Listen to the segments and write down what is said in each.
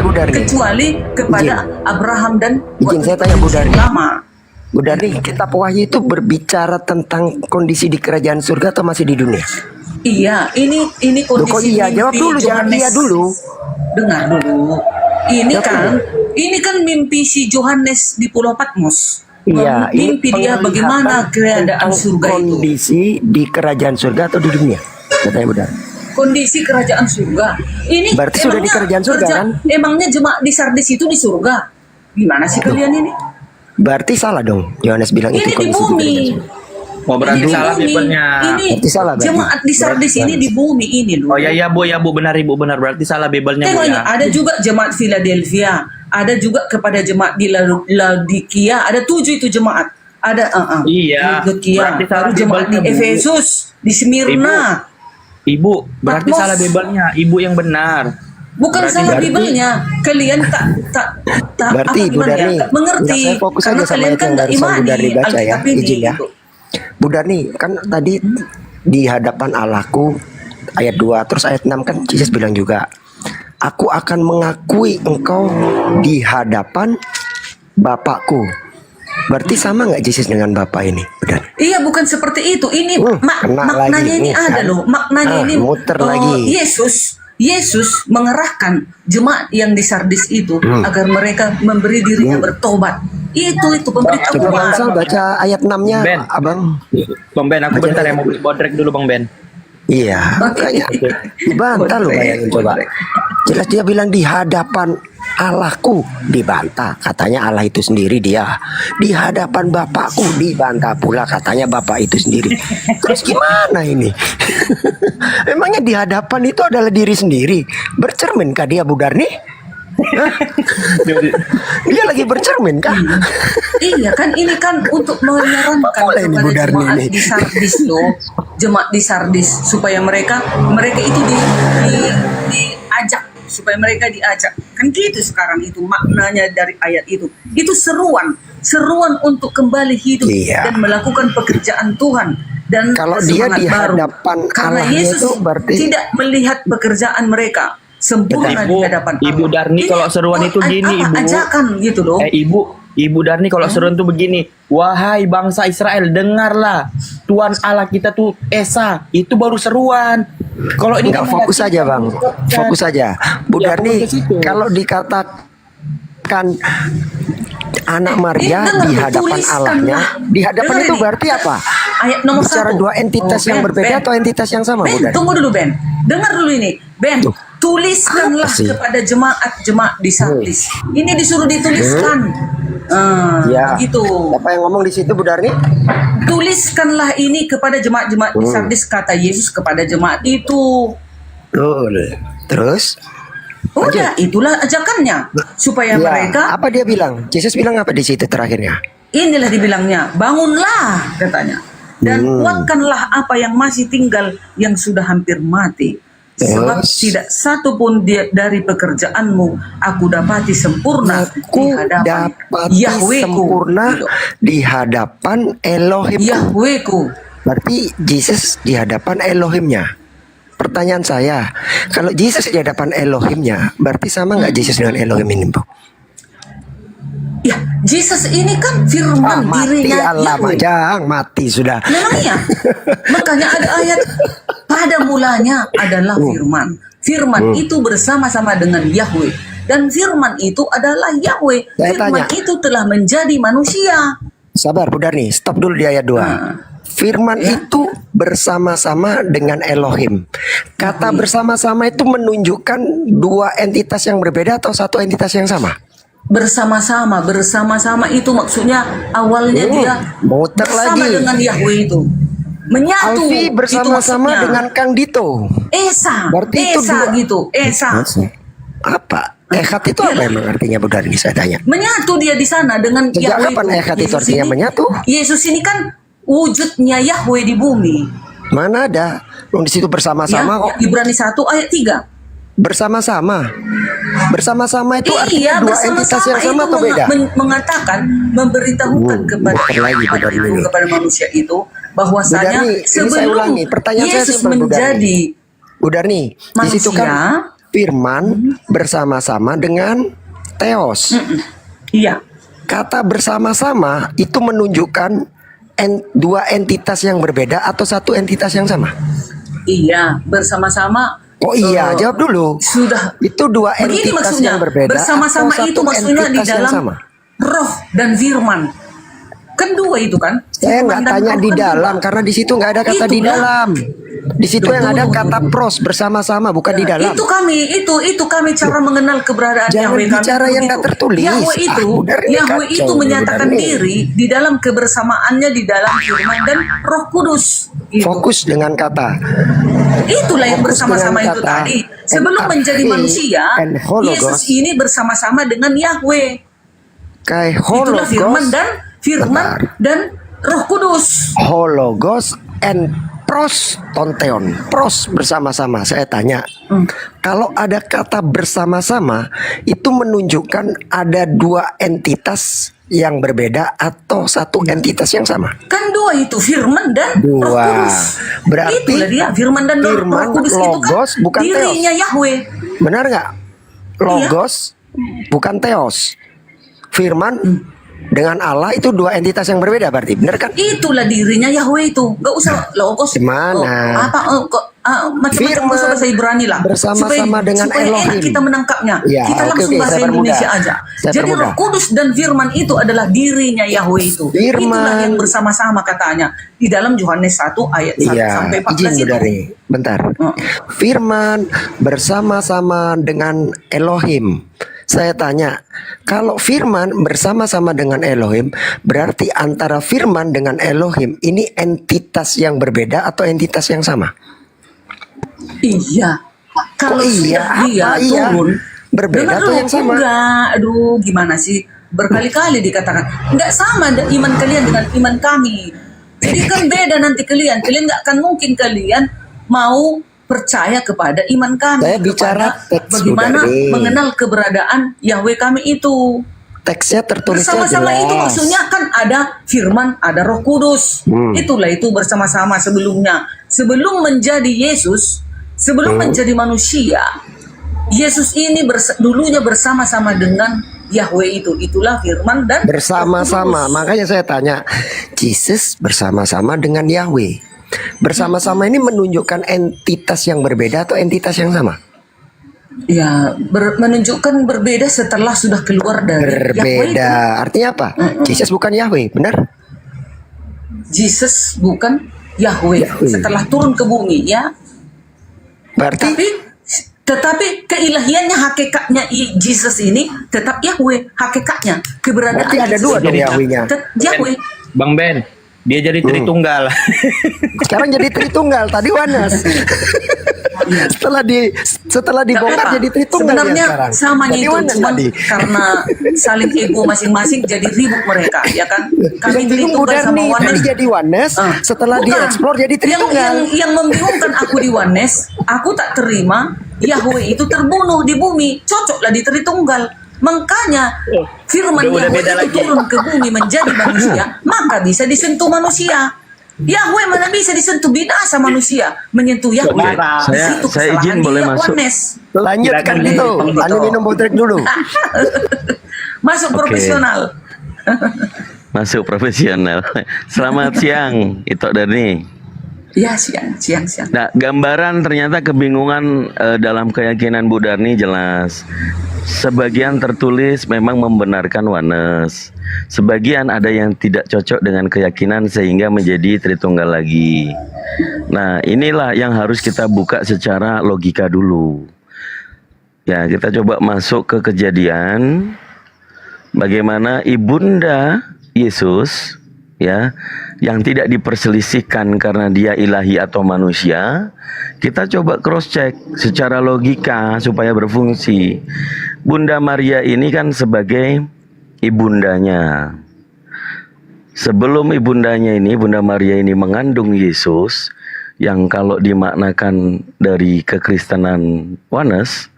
Bu Darni. kecuali kepada Abraham dan Izin saya tanya Bu Darni. lama. Bu Darni, kitab Wahyu itu berbicara tentang kondisi di kerajaan surga atau masih di dunia? Iya, ini Loh, kok kondisi iya? Jawab mimpi dulu, jangan Yohanes. iya dulu. Dengar dulu. Jawab Ini kan mimpi si Yohanes di Pulau Patmos. Iya, ini Mimpi dia penglihatan bagaimana keadaan tentang surga itu. kondisi di kerajaan surga atau di dunia? Katanya Bu Darni. Kondisi kerajaan surga. Ini Berarti sudah di emangnya kerajaan surga, kan? Emangnya jemaat di Sardis itu di surga? Gimana sih kalian ini? Berarti salah dong. Yohanes bilang Ini itu di kondisi di bumi. kerajaan surga. Oh berarti Ini di salah bumi. Bibelnya. Ini Berarti salah berarti. jemaat di Sardis ini di bumi ini loh. Oh ya Bu benar Ibu benar berarti salah Bibelnya Bu Tengok ini, ya. ada juga jemaat Philadelphia, ada juga kepada jemaat di Laodikia, ada 7 itu jemaat. Ada Iya, Laodikia, berarti salah baru jemaat di Bibelnya, Bu. Efesus, di Smyrna. Ibu berarti Patmos. salah Bibelnya. Ibu yang benar. Bukan Berarti- salah Bibelnya, kalian tak Berarti apa Bu gimana Darni, ya, tak mengerti. enggak, saya fokus Karena aja sama kalian ayat kan yang tak barusan Bu imani Darni baca ya, Alkitab ini, izin ya. gitu. Bu Darni, kan tadi di hadapan Allahku ayat 2 terus ayat 6 kan Yesus bilang juga, aku akan mengakui engkau di hadapan Bapakku. Berarti sama nggak Yesus dengan Bapa ini? Benar. Iya, bukan seperti itu. Ini Kena maknanya lagi. ini Nih, ada kan? loh. Maknanya ini muter lagi. Yesus mengerahkan jemaat yang di Sardis itu agar mereka memberi dirinya bertobat. Itu Coba Bang pemberitahuan. Sal baca ayat 6-nya, Ben. Abang. Bang Ben aku Baca bentar ya lagi. mau beli bodrek dulu Bang Ben. Iya, makanya dibantah loh, bayangin coba. Jelas dia bilang di hadapan Allahku dibantah, katanya Allah itu sendiri dia. Di hadapan Bapakku dibantah pula, katanya Bapak itu sendiri. Terus gimana ini? Emangnya di hadapan itu adalah diri sendiri? Bercerminkah dia Bu Darni? Hah? Dia lagi bercermin kah? Iya kan, ini kan untuk menyarankan Apa mulai ini, kepada Bu Darni jemaat ini? di Sardis loh, jemaat di Sardis supaya mereka itu diajak, supaya mereka diajak. Kan gitu sekarang itu maknanya dari ayat itu. Itu seruan untuk kembali hidup Iya. dan melakukan pekerjaan Tuhan. Dan Kalau dia semangat di baru. hadapan Karena Allahnya Yesus itu berarti- tidak melihat pekerjaan mereka sempurna di hadapan Allah. Ibu Darni, kalau seruan itu gini, Ibu. Ajakan gitu loh. Ibu Darni kalau seruan tuh begini, wahai bangsa Israel dengarlah, Tuhan Allah kita tuh Esa, itu baru seruan. Kalau ini Enggak, kan fokus saja Bang, fokus saja. Bu Ya, Darni, fokus ke situ. kalau dikatakan anak Maria Dengar di tuh, hadapan tuliskanlah. Allahnya, di hadapan Dengar itu ini. berarti apa? Ayat nomor Bicara 1. dua entitas yang berbeda atau entitas yang sama, Bu Ben, Darni? tunggu dulu Ben. Dengar dulu ini. Ben, Tuh. tuliskanlah Apa sih? kepada jemaat-jemaat di Sardis. Ini disuruh dituliskan. Ya. Begitu. Apa yang ngomong di situ Bu Darni? Tuliskanlah ini kepada jemaat-jemaat di Sardis, kata Yesus kepada jemaat itu. Betul. Terus? Udah, itulah ajakannya supaya Ya, mereka, apa dia bilang? Yesus bilang apa di situ terakhirnya? inilah dibilangnya, bangunlah katanya. Dan kuatkanlah apa yang masih tinggal yang sudah hampir mati. Sebab Terus? tidak satu pun dari pekerjaanmu aku dapati sempurna di Aku hadapan dapati Yahwehku. sempurna di hadapan Elohimku. Yahwehku. Berarti Yesus di hadapan Elohimnya. Pertanyaan saya, kalau Yesus di hadapan Elohimnya, berarti sama nggak Yesus dengan Elohim ini, Bu? Ya, Yesus ini kan firman Mati dirinya Allah, Yahweh. Majang, mati sudah. Memang iya. Makanya ada ayat pada mulanya adalah firman. Firman itu bersama-sama dengan Yahweh. Dan firman itu adalah Yahweh. Saya Firman tanya. itu telah menjadi manusia. Sabar, Bu Darni, stop dulu di ayat 2. Firman itu bersama-sama dengan Elohim. Kata bersama-sama itu menunjukkan dua entitas yang berbeda atau satu entitas yang sama? Bersama-sama itu maksudnya awalnya dia muter bersama lagi. dengan Yahweh itu. Menyatu. Alfi itu bersama-sama maksudnya. dengan Kang Dito. Esa. Berarti itu Esa dua. gitu. Esa. Apa? Ehad itu apa emang artinya, Bu Darni? Saya tanya. Menyatu dia di sana dengan Sejak Yahweh kapan ehad itu Yesus artinya ini- menyatu? Yesus ini kan wujudnya Yahweh di bumi. Mana ada? Di situ bersama-sama kok. Ibrani 1 ayat 3. Bersama-sama. Bersama-sama itu artinya dua entitas yang sama itu atau beda? mengatakan, memberitahukan kepada muter lagi, Bu Darni. kepada manusia itu bahwasanya Bu Darni, ini saya sebelum ulangi, pertanyaan saya Yesus simpel, Bu Darni. menjadi Bu Darni, di situ manusia, kan Firman bersama-sama dengan Theos. Iya. Kata bersama-sama itu menunjukkan dua entitas yang berbeda atau satu entitas yang sama? Iya, bersama-sama. Oh iya, jawab dulu. Sudah. Itu dua Begini entitas maksudnya, yang berbeda bersama-sama atau itu satu maksudnya di entitas yang dalam sama? roh dan firman. Kan dua itu kan? Saya Firman nggak dan tanya roh di kan dalam dua. karena di situ nggak ada kata di Itulah. dalam. Di situ yang ada kata pros bersama-sama bukan di dalam. Itu kami cara mengenal keberadaan Jangan Yahweh kami. bicara yang nggak tertulis. Yahweh Kacau itu ini, menyatakan benar nih. diri di dalam kebersamaannya di dalam firman dan Roh Kudus. Gitu. Fokus dengan kata. Itulah yang Fokus bersama-sama dengan itu kata. tadi. Sebelum And menjadi arche manusia, and hologos. Yesus ini bersama-sama dengan Yahweh. Kayak Itulah firman Bentar. dan Roh Kudus. Hologos and pros tonteon. Pros bersama-sama. Saya tanya, kalau ada kata bersama-sama itu menunjukkan ada dua entitas yang berbeda atau satu entitas yang sama? Kan dua itu firman dan Roh Dua. Kudus. Berarti Itulah dia firman dan firman, Roh Kudus itu logos, kan bukan dirinya Yahweh. Benar nggak? Logos bukan Theos. Firman dengan Allah itu dua entitas yang berbeda berarti, benar kan? Itulah dirinya Yahweh itu. Gak usah logos. Gimana? Macam-macam Firman bahasa Ibrani lah. bersama-sama dengan supaya Elohim. enak kita menangkapnya. Ya, Kita oke, langsung oke, bahasa saya permudah. Indonesia aja. Saya Jadi permudah. Roh Kudus dan firman itu adalah dirinya Yahweh itu. Firman. Itulah yang bersama-sama katanya. Di dalam Yohanes 1 ayat 1 Iya, sampai 14 izin itu. Budari. Bentar. Firman bersama-sama dengan Elohim. Saya tanya, kalau firman bersama-sama dengan Elohim, berarti antara firman dengan Elohim ini entitas yang berbeda atau entitas yang sama? Iya. Kalau iya? sudah dia Apa iya? turun Berbeda dengan atau roh, yang sama? Enggak, aduh gimana sih? Berkali-kali dikatakan enggak sama iman kalian dengan iman kami. Jadi kan beda nanti kalian. Kalian enggak akan mungkin kalian mau percaya kepada iman kami. Saya bicara kepada teks, bagaimana Budari. mengenal keberadaan Yahweh kami itu. Teksnya tertulisnya Bersama-sama jelas. itu maksudnya kan ada firman, ada Roh Kudus. Itulah itu bersama-sama sebelumnya. Sebelum menjadi Yesus, sebelum menjadi manusia, Yesus ini dulunya bersama-sama dengan Yahweh itu. Itulah firman dan Bersama-sama. Roh Kudus. Makanya saya tanya, Jesus bersama-sama dengan Yahweh. Bersama-sama ini menunjukkan entitas yang berbeda atau entitas yang sama? Ya, menunjukkan berbeda setelah sudah keluar dari Yahweh. Berbeda. Artinya apa? Jesus bukan Yahweh, benar? Jesus bukan Yahweh. Yahweh. Setelah turun ke bumi, ya. Berarti Tetapi keilahiannya, hakikatnya Jesus ini tetap Yahweh, hakikatnya keberadaan. berarti ada Jesus dua dong ini Yahwehnya. Yahweh. Bang Ben, dia jadi Tritunggal. Sekarang jadi Tritunggal, tadi Wanes. setelah dibongkar Tapi jadi Tritunggal sebenarnya ya sekarang. samanya Tadi itu Wanes cuma tadi. karena saling ego masing-masing jadi ribut mereka, ya kan? Kami Yang bingung Tritunggal Budar sama nih, tadi Wanes. jadi Wanes, setelah Bukan. dieksplor jadi Tritunggal. Yang membingungkan aku di Wanes, aku tak terima Yahweh itu terbunuh di bumi, cocoklah di Tritunggal. Makanya firman udah Yahweh beda itu lagi. turun ke bumi menjadi manusia, maka bisa disentuh manusia. Yahweh mana bisa disentuh, binasa manusia menyentuh Yahweh. Saudara, Di situ saya izin kesalahan boleh dia, masuk? Wanes. Lanjutkan Silakan gitu. Dipang Anu gitu. minum botrek dulu. Masuk Oke. profesional. Masuk profesional. Selamat siang, Ito Dani. Ya, siang. Nah, gambaran ternyata kebingungan dalam keyakinan Bu Darni jelas. Sebagian tertulis memang membenarkan Wanes. Sebagian ada yang tidak cocok dengan keyakinan sehingga menjadi Tritunggal lagi. Nah, inilah yang harus kita buka secara logika dulu. Ya, kita coba masuk ke kejadian bagaimana ibunda Yesus ya yang tidak diperselisihkan karena dia ilahi atau manusia. Kita coba cross check secara logika supaya berfungsi. Bunda Maria ini kan sebagai ibundanya. Sebelum ibundanya ini, Bunda Maria ini mengandung Yesus, yang kalau dimaknakan dari kekristenan Wanes,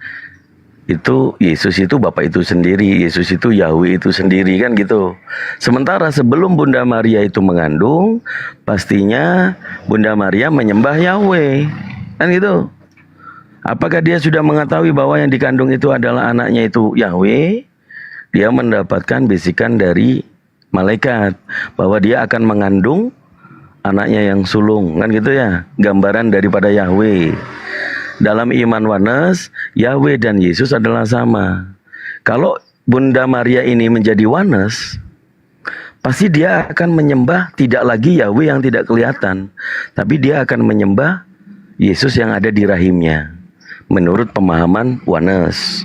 itu Yesus itu Bapa itu sendiri, Yesus itu Yahweh itu sendiri, kan gitu. Sementara sebelum Bunda Maria itu mengandung, pastinya Bunda Maria menyembah Yahweh, kan gitu. Apakah dia sudah mengetahui bahwa yang dikandung itu adalah anaknya itu Yahweh? Dia mendapatkan bisikan dari malaikat bahwa dia akan mengandung anaknya yang sulung, kan gitu ya, gambaran daripada Yahweh. Dalam iman Oneness, Yahweh dan Yesus adalah sama. Kalau Bunda Maria ini menjadi Oneness, pasti dia akan menyembah tidak lagi Yahweh yang tidak kelihatan, tapi dia akan menyembah Yesus yang ada di rahimnya, menurut pemahaman Oneness.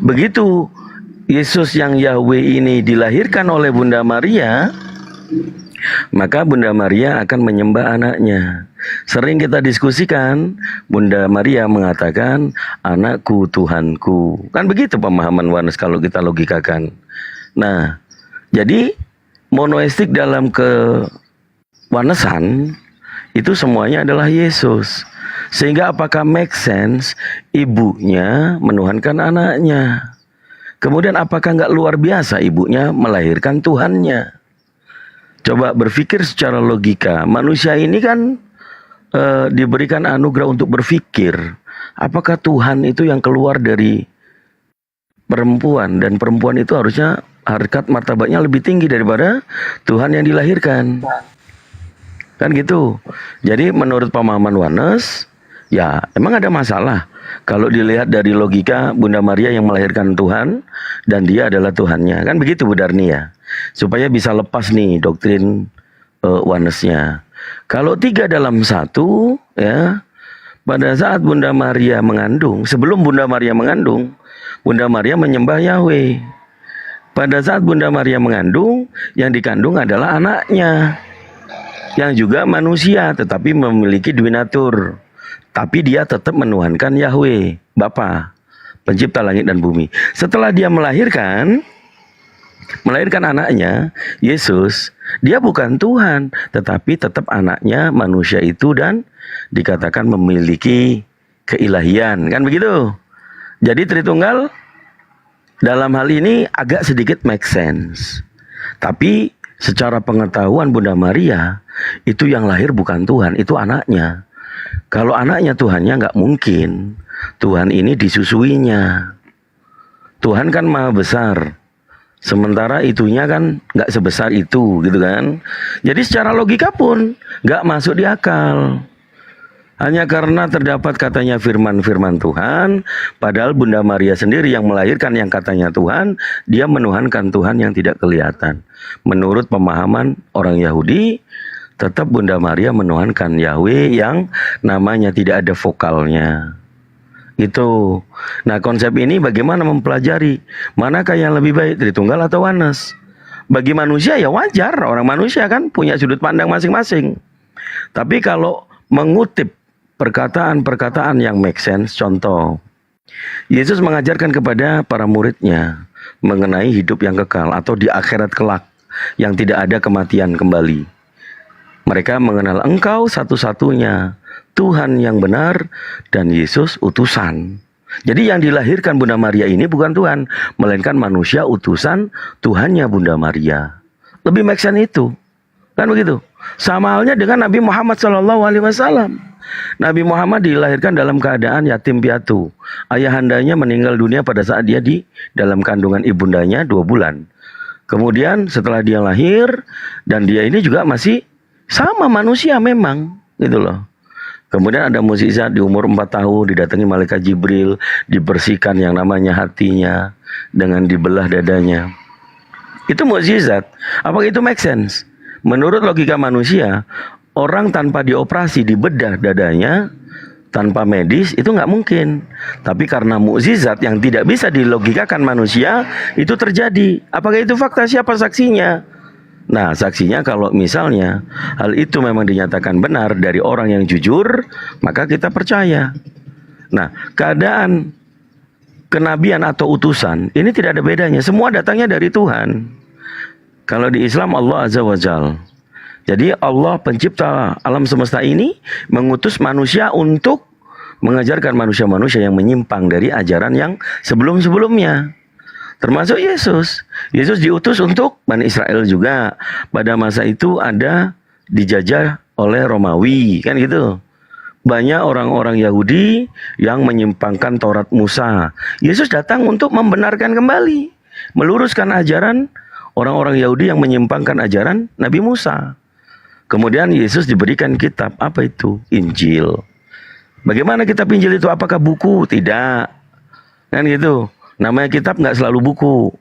Begitu Yesus yang Yahweh ini dilahirkan oleh Bunda Maria, maka Bunda Maria akan menyembah anaknya. Sering kita diskusikan, Bunda Maria mengatakan, anakku Tuhanku. Kan begitu pemahaman Oneness kalau kita logikakan. Nah, jadi monoistik dalam ke-Onessan itu semuanya adalah Yesus. Sehingga apakah make sense ibunya menuhankan anaknya? Kemudian apakah nggak luar biasa ibunya melahirkan Tuhannya? Coba berpikir secara logika. Manusia ini kan diberikan anugerah untuk berpikir. Apakah Tuhan itu yang keluar dari perempuan? Dan perempuan itu harusnya harkat martabatnya lebih tinggi daripada Tuhan yang dilahirkan. Kan gitu. Jadi menurut pemahaman Oneness, ya emang ada masalah kalau dilihat dari logika Bunda Maria yang melahirkan Tuhan dan dia adalah Tuhannya. Kan begitu Bu Darni ya. Supaya bisa lepas nih doktrin Oneness-nya. Kalau 3 dalam 1 ya, pada saat Bunda Maria mengandung, sebelum Bunda Maria mengandung, Bunda Maria menyembah Yahweh. Pada saat Bunda Maria mengandung, yang dikandung adalah anaknya, yang juga manusia, tetapi memiliki dwi natur. Tapi dia tetap menuhankan Yahweh, Bapa, pencipta langit dan bumi. Setelah dia melahirkan anaknya, Yesus, dia bukan Tuhan, tetapi tetap anaknya manusia itu dan dikatakan memiliki keilahian. Kan begitu? Jadi Tritunggal dalam hal ini agak sedikit make sense. Tapi secara pengetahuan Bunda Maria, itu yang lahir bukan Tuhan, itu anaknya. Kalau anaknya Tuhannya nggak mungkin Tuhan ini disusuinya. Tuhan kan maha besar, sementara itunya kan nggak sebesar itu, gitu kan. Jadi secara logika pun nggak masuk di akal. Hanya karena terdapat katanya firman-firman Tuhan, padahal Bunda Maria sendiri yang melahirkan yang katanya Tuhan, dia menuhankan Tuhan yang tidak kelihatan. Menurut pemahaman orang Yahudi, tetap Bunda Maria menuhankan Yahweh yang namanya tidak ada vokalnya. Itu. Nah, konsep ini bagaimana mempelajari manakah yang lebih baik, Tritunggal atau Oneness? Bagi manusia ya wajar, orang manusia kan punya sudut pandang masing-masing. Tapi kalau mengutip perkataan-perkataan yang make sense, contoh, Yesus mengajarkan kepada para muridnya mengenai hidup yang kekal atau di akhirat kelak yang tidak ada kematian kembali. Mereka mengenal Engkau satu-satunya Tuhan yang benar dan Yesus utusan. Jadi yang dilahirkan Bunda Maria ini bukan Tuhan, melainkan manusia utusan Tuhannya Bunda Maria. Lebih make sense itu. Kan begitu? Sama halnya dengan Nabi Muhammad SAW. Nabi Muhammad dilahirkan dalam keadaan yatim piatu. Ayahandanya meninggal dunia pada saat dia di dalam kandungan ibundanya 2 bulan. Kemudian setelah dia lahir, dan dia ini juga masih sama manusia memang, gitu loh. Kemudian ada mukjizat di umur 4 tahun didatangi malaikat Jibril, dibersihkan yang namanya hatinya dengan dibelah dadanya. Itu mukjizat. Apakah itu make sense? Menurut logika manusia, orang tanpa dioperasi dibedah dadanya tanpa medis itu nggak mungkin. Tapi karena mukjizat yang tidak bisa dilogikakan manusia itu terjadi. Apakah itu fakta? Siapa saksinya? Nah, saksinya kalau misalnya hal itu memang dinyatakan benar dari orang yang jujur, maka kita percaya. Nah, keadaan kenabian atau utusan ini tidak ada bedanya. Semua datangnya dari Tuhan. Kalau di Islam Allah Azza wa Jal. Jadi Allah pencipta alam semesta ini mengutus manusia untuk mengajarkan manusia-manusia yang menyimpang dari ajaran yang sebelum-sebelumnya. Termasuk Yesus. Yesus diutus untuk Bani Israel juga. Pada masa itu ada dijajah oleh Romawi, kan gitu. banyak orang-orang Yahudi yang menyimpangkan Taurat Musa. Yesus datang untuk membenarkan kembali, meluruskan ajaran orang-orang Yahudi yang menyimpangkan ajaran Nabi Musa. Kemudian Yesus diberikan kitab, apa itu? Injil. Bagaimana kitab Injil itu? Apakah buku? Tidak. Kan gitu. Namanya kitab nggak selalu buku.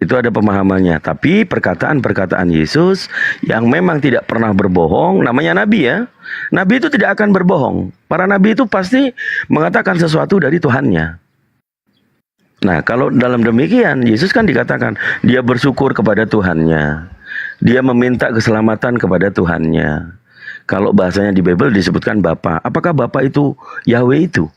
Itu ada pemahamannya. Tapi perkataan-perkataan Yesus yang memang tidak pernah berbohong, namanya nabi ya. Nabi itu tidak akan berbohong. Para nabi itu pasti mengatakan sesuatu dari Tuhannya. Nah, kalau dalam demikian, Yesus kan dikatakan, dia bersyukur kepada Tuhannya. Dia meminta keselamatan kepada Tuhannya. Kalau bahasanya di Bible disebutkan Bapa. Apakah Bapa itu Yahweh itu?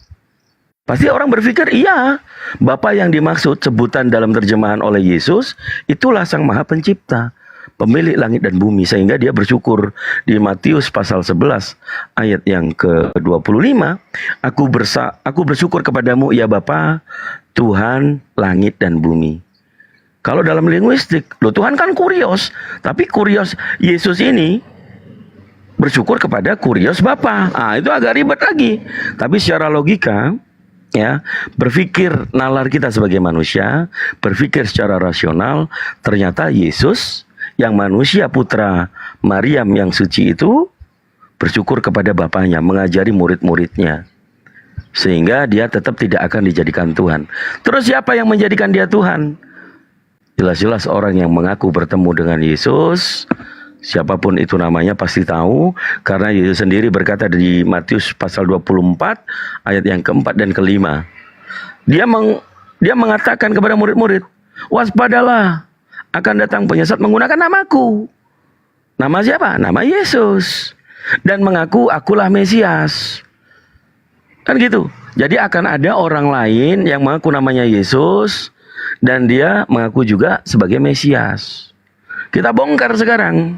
Pasti orang berpikir, iya, Bapa yang dimaksud sebutan dalam terjemahan oleh Yesus, itulah Sang Maha Pencipta, pemilik langit dan bumi. Sehingga dia bersyukur di Matius pasal 11 ayat yang ke-25, aku bersyukur kepadamu ya Bapa, Tuhan langit dan bumi. Kalau dalam linguistik, loh Tuhan kan kurios, tapi kurios Yesus ini bersyukur kepada kurios Bapa. Itu agak ribet lagi. Tapi secara logika, ya, berpikir nalar kita sebagai manusia, berpikir secara rasional, ternyata Yesus yang manusia putra Maryam yang suci itu bersyukur kepada Bapaknya, mengajari murid-muridnya, sehingga dia tetap tidak akan dijadikan Tuhan. Terus siapa yang menjadikan dia Tuhan? Jelas-jelas orang yang mengaku bertemu dengan Yesus, siapapun itu namanya pasti tahu, karena Yesus sendiri berkata di Matius pasal 24 ayat yang keempat dan kelima. Dia mengatakan kepada murid-murid, waspadalah, akan datang penyesat menggunakan namaku. Nama siapa? Nama Yesus. Dan mengaku akulah Mesias. Kan gitu. Jadi akan ada orang lain yang mengaku namanya Yesus, dan dia mengaku juga sebagai Mesias. Kita bongkar sekarang.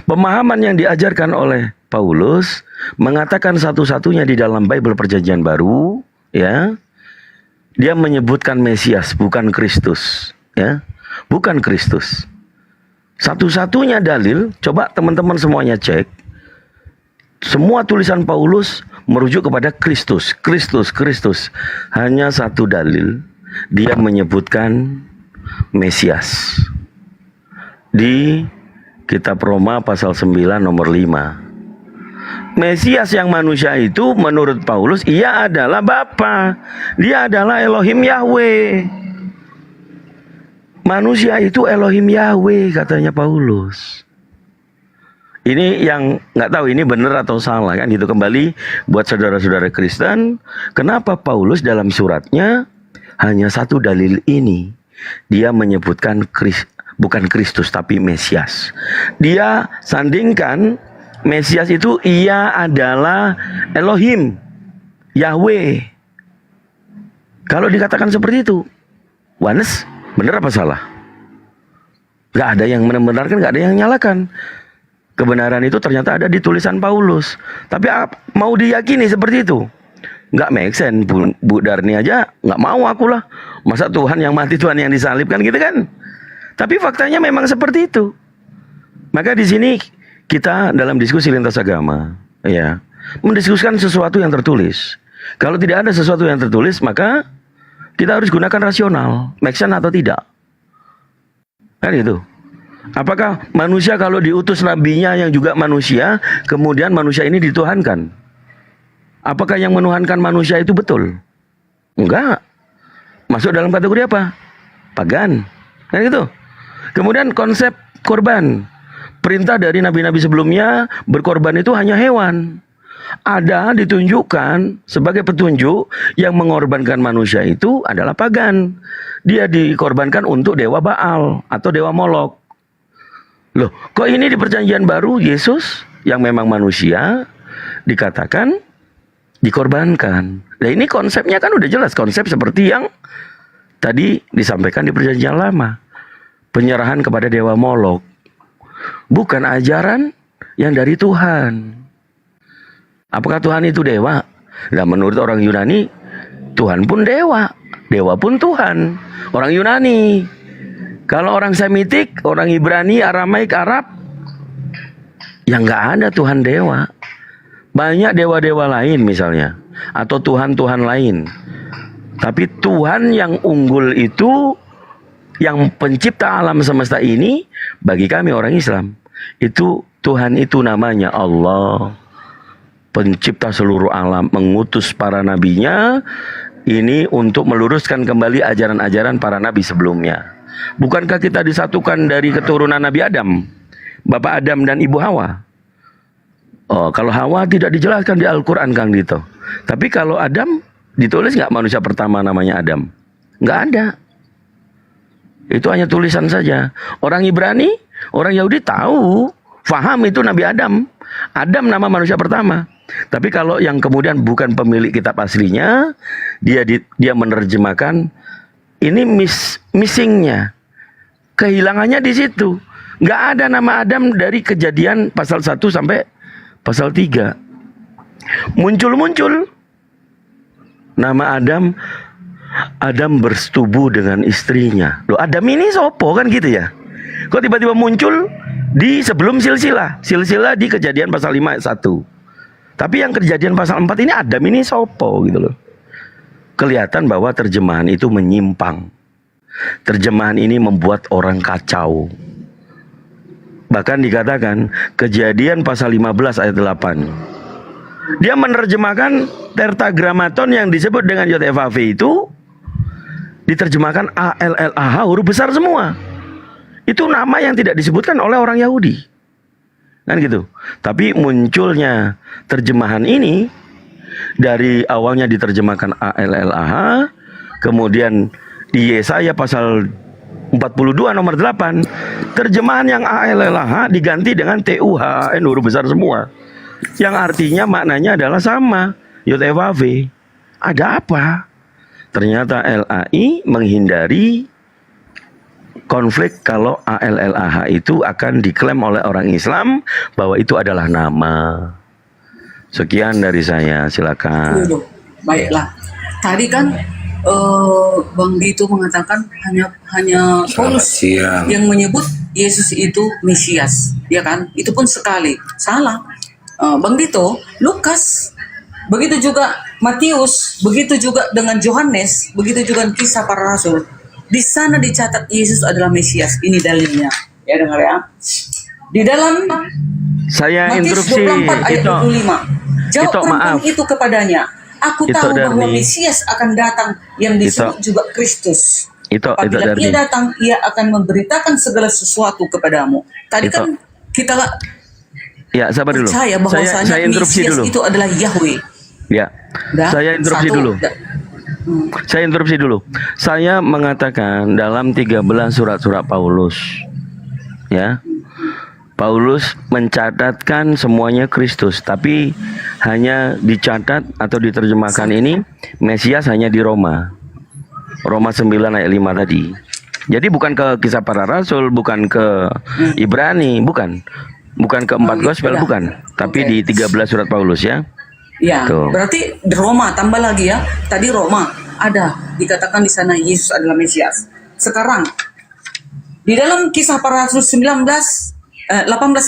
Pemahaman yang diajarkan oleh Paulus mengatakan satu-satunya di dalam Bible Perjanjian Baru, ya, dia menyebutkan Mesias, bukan Kristus, ya, bukan Kristus. Satu-satunya dalil, coba teman-teman semuanya cek, semua tulisan Paulus merujuk kepada Kristus, Kristus, Kristus. Hanya satu dalil, dia menyebutkan Mesias di Kitab Roma pasal 9 nomor 5. Mesias yang manusia itu menurut Paulus, ia adalah Bapa. Dia adalah Elohim Yahweh. Manusia itu Elohim Yahweh, katanya Paulus. Ini yang nggak tahu ini benar atau salah kan gitu. Kembali buat saudara-saudara Kristen, kenapa Paulus dalam suratnya hanya satu dalil ini? Dia menyebutkan bukan Kristus tapi Mesias. Dia sandingkan Mesias itu ia adalah Elohim Yahweh. Kalau dikatakan seperti itu, Wanes, benar apa salah? Gak ada yang membenarkan, gak ada yang nyalakan. Kebenaran itu ternyata ada di tulisan Paulus. Tapi mau diyakini seperti itu? Gak make sense. Bu Darni aja gak mau akulah. Masa Tuhan yang mati, Tuhan yang disalibkan gitu kan? Tapi faktanya memang seperti itu. Maka di sini kita dalam diskusi lintas agama, ya, mendiskusikan sesuatu yang tertulis. Kalau tidak ada sesuatu yang tertulis, maka kita harus gunakan rasional, make sense atau tidak. Kan itu. Apakah manusia kalau diutus nabinya yang juga manusia, kemudian manusia ini dituhankan? Apakah yang menuhankan manusia itu betul? Enggak. Masuk dalam kategori apa? Pagan. Kan gitu. Kemudian konsep korban. Perintah dari nabi-nabi sebelumnya berkorban itu hanya hewan. Ada ditunjukkan sebagai petunjuk yang mengorbankan manusia itu adalah pagan. Dia dikorbankan untuk dewa Baal atau dewa Molok. Loh, kok ini di perjanjian baru Yesus yang memang manusia dikatakan dikorbankan. Nah ini konsepnya kan udah jelas. Konsep seperti yang tadi disampaikan di perjanjian lama. Penyerahan kepada dewa Molok. Bukan ajaran yang dari Tuhan. Apakah Tuhan itu dewa? Nah menurut orang Yunani, Tuhan pun dewa. Dewa pun Tuhan. Orang Yunani. Kalau orang Semitik, orang Ibrani, Aramaik, Arab, ya nggak ada Tuhan dewa. Banyak dewa-dewa lain misalnya, atau Tuhan-Tuhan lain. Tapi Tuhan yang unggul itu, yang pencipta alam semesta ini, bagi kami orang Islam, itu Tuhan itu namanya Allah. Pencipta seluruh alam, mengutus para nabinya, ini untuk meluruskan kembali ajaran-ajaran para nabi sebelumnya. Bukankah kita disatukan dari keturunan Nabi Adam? Bapak Adam dan Ibu Hawa. Oh, kalau Hawa tidak dijelaskan di Al-Quran, Kang Dito. Tapi kalau Adam, ditulis nggak manusia pertama namanya Adam? Nggak ada. Itu hanya tulisan saja. Orang Ibrani, orang Yahudi tahu, faham itu Nabi Adam. Adam nama manusia pertama. Tapi kalau yang kemudian bukan pemilik kitab aslinya, dia menerjemahkan, ini missingnya. Kehilangannya di situ. Nggak ada nama Adam dari Kejadian pasal 1 sampai pasal 3. Muncul nama Adam. Adam bersetubuh dengan istrinya. Loh, Adam ini sopo kan gitu ya? Kok tiba-tiba muncul di sebelum silsilah di Kejadian pasal 5 ayat 1. Tapi yang Kejadian pasal 4 ini Adam ini sopo gitu loh. Kelihatan bahwa terjemahan itu menyimpang. Terjemahan ini membuat orang kacau. Bahkan dikatakan Kejadian pasal 15 ayat 8. Dia menerjemahkan tetragrammaton yang disebut dengan YHWH itu diterjemahkan ALLAH, huruf besar semua. Itu nama yang tidak disebutkan oleh orang Yahudi. Kan gitu. Tapi munculnya terjemahan ini dari awalnya diterjemahkan ALLAH, kemudian di Yesaya pasal 42 nomor 8, terjemahan yang ALLAH diganti dengan TUHN, huruf besar semua. Yang artinya maknanya adalah sama, YHWH. Ada apa? Ternyata LAI menghindari konflik kalau ALLAH itu akan diklaim oleh orang Islam bahwa itu adalah nama. Sekian dari saya, silakan. Baiklah. Tadi kan Bang Dito mengatakan hanya Paulus yang menyebut Yesus itu Mesias, ya kan? Itu pun sekali. Salah. Bang Dito, Lukas, begitu juga Matius, begitu juga dengan Yohanes, begitu juga Kisah Para Rasul. Di sana dicatat Yesus adalah Mesias. Ini dalilnya. Ya, dengar ya. Di dalam Saya Matius interupsi 24 ayat itu. 25. Jawab perempuan Maaf. itu kepadanya, aku Itu tahu bahwa Darni. Mesias akan datang yang disebut juga Kristus. Itu Apabila Darni. ia datang, ia akan memberitakan segala sesuatu kepadamu. Tadi Itu. kan kita Ya, sabar dulu. percaya bahwasanya Saya interupsi Mesias dulu. itu adalah Yahweh. Ya. Dah? Saya interupsi Satu. dulu. Saya interupsi dulu. Saya mengatakan dalam 13 surat-surat Paulus, ya, Paulus mencatatkan semuanya Kristus, tapi hanya dicatat atau diterjemahkan ini Mesias hanya di Roma. Roma 9 ayat 5 tadi. Jadi bukan ke Kisah Para Rasul, bukan ke Ibrani, bukan. Bukan ke 4 Gospel, Udah. bukan. Tapi di 13 surat Paulus, ya. Ya, Tuh. berarti di Roma tambah lagi ya. Tadi Roma ada dikatakan di sana Yesus adalah Mesias. Sekarang di dalam Kisah Para Rasul 18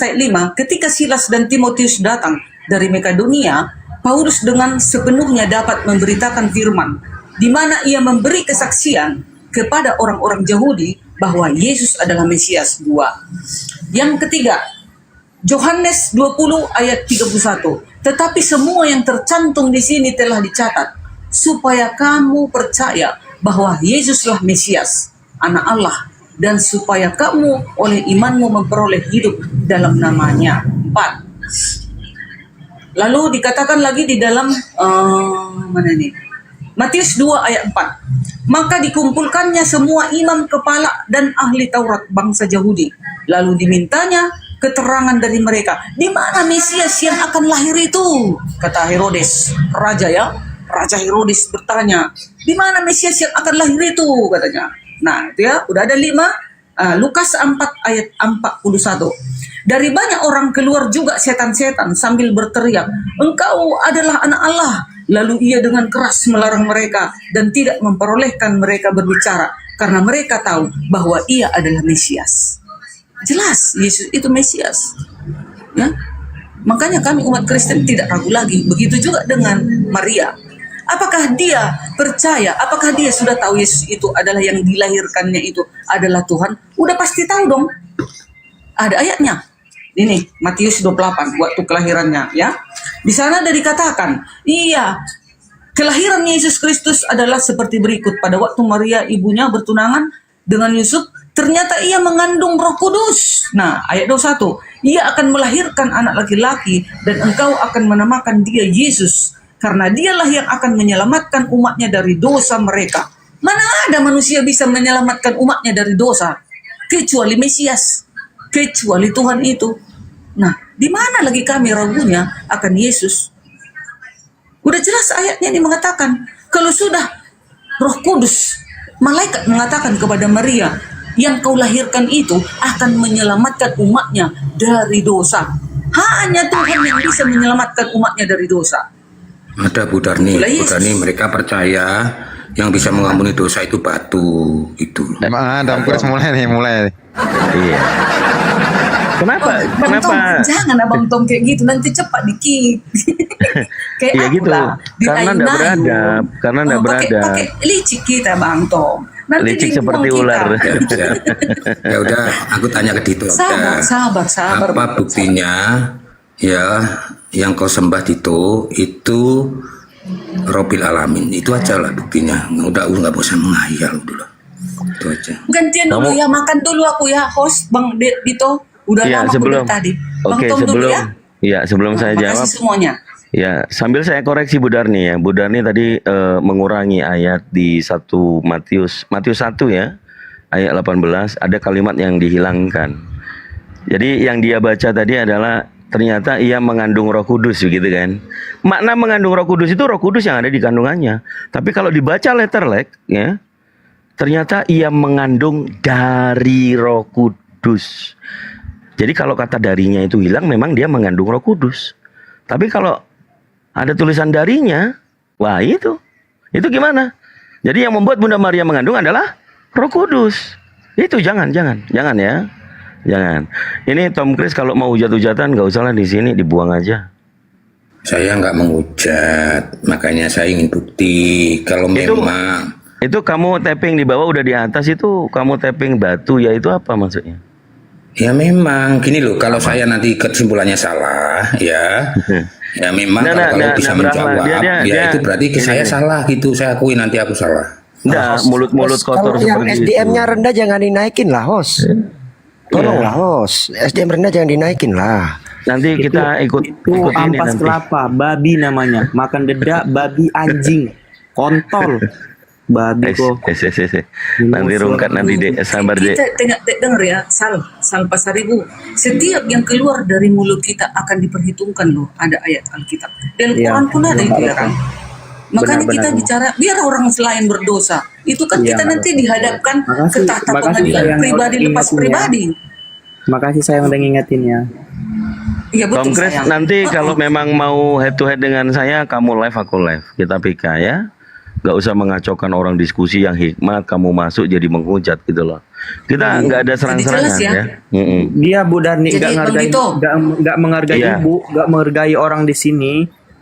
ayat 5, ketika Silas dan Timotius datang dari Makedonia, Paulus dengan sepenuhnya dapat memberitakan firman, di mana ia memberi kesaksian kepada orang-orang Yahudi bahwa Yesus adalah Mesias. 2. Yang ketiga, Yohanes 20 ayat 31. Tetapi semua yang tercantum di sini telah dicatat supaya kamu percaya bahwa Yesuslah Mesias, Anak Allah, dan supaya kamu oleh imanmu memperoleh hidup dalam namanya. 4. Lalu dikatakan lagi di dalam mana ini? Matius 2 ayat 4. Maka dikumpulkannya semua imam kepala dan ahli Taurat bangsa Yahudi. Lalu dimintanya keterangan dari mereka, di mana Mesias yang akan lahir itu? Kata Herodes, raja ya, Raja Herodes bertanya, di mana Mesias yang akan lahir itu? Katanya. Nah, itu ya, udah ada 5. Lukas 4 ayat 41. Dari banyak orang keluar juga setan-setan sambil berteriak, engkau adalah anak Allah. Lalu ia dengan keras melarang mereka dan tidak memperolehkan mereka berbicara karena mereka tahu bahwa ia adalah Mesias. Jelas Yesus itu Mesias, ya. Makanya kami umat Kristen tidak ragu lagi. Begitu juga dengan Maria. Apakah dia percaya? Apakah dia sudah tahu Yesus itu adalah yang dilahirkannya itu adalah Tuhan? Udah pasti tahu dong. Ada ayatnya. Ini Matius 28 waktu kelahirannya ya. Di sana ada dikatakan, iya, kelahiran Yesus Kristus adalah seperti berikut. Pada waktu Maria ibunya bertunangan dengan Yusuf, ternyata ia mengandung Roh Kudus. Nah, ayat 21, ia akan melahirkan anak laki-laki dan engkau akan menamakan dia Yesus, karena dialah yang akan menyelamatkan umatnya dari dosa mereka. Mana ada manusia bisa menyelamatkan umatnya dari dosa kecuali Mesias, kecuali Tuhan itu. Nah, di mana lagi kami ragunya akan Yesus? Udah jelas ayatnya ini mengatakan, kalau sudah Roh Kudus, malaikat mengatakan kepada Maria, yang kau lahirkan itu akan menyelamatkan umatnya dari dosa. Hanya Tuhan yang bisa menyelamatkan umatnya dari dosa. Ada Bu Darni, mereka percaya yang bisa mengampuni dosa itu batu itu. Emang ada mulai nih. Iya. Kenapa? Bang Kenapa? Tom, jangan Abang Tom kayak gitu, nanti cepat dikit. Kayak Iya aku gitu. lah, Karena nggak beradab, karena nggak beradab. Pakai licik kita Bang Tom. Nanti Licik dibuang seperti kita. ular. Ya udah, aku tanya ke Dito. Sabar. Apa buktinya ya yang kau sembah Dito itu Robil Alamin? Itu aja lah buktinya. Udah nggak bosan menghayal dulu. Itu aja. Gantian dulu ya, makan dulu aku ya, host Bang Dito. Udah Iya, lama sebelum. udah tadi. Bang Oke, Tom dulu sebelum. ya. Iya, sebelum saya Makasih jawab. semuanya. Ya, sambil saya koreksi Bu Darni ya. Bu Darni tadi mengurangi ayat di 1 Matius 1 ya. Ayat 18 ada kalimat yang dihilangkan. Jadi yang dia baca tadi adalah ternyata ia mengandung Roh Kudus begitu kan. Makna mengandung Roh Kudus itu Roh Kudus yang ada di kandungannya. Tapi kalau dibaca letterlek ya, ternyata ia mengandung dari Roh Kudus. Jadi kalau kata darinya itu hilang, memang dia mengandung Roh Kudus. Tapi kalau ada tulisan darinya, wah itu gimana? Jadi yang membuat Bunda Maria mengandung adalah Roh Kudus. Itu jangan ya, jangan. Ini Tom Cruise kalau mau hujat-hujatan nggak usah lah di sini, dibuang aja. Saya nggak menghujat, makanya saya ingin bukti kalau memang itu kamu tapping di bawah udah di atas itu kamu tapping batu ya, itu apa maksudnya? ya memang gini loh, kalau saya nanti kesimpulannya salah ya. Ya memang kalau bisa menjawab itu berarti saya salah gitu, saya akui nanti aku salah. Nah, mulut-mulut kotor Kalau yang seperti itu. SDM-nya rendah jangan dinaikin lah, host. Tolonglah, host. SDM rendah jangan dinaikin lah. Nanti kita ikut Itu ini ampas nanti. kelapa, babi namanya. Makan dedak, babi anjing, kontol. Babi kok. Nanti rungkat nanti deh, sabar deh. Kita dengar ya, Sal Pasaribu. Setiap yang keluar dari mulut kita akan diperhitungkan loh. Ada ayat Alkitab. Dan Iya, Quran pun ada itu ya kan. Makanya Benar, kita benar. bicara biar orang selain berdosa. Itu kan Iya. kita nanti dihadapkan ke tahta Makasih pengadilan yang pribadi udah lepas ingetin ya. pribadi. Makasih saya udah ngingetin ya. Iya Tom betul Cruise sayang. nanti kalau memang mau head to head dengan saya, kamu live aku live, kita PK ya. Gak usah mengacaukan orang diskusi yang hikmat, kamu masuk jadi menghujat gitu loh. Kita nggak ada serang-serangan jelas ya. ya. Mm-mm. Dia Bu Darni Jadi, nggak Bang menghargai, Dito. nggak menghargai Iya. ibu, nggak menghargai orang di sini.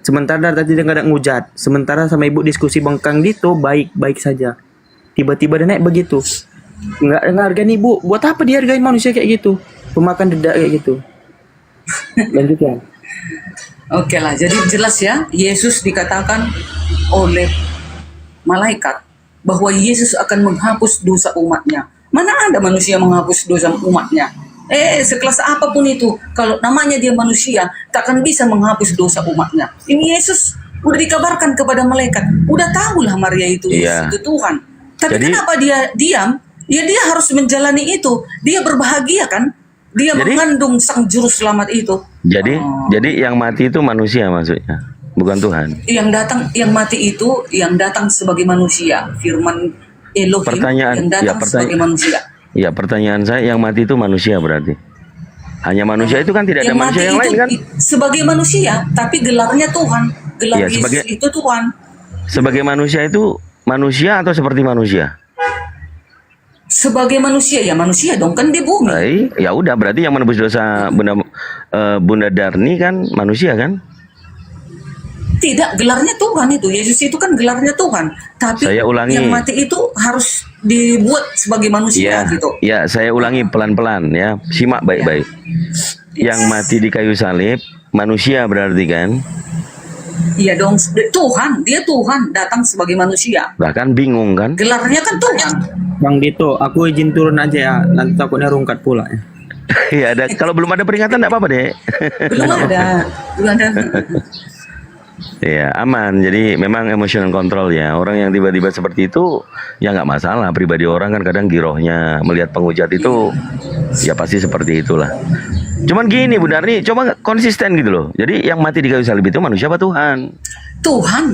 Sementara tadi dia nggak ada ngujat. Sementara sama ibu diskusi bengkang Dito baik-baik saja. Tiba-tiba dia naik begitu. Nggak menghargai ibu. Buat apa dia hargai manusia kayak gitu? Pemakan dedak kayak gitu. Lanjut ya. Oke lah, jadi jelas ya, Yesus dikatakan oleh malaikat bahwa Yesus akan menghapus dosa umatnya. Mana ada manusia menghapus dosa umatnya? Sekelas apapun itu, kalau namanya dia manusia, takkan bisa menghapus dosa umatnya. Ini Yesus udah dikabarkan kepada malaikat, udah tahulah Maria itu Iya. Yesus itu Tuhan. Tapi Jadi- kenapa dia diam? Ya dia harus menjalani itu. Dia berbahagia kan? Dia Jadi- mengandung sang juru selamat itu. Jadi yang mati itu manusia maksudnya, bukan Tuhan. Yang mati itu yang datang sebagai manusia, firman Elohim Pertanyaan- yang datang ya, sebagai manusia. Ya, pertanyaan saya, yang mati itu manusia berarti? Hanya manusia itu kan tidak ada Yang manusia mati yang itu lain kan? sebagai manusia, tapi gelarnya Tuhan. Gelar Ya, Yesus sebagai- itu Tuhan. Sebagai manusia itu manusia atau seperti manusia? sebagai manusia ya manusia dong kan di bumi. Ya udah, berarti yang menebus dosa Bunda Darni kan manusia kan? Tidak, gelarnya Tuhan itu. Yesus itu kan gelarnya Tuhan. Tapi Saya ulangi. yang mati itu harus dibuat sebagai manusia gitu. Ya, saya ulangi pelan-pelan ya. Simak baik-baik. Yang mati di kayu salib manusia berarti kan? Iya dong, Tuhan, dia Tuhan datang sebagai manusia. Bahkan bingung kan? Gelarnya kan Tuhan. Bang Dito, aku izin turun aja ya. Nanti takutnya rungkat pula ya. Ya ada. Kalau belum ada peringatan enggak apa-apa deh. Belum ada. Belum ada. Ya aman. Jadi memang emotional control ya. Orang yang tiba-tiba seperti itu ya nggak masalah. Pribadi orang kan kadang girohnya melihat penghujat itu ya pasti seperti itulah. Cuman gini Bu Darni, coba konsisten gitu loh. Jadi yang mati di kayu salib itu manusia apa Tuhan? Tuhan.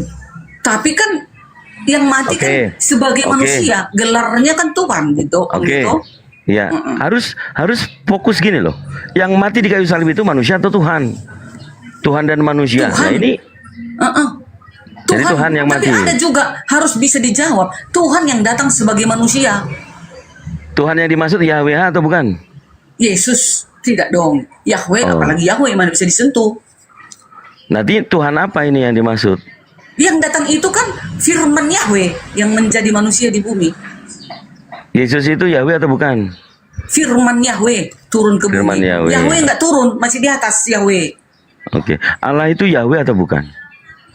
Tapi kan yang mati kan sebagai manusia, gelarnya kan Tuhan gitu. Gitu. Ya, harus fokus gini loh. Yang mati di kayu salib itu manusia atau Tuhan? Tuhan dan manusia. Tuhan. Nah ini jadi Tuhan yang mati. Tapi ada juga harus bisa dijawab. Tuhan yang datang sebagai manusia. Tuhan yang dimaksud Yahweh atau bukan? Yesus tidak dong. Yahweh, apalagi Yahweh mana bisa disentuh. Nanti Tuhan apa ini yang dimaksud? Yang datang itu kan firman Yahweh yang menjadi manusia di bumi. Yesus itu Yahweh atau bukan? Firman Yahweh turun ke Firman bumi. Yahweh. Yahweh nggak turun, masih di atas Yahweh. Oke. Allah itu Yahweh atau bukan?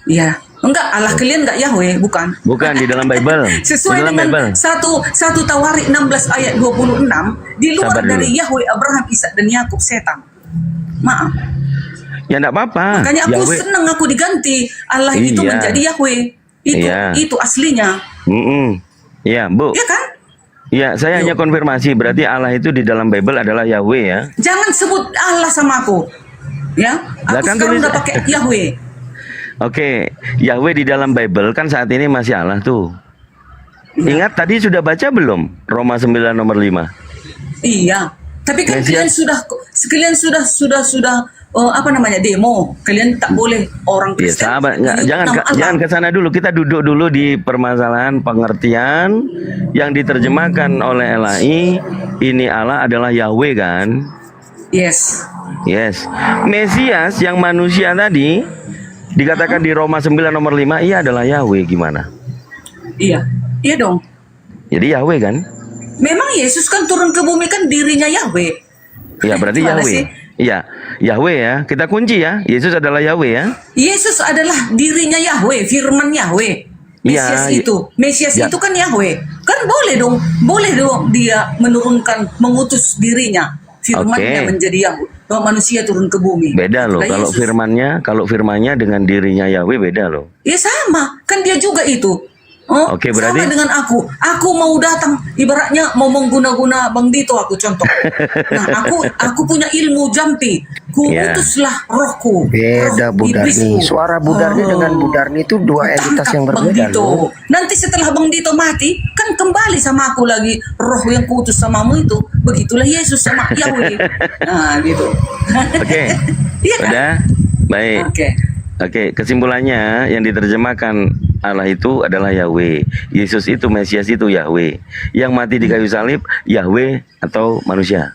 Ya, enggak, Allah kalian enggak Yahweh, bukan. Bukan di dalam Bible. Sesuai di dalam dengan Bible. satu Tawarik 16 ayat 26, di luar Sabar dari dulu. Yahweh, Abraham, Ishak dan Yakub setan. Maaf. Ya enggak apa-apa. Makanya aku Yahweh. senang aku diganti. Allah itu Iya. menjadi Yahweh. Itu aslinya. Iya, Bu. Ya kan? Ya, saya hanya konfirmasi. Berarti Allah itu di dalam Bible adalah Yahweh ya. Jangan sebut Allah sama aku. Ya, aku Lah kan sekarang tulis- udah pakai Yahweh. Oke, Yahweh di dalam Bible kan saat ini masih Allah tuh. Ingat tadi sudah baca belum? Roma 9 nomor 5. Iya. Tapi kan Mesias. kalian sudah apa namanya demo. Kalian tak boleh orang Ya Kristen. sahabat, jangan ke sana dulu. Kita duduk dulu di permasalahan pengertian yang diterjemahkan oleh LAI. Ini Allah adalah Yahweh kan? Yes. Yes. Mesias yang manusia tadi dikatakan di Roma 9 nomor 5 ia adalah Yahweh gimana? Iya. Iya dong. Jadi Yahweh kan? Memang Yesus kan turun ke bumi kan dirinya Yahweh. Iya berarti Gimana Yahweh. sih? Iya, Yahweh ya. Kita kunci ya. Yesus adalah Yahweh ya. Yesus adalah dirinya Yahweh, firman Yahweh. Mesias Iya, itu. Mesias ya. itu kan Yahweh. Kan boleh dong dia menurunkan, mengutus dirinya. Firmannya Oke. menjadi Yahweh. Bahwa manusia turun ke bumi. Beda loh. Itulah Kalau Yesus. firmannya dengan dirinya Yahweh beda loh. Ya sama, kan dia juga itu. Oh, Oke, berarti- sama dengan aku. Aku mau datang, ibaratnya mau mengguna-guna Bang Dito aku contoh. Nah, aku punya ilmu jampi. Ku Ya. utuslah rohku. Beda roh Bu Darni. iblisku. Suara Bu Darni dengan Bu Darni itu dua entitas yang Tangkap Bang berbeda Dito. loh. Nanti setelah Bang Dito mati, kan kembali sama aku lagi. Roh yang kuutus samamu itu. Begitulah Yesus sama Yahweh. Nah, gitu. Oke. Iya kan? Udah? Baik. Oke. Kesimpulannya yang diterjemahkan Allah itu adalah Yahweh. Yesus itu Mesias itu Yahweh. Yang mati di kayu salib Yahweh atau manusia?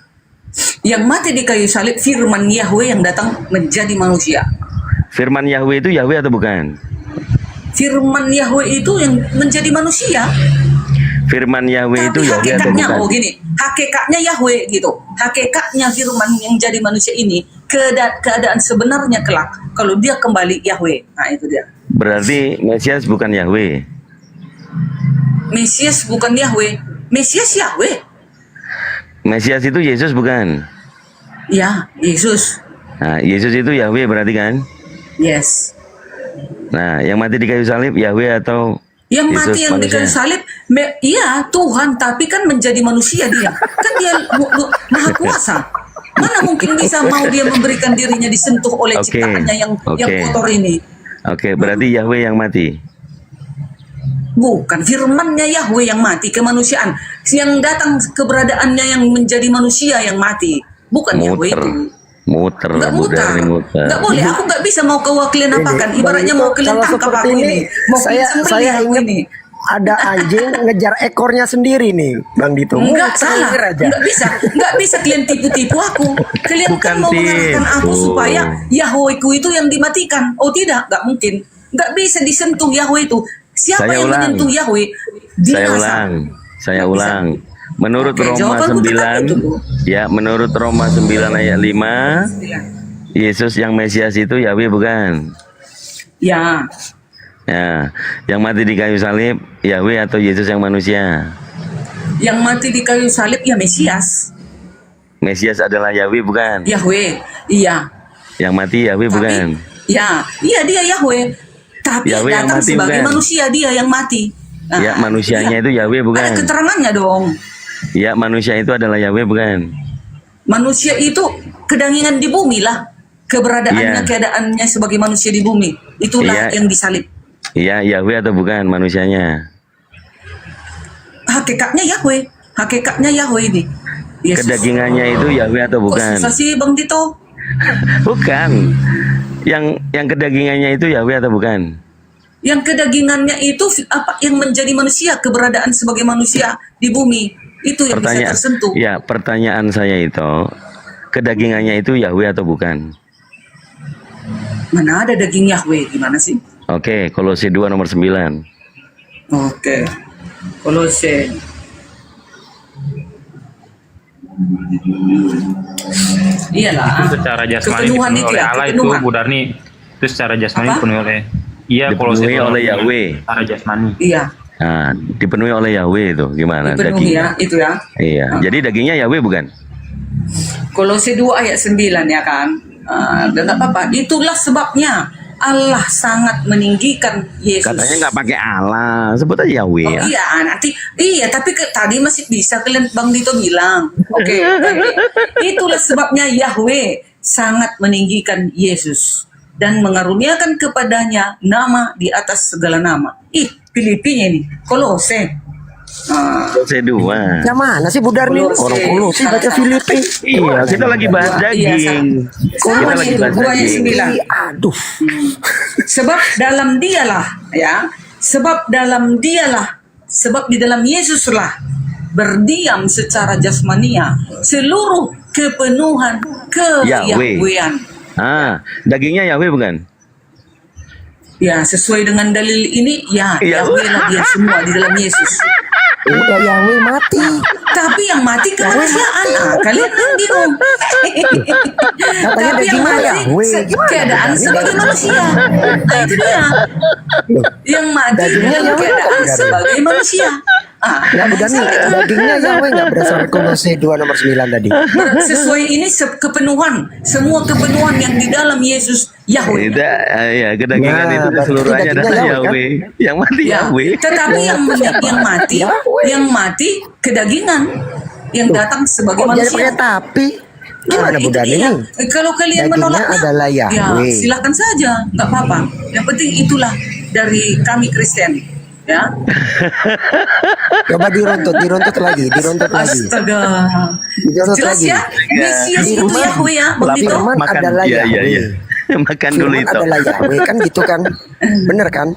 Yang mati di kayu salib firman Yahweh yang datang menjadi manusia. Firman Yahweh itu Yahweh atau bukan? Firman Yahweh itu yang menjadi manusia. Firman Yahweh itu Tapi Yahweh atau hakikatnya, bukan? gini, hakikatnya Yahweh gitu. Hakikatnya firman yang jadi manusia ini, keadaan sebenarnya kelak, kalau dia kembali Yahweh. Nah itu dia. Berarti Mesias bukan Yahweh. Mesias bukan Yahweh. Mesias Yahweh. Mesias itu Yesus bukan? Ya, Yesus. Nah, Yesus itu Yahweh berarti kan? Yes. Nah, yang mati di kayu salib Yahweh atau Yang Yesus mati yang di kayu manusia? salib, iya Tuhan, tapi kan menjadi manusia dia. Kan dia maha kuasa. Mana mungkin bisa mau dia memberikan dirinya disentuh oleh Oke, ciptaannya yang oke. kotor ini. Oke, berarti Yahweh yang mati. Bukan, firmannya Yahweh yang mati, kemanusiaan. Yang datang keberadaannya yang menjadi manusia yang mati. Bukan Yahweh Muter. itu. Muter, Nggak Bu muter. Darni muter. Nggak boleh, aku nggak bisa mau kewakilan apakan. Ibaratnya mau kalian Kalau tangkap seperti aku ini, ini. Mau kalian sembelih saya aku ingat ini. ada anjing ngejar ekornya sendiri nih, Bang Dito. Enggak salah, Cengir aja. enggak bisa kalian tipu-tipu aku. Kalian Bukan kan mau mengarahkan aku tipu. supaya Yahweh-ku itu yang dimatikan. Oh tidak, enggak mungkin. Enggak bisa disentuh Yahweh itu. Siapa Saya yang ulang. menyentuh Yahweh? Saya Binasa. ulang. Saya Nggak bisa. ulang. Menurut Oke, Roma jawabanku tetap 9, itu, Bu. ya menurut Roma 9 ayat 5, Yesus yang Mesias itu Yahweh bukan? Ya, Ya, yang mati di kayu salib Yahweh atau Yesus yang manusia? yang mati di kayu salib ya Mesias. Mesias adalah Yahweh bukan? Yahweh. Iya. Yang mati Yahweh bukan? Ya, iya dia Yahweh. Tapi Yahweh yang datang mati sebagai bukan? manusia dia yang mati. Nah, Ya, manusianya iya. itu Yahweh bukan? Ada keterangannya dong. Ya, manusia itu adalah Yahweh bukan? Manusia itu kedangingan di bumi lah. Keberadaannya, Iya. keadaannya sebagai manusia di bumi. Itulah Iya. yang disalib. Ya, Yahweh atau bukan manusianya? Hakikatnya Yahweh. Hakikatnya Yahweh ini. Yesus. Kedagingannya itu Yahweh atau Kok bukan? susah sih Bang Dito? Bukan. Yang kedagingannya itu Yahweh atau bukan? Yang kedagingannya itu apa yang menjadi manusia, keberadaan sebagai manusia di bumi. Itu yang bisa tersentuh. Ya, pertanyaan saya itu, kedagingannya itu Yahweh atau bukan? Mana ada daging Yahweh? Gimana sih? Oke, Kolose 2 nomor 9. Oke. Kolose. Iyalah. Itu secara jasmani Kepenuhan dipenuhi itu oleh ya, Allah itu kepenuhan. Bu Darni. Itu secara jasmani Apa? dipenuhi oleh Iya, Kolose Dipenuhi 2 oleh nomor 9. Yahweh. Secara jasmani. Iya, Nah, dipenuhi oleh Yahweh itu gimana? dipenuhi ya, itu ya. Iya, jadi dagingnya Yahweh bukan? Kolose 2 ayat 9 ya kan. Dan nggak apa-apa. Itulah sebabnya Allah sangat meninggikan Yesus. Katanya nggak pakai Allah, sebut aja Yahweh Oh ya. iya, nanti iya, tapi tadi masih bisa kalian Bang Dito bilang. Oke. Itulah sebabnya Yahweh sangat meninggikan Yesus dan mengaruniakan kepadanya nama di atas segala nama. Ih, Filipinya ini, Kolose. Kolose 2. Yang mana sih Budar nih? Kolose. Orang Kolose baca Filipi. Iya, kita lagi bahas Iya, daging. Kita sama lagi itu, bahas 2 ayat daging. 9. Aduh. Sebab dalam dialah ya, sebab di dalam Yesuslah berdiam secara jasmania seluruh kepenuhan keyahwean. Ah, dagingnya Yahweh bukan? Ya, sesuai dengan dalil ini ya Iya. Yahweh lah dia semua di dalam Yesus. Udah Yahweh mati. Tapi yang mati kemanusiaan, kalian yang bingung. Katanya Tapi yang dagingnya mati Yahweh. Gimana keadaan Budar? sebagai manusia. Nah itu dia. Yang mati Dagingnya dalam Yahweh keadaan bukan, Budar? sebagai manusia. Nggak Budar nih, dagingnya Yahweh nggak berdasarkan Kolose 2 nomor 9 tadi. Sesuai ini kepenuhan, semua kepenuhan yang di dalam Yesus Yahweh. Tidak, ya kedagingan Nah, itu berarti keseluruhannya dagingnya adalah Yahweh, kan? Yahweh. Yang mati Ya, Yahweh. tetapi yang mati kedagingan yang datang sebagai Kok jadi manusia. pakai tapi? Gimana Itu Budar dia. ini? Kalau kalian Dagingnya menolaknya, adalah ya Yahweh. silakan saja, nggak apa-apa. Yang penting itulah dari kami Kristen, ya. Coba diruntut lagi. Astaga, Diruntut jelas lagi. ya. Mesias itu Firman. Yahweh ya, begitu. Firman Makan, adalah iya, iya, Yahweh. iya. Makan dulu Firman itu. adalah Yahweh kan gitu kan? Bener kan?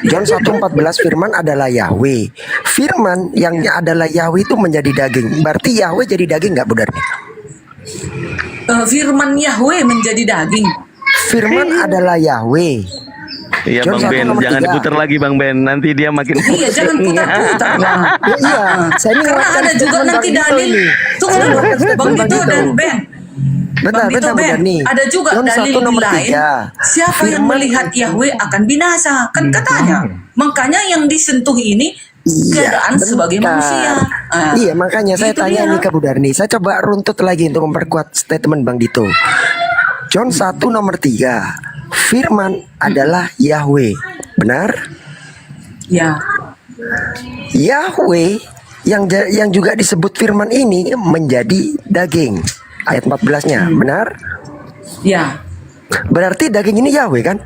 John 1:14 Firman adalah Yahweh. Firman yang adalah Yahweh itu menjadi daging. Berarti Yahweh jadi daging nggak Budar? Firman Yahweh menjadi daging. Firman adalah Yahweh. Iya John Bang 1 Ben, nomor jangan 3. diputar lagi Bang Ben. Nanti dia makin Iya, jangan putar-putar lah. Ya, iya, saya ini Karena menguatkan ada juga statement nanti Bang Dito dalil. ini. Tunggu Saya dulu, menguatkan statement Bang Dito Dito. dan Ben. Bentar, Bang Dito, bentar Ben. Budar nih. Ada juga John dalil 1 nomor lain. 3. Siapa yang melihat Yahweh akan binasa, kan katanya. Makanya yang disentuh ini keadaan bentar. sebagai manusia. Iya, makanya saya itu tanya dia. nih ke Budar nih. Saya coba runtut lagi untuk memperkuat statement Bang Dito. John 1 nomor 3. Firman adalah Yahweh. Benar? Ya, Yahweh yang juga disebut firman ini menjadi daging. Ayat 14-nya, benar? ya. Berarti daging ini Yahweh kan?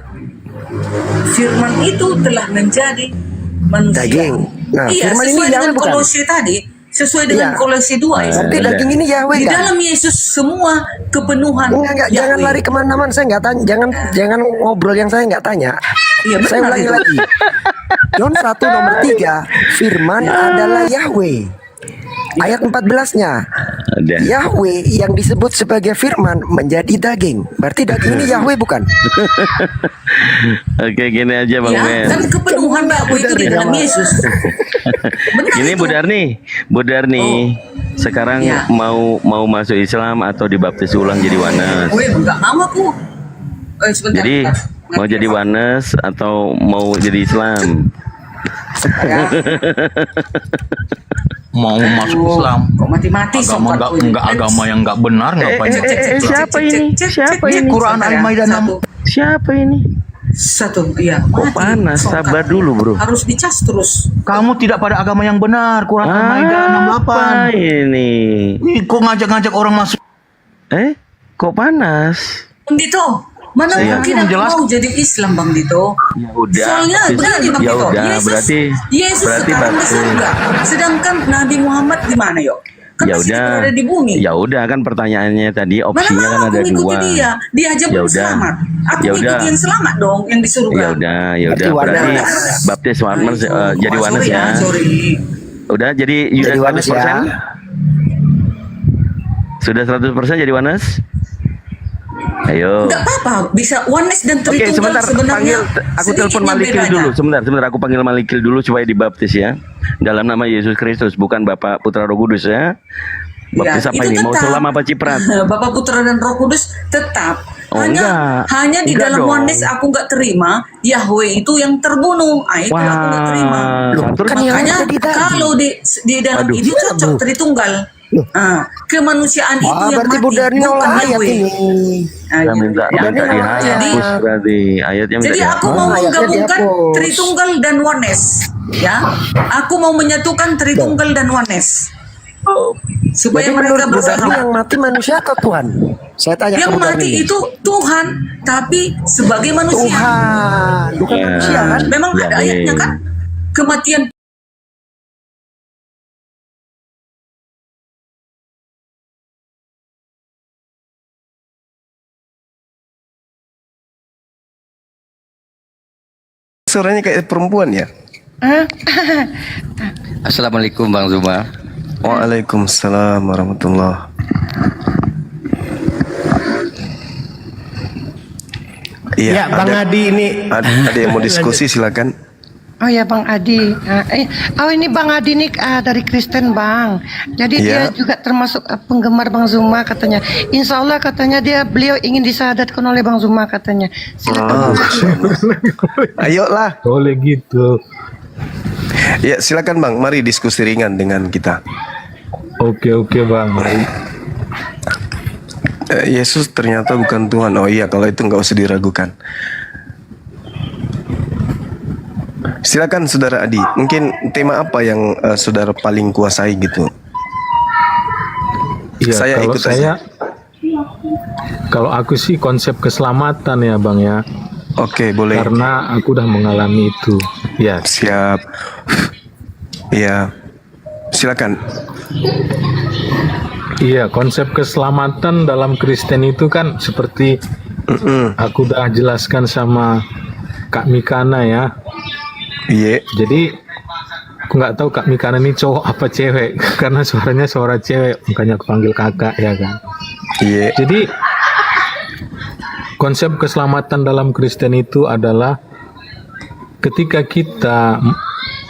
Firman itu telah menjadi manusia. Daging. Nah, Iya, firman ini sesuai Yahweh dengan bukan? Kolose tadi. sesuai dengan Iya. Kolose 2 ayat Berarti 9. daging ini Yahweh Di kan? dalam Yesus semua kepenuhan Enggak, jangan Yahweh. lari kemana-mana. Saya nggak tanya, jangan ngobrol yang saya nggak tanya. Iya, Saya benar ulangi itu. lagi. John 1 nomor 3, firman adalah Yahweh. Ayat 14-nya, Ada. Yahweh yang disebut sebagai firman menjadi daging. Berarti daging ini Yahweh bukan? Oke, gini aja Bang Ya, Ben. kan kepenuhan Yahweh itu di dalam Yesus. Benar Ini itu. Bu Darni, sekarang Ya. mau masuk Islam atau dibaptis ulang jadi Wanes? Weh, enggak mau aku. Sebentar. Jadi sebentar. mau jadi Wanes atau mau jadi Islam? Ya. Mau masuk Islam. Kok mati-mati Agama sopan kau ini? enggak agama yang enggak benar ngapain? Siapa ini? Siapa ini? Quran Al-Maidah Satu, Siapa ini? satu, iya. Kok Mati, panas? songkat. Sabar dulu, bro. Harus dicas terus. Kamu tidak pada agama yang benar. Quran Al-Maidah Apa 68. ini? Ih, kok ngajak-ngajak orang masuk? Kok panas? Bang Dito, mana Saya mungkin aku menjelaskan. mau jadi Islam Bang Dito? Ya udah. Soalnya baptis. begini Bang Ya Dito, udah, Yesus berarti sekarang di baptis. surga, sedangkan Nabi Muhammad di mana yuk? Kan Ya masih udah. berada di bumi. Ya udah kan pertanyaannya tadi Mana opsinya kan mau ada aku dua. ikuti dia aja Ya belum udah. selamat. Aku Ya ikuti udah. yang selamat dong, yang di surga. Ya udah, Berarti berarti Wanes. baptis Wanes jadi Wanes Sorry ya. Sorry. Udah jadi Jadi Wanes ya. Sudah 100% jadi Wanes? Ayo. Enggak apa-apa, bisa oneness dan Oke, Tritunggal sebentar sebenarnya. aku telepon sedikitnya Malikil bedanya. dulu. Sebentar aku panggil Malikil dulu supaya dibaptis ya. Dalam nama Yesus Kristus, bukan Bapa, Putra, Roh Kudus ya. Baptis Ya, apa itu ini? Mau tetap. sulam apa ciprat? Bapak, Putra dan Roh Kudus tetap. Oh, enggak. hanya di Enggak dalam dong. oneness aku nggak terima Yahweh itu yang terbunuh. Itu aku nggak terima. Terus Kan yang Makanya jadi daging. kalau di dalam Aduh. ini cocok Tritunggal. Kemanusiaan itu yang Berarti mati, Bu Darni bukan nolak ayat Yahweh. ini. saya minta Ya, dihapus berarti ayatnya minta Jadi aku mau ayatnya menggabungkan dihapus. Tritunggal dan Oneness, ya. Aku mau menyatukan Tritunggal dan Oneness. Supaya Jadi mereka menurut Bu Darni bersama. yang mati manusia atau Tuhan? Saya tanya Yang ke Bu Darni mati ini. itu Tuhan, tapi sebagai manusia. Tuhan, bukan Ya. manusia kan? Memang Ya, ada ayatnya kan? Kematian Suaranya kayak perempuan ya? Assalamualaikum Bang Zuma. Waalaikumsalam warahmatullahi. Ya, Bang Adi ini. Ada yang mau diskusi silakan. Oh ya Bang Adi. Oh ini Bang Adi nih dari Kristen Bang. Jadi dia Iya. juga termasuk penggemar Bang Zuma katanya. Insya Allah katanya beliau ingin disahadatkan oleh Bang Zuma katanya. Silakan. Ayolah. Boleh gitu. Ya, silakan Bang. Mari diskusi ringan dengan kita. Oke Bang. Yesus ternyata bukan Tuhan. Oh iya, kalau itu nggak usah diragukan. Silakan Saudara Adi. Mungkin tema apa yang Saudara paling kuasai gitu? Iya, Saya kalau ikut aja. Kalau aku sih konsep keselamatan ya Bang ya. Oke, boleh. Karena aku udah mengalami itu. Ya. Siap. Iya. Silakan. Iya, konsep keselamatan dalam Kristen itu kan seperti aku udah jelaskan sama Kak Mikana ya. Iya. Jadi aku nggak tahu Kak Mikana ini cowok apa cewek karena suaranya suara cewek, makanya aku panggil kakak ya kan. Iya. Jadi konsep keselamatan dalam Kristen itu adalah ketika kita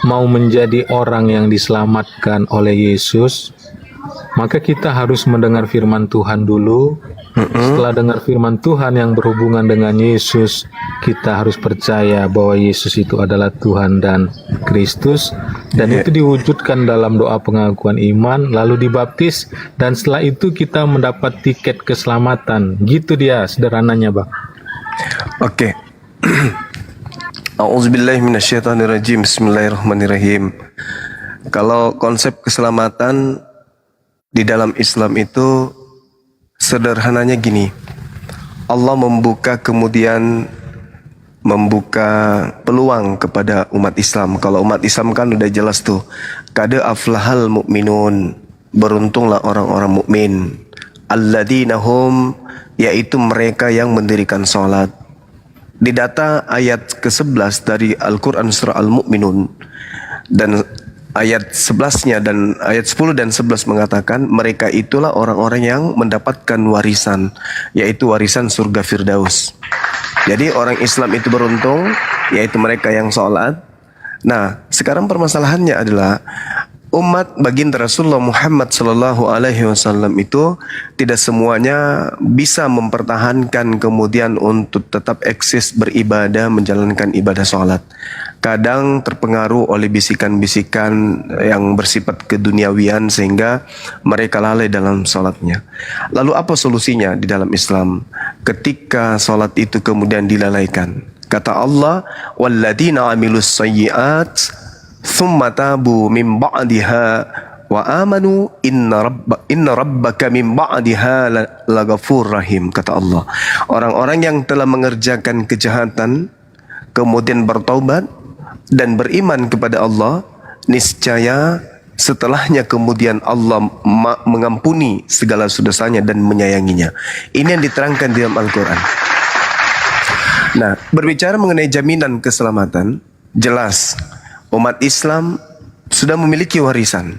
mau menjadi orang yang diselamatkan oleh Yesus, maka kita harus mendengar firman Tuhan dulu. Setelah dengar firman Tuhan yang berhubungan dengan Yesus, kita harus percaya bahwa Yesus itu adalah Tuhan dan Kristus, dan itu diwujudkan dalam doa pengakuan iman, lalu dibaptis, dan setelah itu kita mendapat tiket keselamatan. Gitu dia sederhananya Bang. Oke. A'udzubillahi minasyaitonirrajim. Bismillahirrahmanirrahim. Kalau konsep keselamatan di dalam Islam itu sederhananya gini. Allah membuka peluang kepada umat Islam. Kalau umat Islam kan udah jelas tuh Kada aflahal mu'minun, beruntunglah orang-orang mukmin. Alladzina hum, yaitu mereka yang mendirikan salat. Di data ayat ke-11 dari Al-Quran surah Al-Mu'minun dan ayat 11-nya dan ayat 10 dan 11 mengatakan mereka itulah orang-orang yang mendapatkan warisan, yaitu warisan surga Firdaus. Jadi orang Islam itu beruntung, yaitu mereka yang sholat. Nah, sekarang permasalahannya adalah umat baginda Rasulullah Muhammad sallallahu alaihi wasallam itu tidak semuanya bisa mempertahankan kemudian untuk tetap eksis beribadah, menjalankan ibadah sholat. Kadang terpengaruh oleh bisikan-bisikan yang bersifat keduniawian sehingga mereka lalai dalam sholatnya. Lalu apa solusinya di dalam Islam ketika sholat itu kemudian dilalaikan? Kata Allah, walladzina amilus sayyi'at thumma tabu min ba'diha wa amanu inna rabbaka min ba'diha laghafur rahim. Kata Allah, orang-orang yang telah mengerjakan kejahatan kemudian bertaubat dan beriman kepada Allah, niscaya setelahnya kemudian Allah mengampuni segala dosanya dan menyayanginya. Ini yang diterangkan di dalam Al-Quran. Nah, berbicara mengenai jaminan keselamatan, jelas umat Islam sudah memiliki warisan.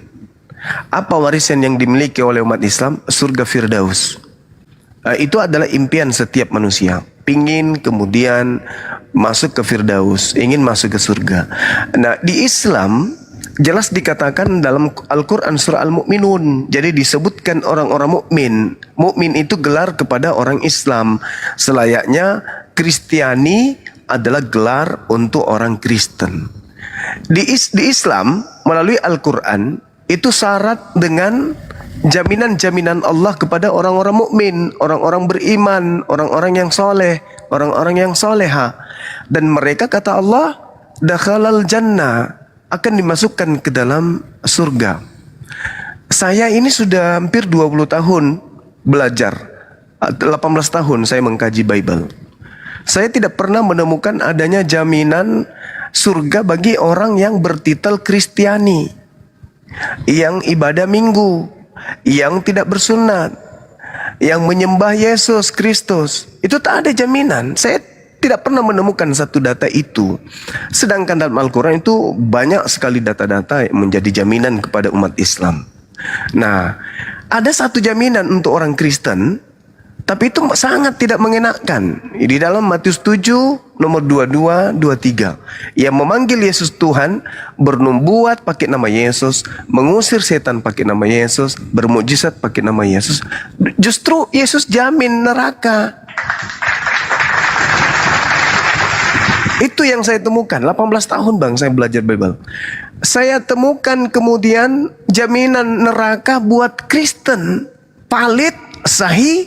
Apa warisan yang dimiliki oleh umat Islam? Surga Firdaus. Itu adalah impian setiap manusia. Pingin kemudian masuk ke Firdaus, ingin masuk ke surga. Nah, di Islam jelas dikatakan dalam Al-Quran surah Al-Mu'minun. Jadi disebutkan orang-orang mukmin. Mukmin itu gelar kepada orang Islam. Selayaknya Kristiani adalah gelar untuk orang Kristen. Di Islam melalui Al-Quran itu syarat dengan jaminan-jaminan Allah kepada orang-orang mukmin, orang-orang beriman, orang-orang yang soleh, orang-orang yang soleha. Dan mereka kata Allah, dakhalal jannah, akan dimasukkan ke dalam surga. Saya ini sudah hampir 20 tahun belajar, 18 tahun saya mengkaji Bible. Saya tidak pernah menemukan adanya jaminan surga bagi orang yang bertitel Kristiani, yang ibadah minggu, yang tidak bersunat, yang menyembah Yesus Kristus. Itu tak ada jaminan. Saya tidak pernah menemukan satu data itu. Sedangkan dalam Al-Quran itu banyak sekali data-data yang menjadi jaminan kepada umat Islam. Nah, ada satu jaminan untuk orang Kristen, tapi itu sangat tidak mengenakan. Di dalam Matius 7 nomor 22, 23. Yang memanggil Yesus Tuhan, bernubuat pakai nama Yesus, mengusir setan pakai nama Yesus, bermukjizat pakai nama Yesus. Justru Yesus jamin neraka. Itu yang saya temukan. 18 tahun bang saya belajar Bible. Saya temukan kemudian jaminan neraka buat Kristen. Valid, sahih,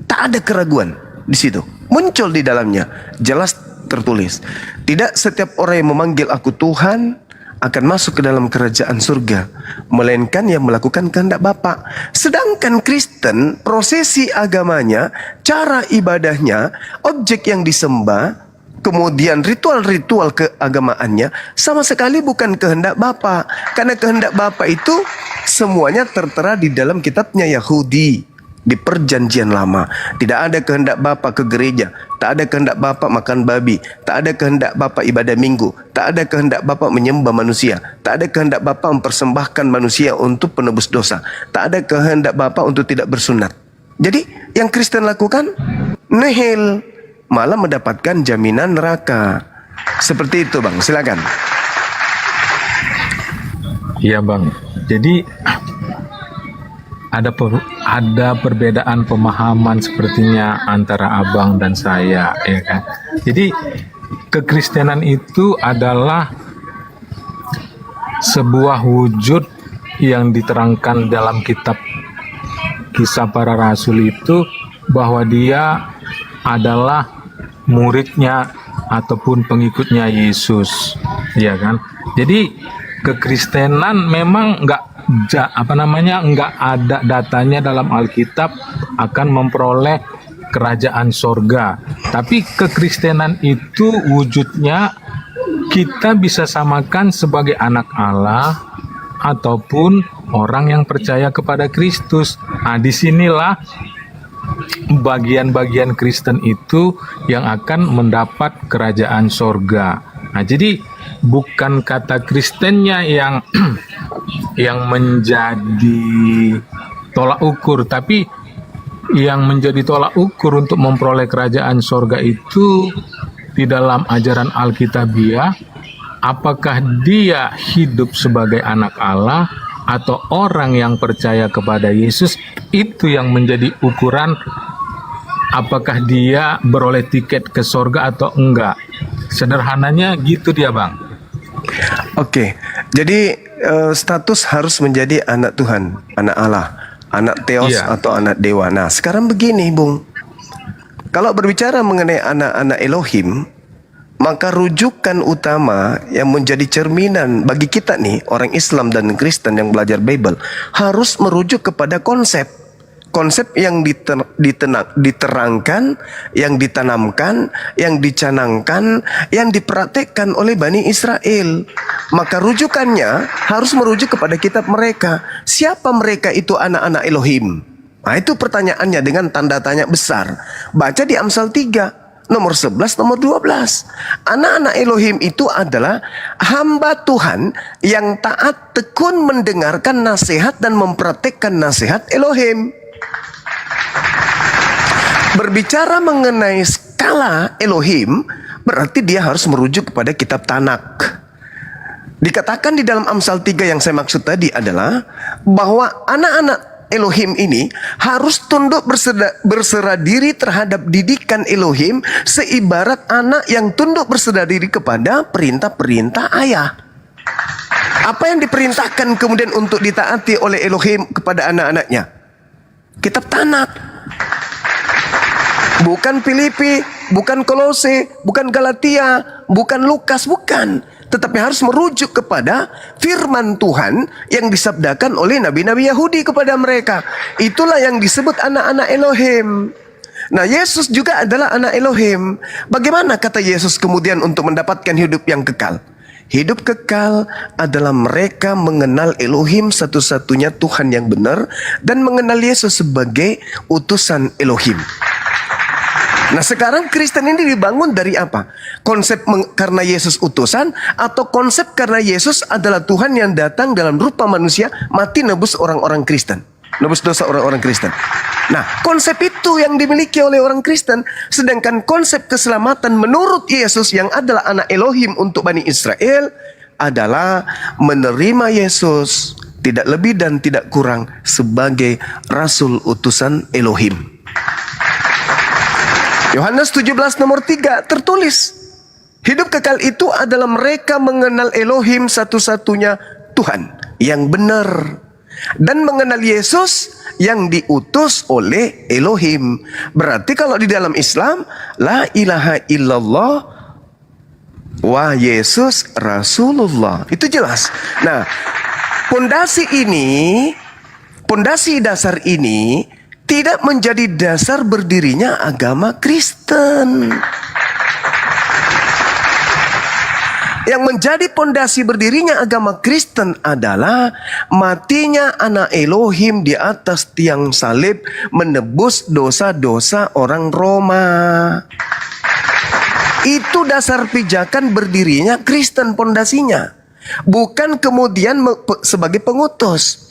tak ada keraguan di situ. Muncul di dalamnya, jelas tertulis. Tidak setiap orang yang memanggil aku Tuhan akan masuk ke dalam kerajaan surga, melainkan yang melakukan kehendak Bapa. Sedangkan Kristen, prosesi agamanya, cara ibadahnya, objek yang disembah, kemudian ritual-ritual keagamaannya sama sekali bukan kehendak Bapa. Karena kehendak Bapa itu semuanya tertera di dalam kitabnya Yahudi. Di perjanjian lama tidak ada kehendak Bapa ke gereja, tak ada kehendak Bapa makan babi, tak ada kehendak Bapa ibadah minggu, tak ada kehendak Bapa menyembah manusia, tak ada kehendak Bapa mempersembahkan manusia untuk penebus dosa, tak ada kehendak Bapa untuk tidak bersunat. Jadi yang Kristen lakukan nihil, malah mendapatkan jaminan neraka. Seperti itu bang, silakan. Iya bang, jadi ada perbedaan pemahaman sepertinya antara abang dan saya, ya kan. Jadi kekristenan itu adalah sebuah wujud yang diterangkan dalam kitab Kisah Para Rasul itu, bahwa dia adalah muridnya ataupun pengikutnya Yesus, ya kan. Jadi kekristenan memang nggak ada datanya dalam Alkitab akan memperoleh kerajaan sorga. Tapi kekristenan itu wujudnya kita bisa samakan sebagai anak Allah ataupun orang yang percaya kepada Kristus. Nah, disinilah bagian-bagian Kristen itu yang akan mendapat kerajaan sorga. Nah, jadi bukan kata Kristennya yang yang menjadi tolak ukur, tapi yang menjadi tolak ukur untuk memperoleh kerajaan sorga itu di dalam ajaran Alkitabiah, apakah dia hidup sebagai anak Allah atau orang yang percaya kepada Yesus. Itu yang menjadi ukuran apakah dia beroleh tiket ke sorga atau enggak. Sederhananya gitu dia, Bang. Oke, jadi status harus menjadi anak Tuhan, anak Allah, anak Theos Iya. atau anak dewa. Nah, sekarang begini, Bung. Kalau berbicara mengenai anak-anak Elohim, maka rujukan utama yang menjadi cerminan bagi kita nih, orang Islam dan Kristen yang belajar Bible, harus merujuk kepada konsep yang diterangkan, yang ditanamkan, yang dicanangkan, yang dipraktekkan oleh Bani Israel. Maka rujukannya harus merujuk kepada kitab mereka. Siapa mereka itu anak-anak Elohim? Nah, itu pertanyaannya dengan tanda tanya besar. Baca di Amsal 3, nomor 11, nomor 12. Anak-anak Elohim itu adalah hamba Tuhan yang taat tekun mendengarkan nasihat dan mempraktekkan nasihat Elohim. Berbicara mengenai skala Elohim, berarti dia harus merujuk kepada kitab Tanak. Dikatakan di dalam Amsal 3 yang saya maksud tadi adalah bahwa anak-anak Elohim ini harus tunduk berserah diri terhadap didikan Elohim, seibarat anak yang tunduk berserah diri kepada perintah-perintah ayah. Apa yang diperintahkan kemudian untuk ditaati oleh Elohim kepada anak-anaknya? Kitab Tanak. Bukan Filipi, bukan Kolose, bukan Galatia, bukan Lukas, bukan. Tetapi harus merujuk kepada firman Tuhan yang disabdakan oleh nabi-nabi Yahudi kepada mereka. Itulah yang disebut anak-anak Elohim. Nah, Yesus juga adalah anak Elohim. Bagaimana kata Yesus kemudian untuk mendapatkan hidup yang kekal? Hidup kekal adalah mereka mengenal Elohim satu-satunya Tuhan yang benar dan mengenal Yesus sebagai utusan Elohim. Nah, sekarang Kristen ini dibangun dari apa? Konsep karena Yesus utusan atau konsep karena Yesus adalah Tuhan yang datang dalam rupa manusia, mati nebus orang-orang Kristen, nebus dosa orang-orang Kristen. Nah, konsep itu yang dimiliki oleh orang Kristen. Sedangkan konsep keselamatan menurut Yesus yang adalah anak Elohim untuk Bani Israel adalah menerima Yesus tidak lebih dan tidak kurang sebagai Rasul utusan Elohim. Yohanes 17 nomor 3 tertulis, hidup kekal itu adalah mereka mengenal Elohim satu-satunya Tuhan yang benar dan mengenal Yesus yang diutus oleh Elohim. Berarti kalau di dalam Islam, la ilaha illallah wa Yesus Rasulullah. Itu jelas. Nah, pondasi dasar ini tidak menjadi dasar berdirinya agama Kristen. Yang menjadi pondasi berdirinya agama Kristen adalah matinya anak Elohim di atas tiang salib menebus dosa-dosa orang Roma. Itu dasar pijakan berdirinya Kristen, pondasinya. Bukan kemudian sebagai pengutus.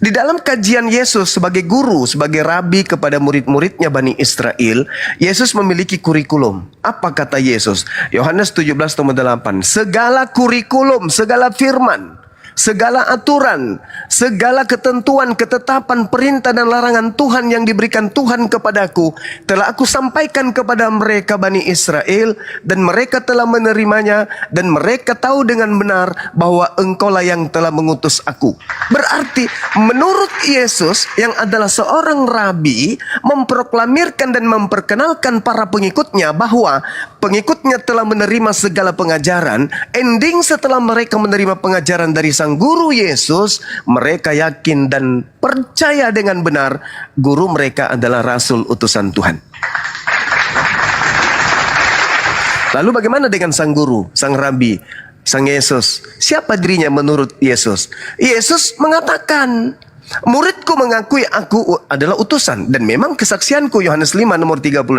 Di dalam kajian Yesus sebagai guru, sebagai rabi kepada murid-muridnya Bani Israel, Yesus memiliki kurikulum. Apa kata Yesus? Yohanes 17:8. Segala kurikulum, segala firman, segala aturan, segala ketentuan, ketetapan, perintah dan larangan Tuhan yang diberikan Tuhan kepadaku telah aku sampaikan kepada mereka Bani Israel, dan mereka telah menerimanya, dan mereka tahu dengan benar bahwa engkaulah yang telah mengutus aku. Berarti menurut Yesus yang adalah seorang rabi, memproklamirkan dan memperkenalkan para pengikutnya bahwa pengikutnya telah menerima segala pengajaran. Ending setelah mereka menerima pengajaran dari sang guru Yesus, mereka yakin dan percaya dengan benar guru mereka adalah Rasul utusan Tuhan. Lalu bagaimana dengan sang guru, sang rabi? Sang Yesus. Siapa dirinya menurut Yesus? Yesus mengatakan, muridku mengakui aku adalah utusan. Dan memang kesaksianku, Yohanes 5 nomor 36.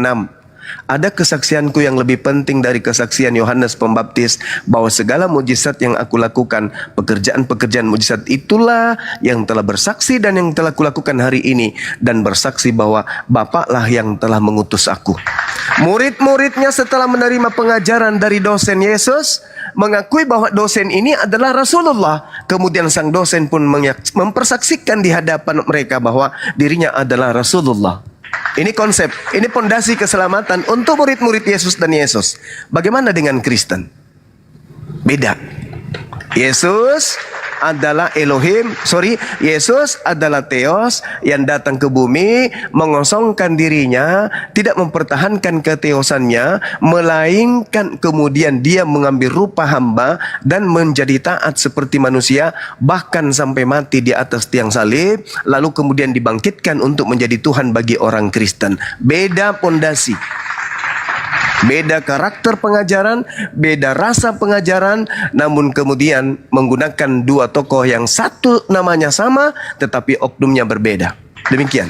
Ada kesaksianku yang lebih penting dari kesaksian Yohanes Pembaptis, bahwa segala mujizat yang aku lakukan, pekerjaan-pekerjaan mujizat itulah yang telah bersaksi dan yang telah kulakukan hari ini, dan bersaksi bahwa Bapaklah yang telah mengutus aku. Murid-muridnya setelah menerima pengajaran dari dosen Yesus, mengakui bahwa dosen ini adalah Rasulullah. Kemudian sang dosen pun mempersaksikan di hadapan mereka bahwa dirinya adalah Rasulullah. Ini konsep, ini pondasi keselamatan untuk murid-murid Yesus dan Yesus. Bagaimana dengan Kristen? Beda. Yesus adalah Yesus adalah Theos yang datang ke bumi, mengosongkan dirinya, tidak mempertahankan keteosannya, melainkan kemudian dia mengambil rupa hamba dan menjadi taat seperti manusia, bahkan sampai mati di atas tiang salib, lalu kemudian dibangkitkan untuk menjadi Tuhan bagi orang Kristen. Beda pondasi. Beda karakter pengajaran, beda rasa pengajaran, namun kemudian menggunakan dua tokoh yang satu namanya sama, tetapi oknumnya berbeda. Demikian.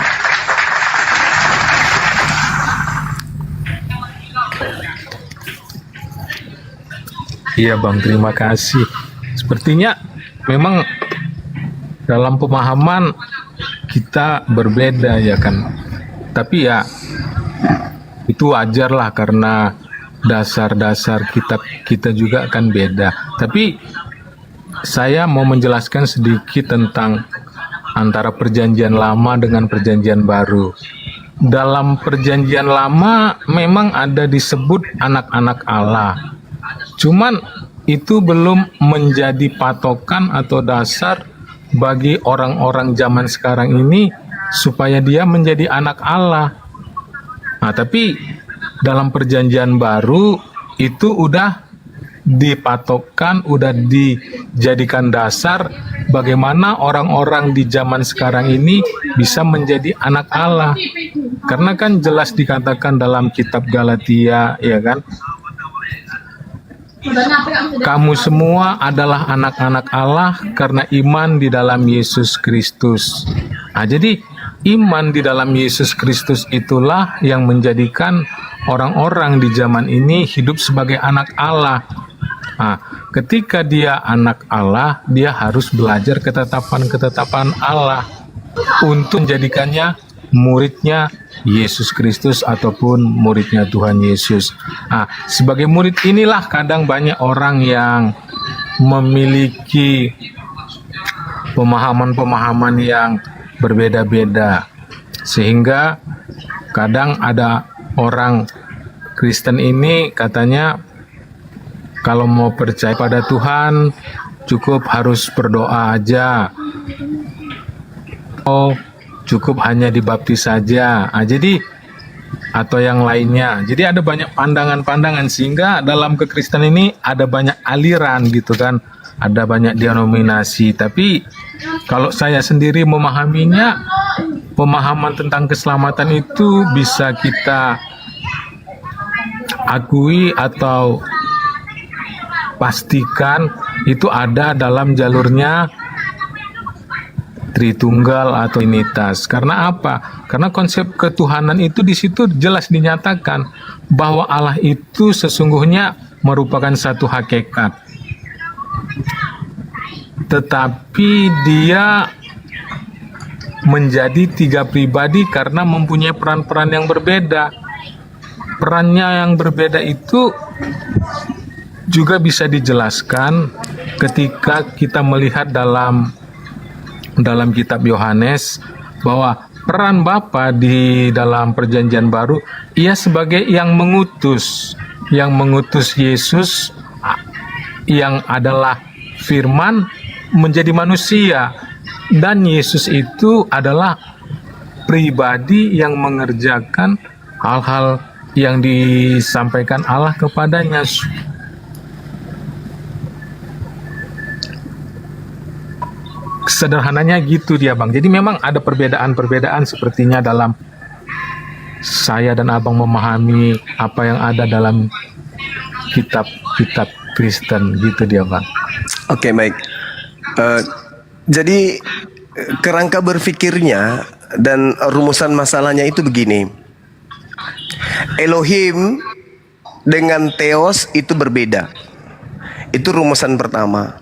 Iya Bang, terima kasih. Sepertinya memang dalam pemahaman kita berbeda ya kan. Tapi ya itu wajar lah karena dasar-dasar kitab kita juga kan beda. Tapi saya mau menjelaskan sedikit tentang antara perjanjian lama dengan perjanjian baru. Dalam perjanjian lama memang ada disebut anak-anak Allah. Cuman itu belum menjadi patokan atau dasar bagi orang-orang zaman sekarang ini supaya dia menjadi anak Allah. Nah, tapi dalam perjanjian baru itu udah dipatokkan, udah dijadikan dasar bagaimana orang-orang di zaman sekarang ini bisa menjadi anak Allah. Karena kan jelas dikatakan dalam kitab Galatia, ya kan? Kamu semua adalah anak-anak Allah karena iman di dalam Yesus Kristus. Nah, jadi iman di dalam Yesus Kristus itulah yang menjadikan orang-orang di zaman ini hidup sebagai anak Allah. Nah, ketika dia anak Allah, dia harus belajar ketetapan-ketetapan Allah untuk menjadikannya muridnya Yesus Kristus ataupun muridnya Tuhan Yesus. Nah, sebagai murid inilah kadang banyak orang yang memiliki pemahaman-pemahaman yang berbeda-beda, sehingga kadang ada orang Kristen ini katanya kalau mau percaya pada Tuhan cukup harus berdoa aja, oh cukup hanya dibaptis saja, jadi atau yang lainnya. Jadi ada banyak pandangan-pandangan, sehingga dalam kekristenan ini ada banyak aliran gitu kan, ada banyak denominasi. Tapi kalau saya sendiri memahaminya, pemahaman tentang keselamatan itu bisa kita akui atau pastikan itu ada dalam jalurnya Tritunggal atau Trinitas. Karena apa? Karena konsep ketuhanan itu di situ jelas dinyatakan bahwa Allah itu sesungguhnya merupakan satu hakikat. Tetapi dia menjadi tiga pribadi karena mempunyai peran-peran yang berbeda. Perannya yang berbeda itu juga bisa dijelaskan ketika kita melihat dalam kitab Yohanes bahwa peran Bapa di dalam perjanjian baru, ia sebagai yang mengutus Yesus yang adalah firman menjadi manusia, dan Yesus itu adalah pribadi yang mengerjakan hal-hal yang disampaikan Allah kepadanya. Sederhananya gitu dia Bang. Jadi memang ada perbedaan-perbedaan sepertinya dalam saya dan Abang memahami apa yang ada dalam kitab-kitab Kristen gitu dia Bang. Oke, baik. Jadi kerangka berpikirnya dan rumusan masalahnya itu begini. Elohim dengan Theos itu berbeda. Itu rumusan pertama.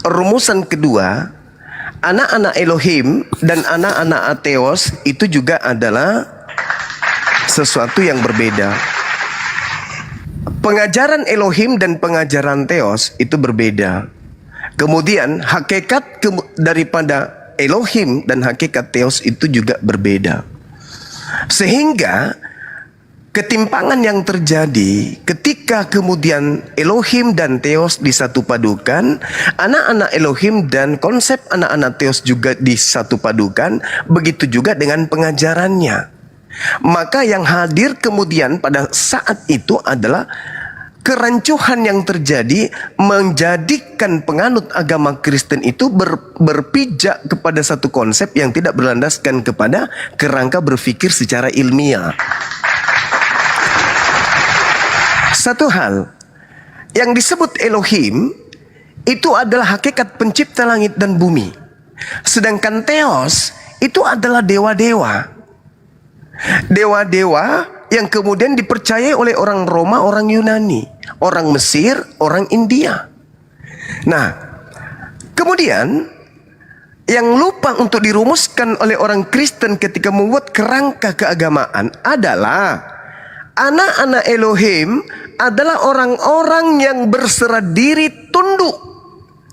Rumusan kedua, anak-anak Elohim dan anak-anak Theos itu juga adalah sesuatu yang berbeda. Pengajaran Elohim dan pengajaran Theos itu berbeda. Kemudian hakikat daripada Elohim dan hakikat Theos itu juga berbeda. Sehingga ketimpangan yang terjadi ketika kemudian Elohim dan Theos disatupadukan, anak-anak Elohim dan konsep anak-anak Theos juga disatupadukan, begitu juga dengan pengajarannya. Maka yang hadir kemudian pada saat itu adalah kerancuhan yang terjadi, menjadikan penganut agama Kristen itu berpijak kepada satu konsep yang tidak berlandaskan kepada kerangka berpikir secara ilmiah. Satu hal yang disebut Elohim itu adalah hakikat pencipta langit dan bumi, sedangkan Theos itu adalah dewa-dewa. Dewa-dewa yang kemudian dipercayai oleh orang Roma, orang Yunani, orang Mesir, orang India. Nah, kemudian yang lupa untuk dirumuskan oleh orang Kristen ketika membuat kerangka keagamaan adalah anak-anak Elohim adalah orang-orang yang berserah diri tunduk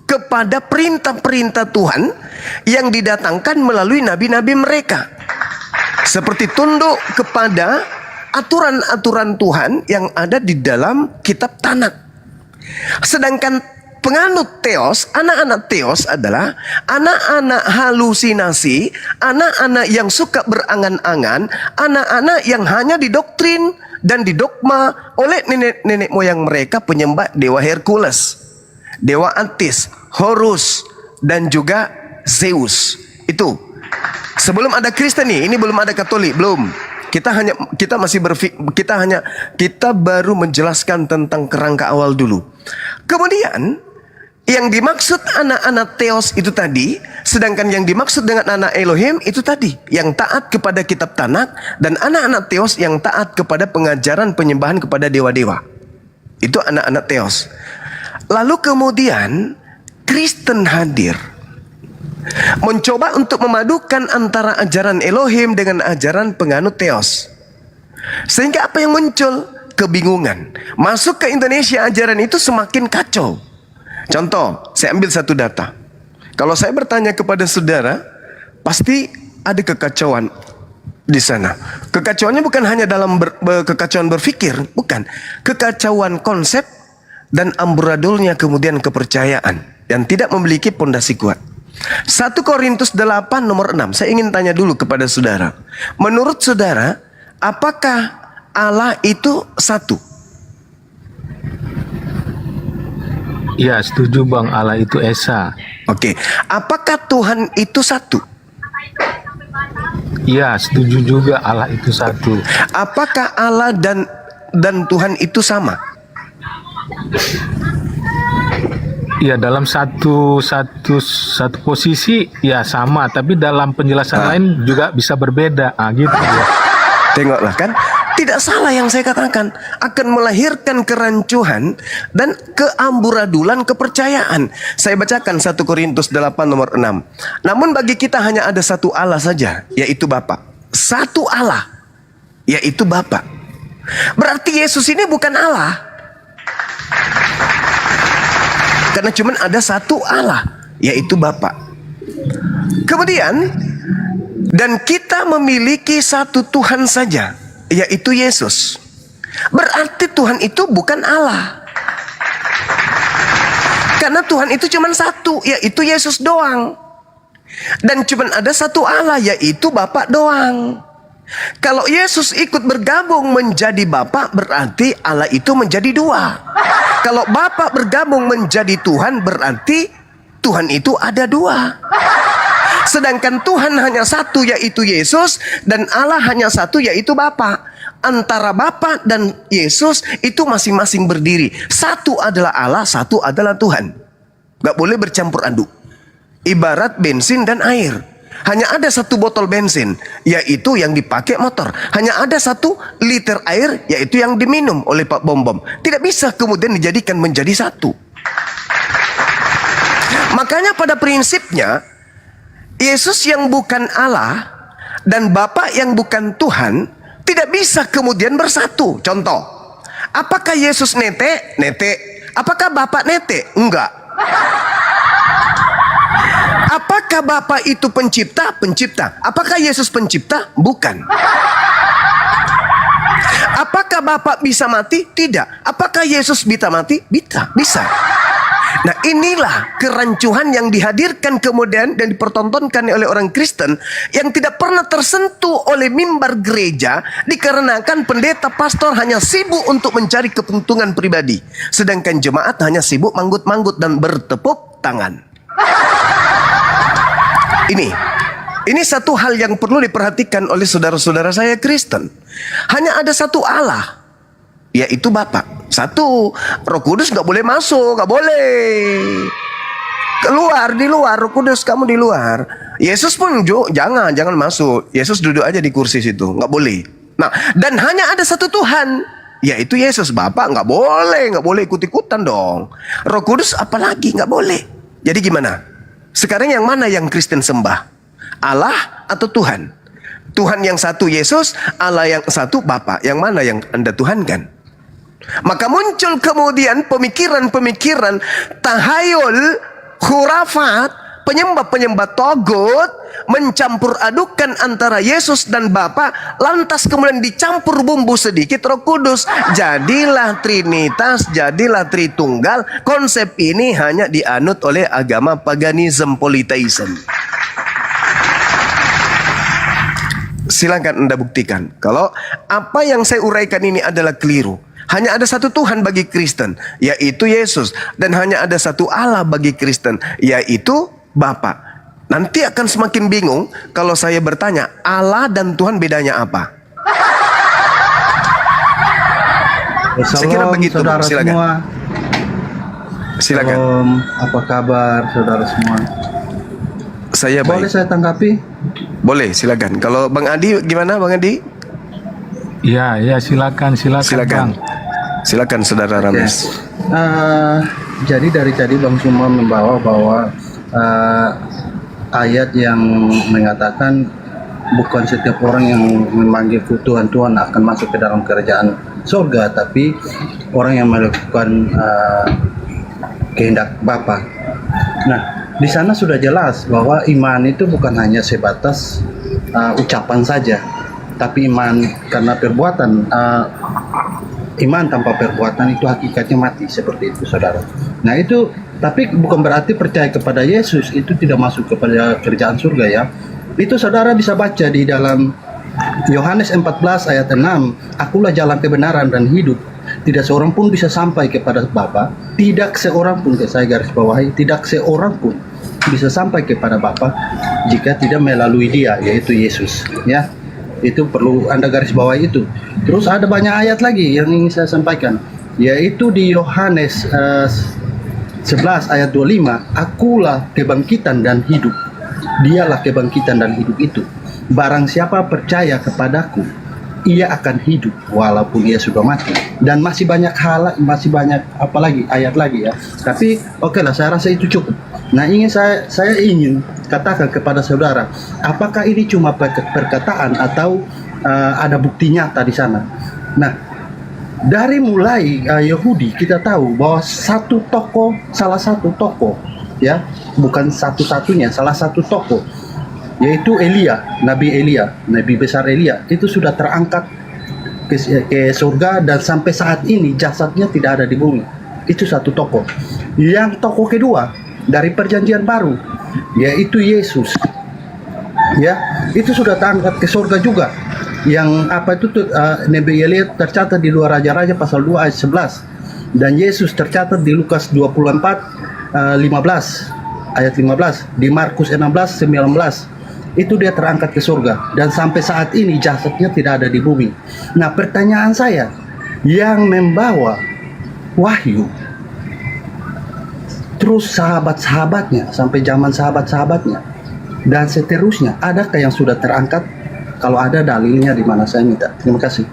kepada perintah-perintah Tuhan yang didatangkan melalui nabi-nabi mereka. Seperti tunduk kepada aturan-aturan Tuhan yang ada di dalam kitab Tanakh. Sedangkan penganut Theos, anak-anak Theos adalah anak-anak halusinasi, anak-anak yang suka berangan-angan, anak-anak yang hanya didoktrin dan didogma oleh nenek-nenek moyang mereka penyembah dewa Hercules, dewa Attis, Horus, dan juga Zeus. Itu sebelum ada Kristen nih, ini belum ada Katolik, belum. Kita baru menjelaskan tentang kerangka awal dulu. Kemudian yang dimaksud anak-anak Theos itu tadi, sedangkan yang dimaksud dengan anak Elohim itu tadi, yang taat kepada kitab Tanakh, dan anak-anak Theos yang taat kepada pengajaran penyembahan kepada dewa-dewa. Itu anak-anak Theos. Lalu kemudian Kristen hadir, mencoba untuk memadukan antara ajaran Elohim dengan ajaran penganut Theos. Sehingga apa yang muncul? Kebingungan. Masuk ke Indonesia ajaran itu semakin kacau. Contoh, saya ambil satu data. Kalau saya bertanya kepada saudara, pasti ada kekacauan di sana. Kekacauannya bukan hanya dalam kekacauan berpikir, bukan. Kekacauan konsep dan amburadulnya kemudian kepercayaan yang tidak memiliki pondasi kuat. 1 Korintus 8 nomor 6. Saya ingin tanya dulu kepada saudara. Menurut saudara, apakah Allah itu satu? Ya, setuju Bang, Allah itu Esa. Oke. Apakah Tuhan itu satu? Ya, setuju juga Allah itu satu. Apakah Allah dan Tuhan itu sama? Ya, dalam satu posisi ya sama, tapi dalam penjelasan lain juga bisa berbeda. Gitu ya. Tengoklah kan, tidak salah yang saya katakan, akan melahirkan kerancuhan dan keamburadulan kepercayaan. Saya bacakan 1 Korintus 8 nomor 6. Namun bagi kita hanya ada satu Allah saja, yaitu Bapa. Satu Allah, yaitu Bapa. Berarti Yesus ini bukan Allah, karena cuma ada satu Allah, yaitu Bapa. Kemudian, dan kita memiliki satu Tuhan saja, yaitu Yesus. Berarti Tuhan itu bukan Allah, karena Tuhan itu cuma satu, yaitu Yesus doang. Dan cuma ada satu Allah, yaitu Bapa doang. Kalau Yesus ikut bergabung menjadi Bapa, berarti Allah itu menjadi dua. Kalau Bapa bergabung menjadi Tuhan, berarti Tuhan itu ada dua. Sedangkan Tuhan hanya satu, yaitu Yesus, dan Allah hanya satu, yaitu Bapa. antara Bapa dan Yesus itu masing-masing berdiri. Satu adalah Allah, satu adalah Tuhan. Gak boleh bercampur aduk. Ibarat bensin dan air. Hanya ada satu botol bensin, yaitu yang dipakai motor. Hanya ada 1 liter air, yaitu yang diminum oleh Pak Bom-Bom. Tidak bisa kemudian dijadikan menjadi satu. Makanya pada prinsipnya, Yesus yang bukan Allah dan Bapa yang bukan Tuhan tidak bisa kemudian bersatu. Contoh, apakah Yesus nete? Nete. Apakah Bapa nete? Enggak. Apakah Bapa itu pencipta? Pencipta. Apakah Yesus pencipta? Bukan. Apakah Bapa bisa mati? Tidak. Apakah Yesus bisa mati? Bisa. Nah, inilah kerancuhan yang dihadirkan kemudian dan dipertontonkan oleh orang Kristen yang tidak pernah tersentuh oleh mimbar gereja dikarenakan pendeta pastor hanya sibuk untuk mencari keuntungan pribadi, sedangkan jemaat hanya sibuk manggut-manggut dan bertepuk tangan. Ini satu hal yang perlu diperhatikan oleh saudara-saudara saya Kristen. Hanya ada satu Allah, yaitu Bapa. Satu, Roh Kudus nggak boleh masuk, nggak boleh. Keluar, di luar, Roh Kudus kamu di luar. Yesus pun jangan masuk. Yesus duduk aja di kursi situ, nggak boleh. Nah, dan hanya ada satu Tuhan, yaitu Yesus. Bapa nggak boleh ikut-ikutan dong. Roh Kudus apalagi nggak boleh. Jadi gimana? Sekarang yang mana yang Kristen sembah? Allah atau Tuhan? Tuhan yang satu Yesus, Allah yang satu Bapa. Yang mana yang Anda tuhankan? Maka muncul kemudian pemikiran-pemikiran tahayul, khurafat, penyembah-penyembah togut, mencampur adukan antara Yesus dan Bapa, lantas kemudian dicampur bumbu sedikit Roh Kudus. Jadilah Trinitas, jadilah Tritunggal. Konsep ini hanya dianut oleh agama paganism, polytheism. Silakan Anda buktikan kalau apa yang saya uraikan ini adalah keliru. Hanya ada satu Tuhan bagi Kristen, yaitu Yesus. Dan hanya ada satu Allah bagi Kristen, yaitu Bapa. Nanti akan semakin bingung kalau saya bertanya, Allah dan Tuhan bedanya apa? Saya kira begitu, silakan. Silakan. Apa kabar saudara semua? Saya baik. Boleh saya tanggapi? Boleh, silakan. Kalau Bang Adi gimana, Bang Adi? Ya, silakan. Silakan Saudara Rames. Jadi dari tadi Bang Suma membawa bahwa ayat yang mengatakan bukan setiap orang yang memanggil Tuhan akan masuk ke dalam kerajaan surga, tapi orang yang melakukan kehendak Bapa. Nah, di sana sudah jelas bahwa iman itu bukan hanya sebatas ucapan saja, tapi iman karena perbuatan. Iman tanpa perbuatan itu hakikatnya mati, seperti itu saudara. Nah itu, tapi bukan berarti percaya kepada Yesus itu tidak masuk kepada kerajaan surga ya. Itu saudara bisa baca di dalam Yohanes 14 ayat 6. Akulah jalan kebenaran dan hidup. Tidak seorang pun bisa sampai kepada Bapa. Tidak seorang pun, saya garis bawahi, tidak seorang pun bisa sampai kepada Bapa jika tidak melalui Dia, yaitu Yesus ya. Itu perlu Anda garis bawahi itu. Terus ada banyak ayat lagi yang ingin saya sampaikan, yaitu di Yohanes 11 ayat 25. Akulah kebangkitan dan hidup. Dialah kebangkitan dan hidup itu. Barang siapa percaya kepadaku, ia akan hidup walaupun ia sudah mati. Dan masih banyak hal, masih banyak apalagi ayat lagi ya. Tapi oke lah, saya rasa itu cukup. Nah, saya ingin katakan kepada saudara, apakah ini cuma perkataan atau ada bukti nyata di sana? Nah, dari mulai Yahudi kita tahu bahwa salah satu tokoh ya, bukan satu-satunya, salah satu tokoh, yaitu Elia, Nabi besar Elia, itu sudah terangkat ke surga dan sampai saat ini jasadnya tidak ada di bumi. Itu satu tokoh. Yang tokoh kedua dari perjanjian baru, yaitu Yesus ya, itu sudah terangkat ke surga juga. Yang apa itu Nabi Elia tercatat di luar Raja-Raja pasal 2 ayat 11, dan Yesus tercatat di Lukas 24 15 ayat 15, di Markus 16 19, itu dia terangkat ke surga, dan sampai saat ini jasadnya tidak ada di bumi. Nah, pertanyaan saya, yang membawa wahyu terus sahabat-sahabatnya sampai zaman sahabat-sahabatnya dan seterusnya, adakah yang sudah terangkat? Kalau ada dalilnya di mana, saya minta. Terima kasih.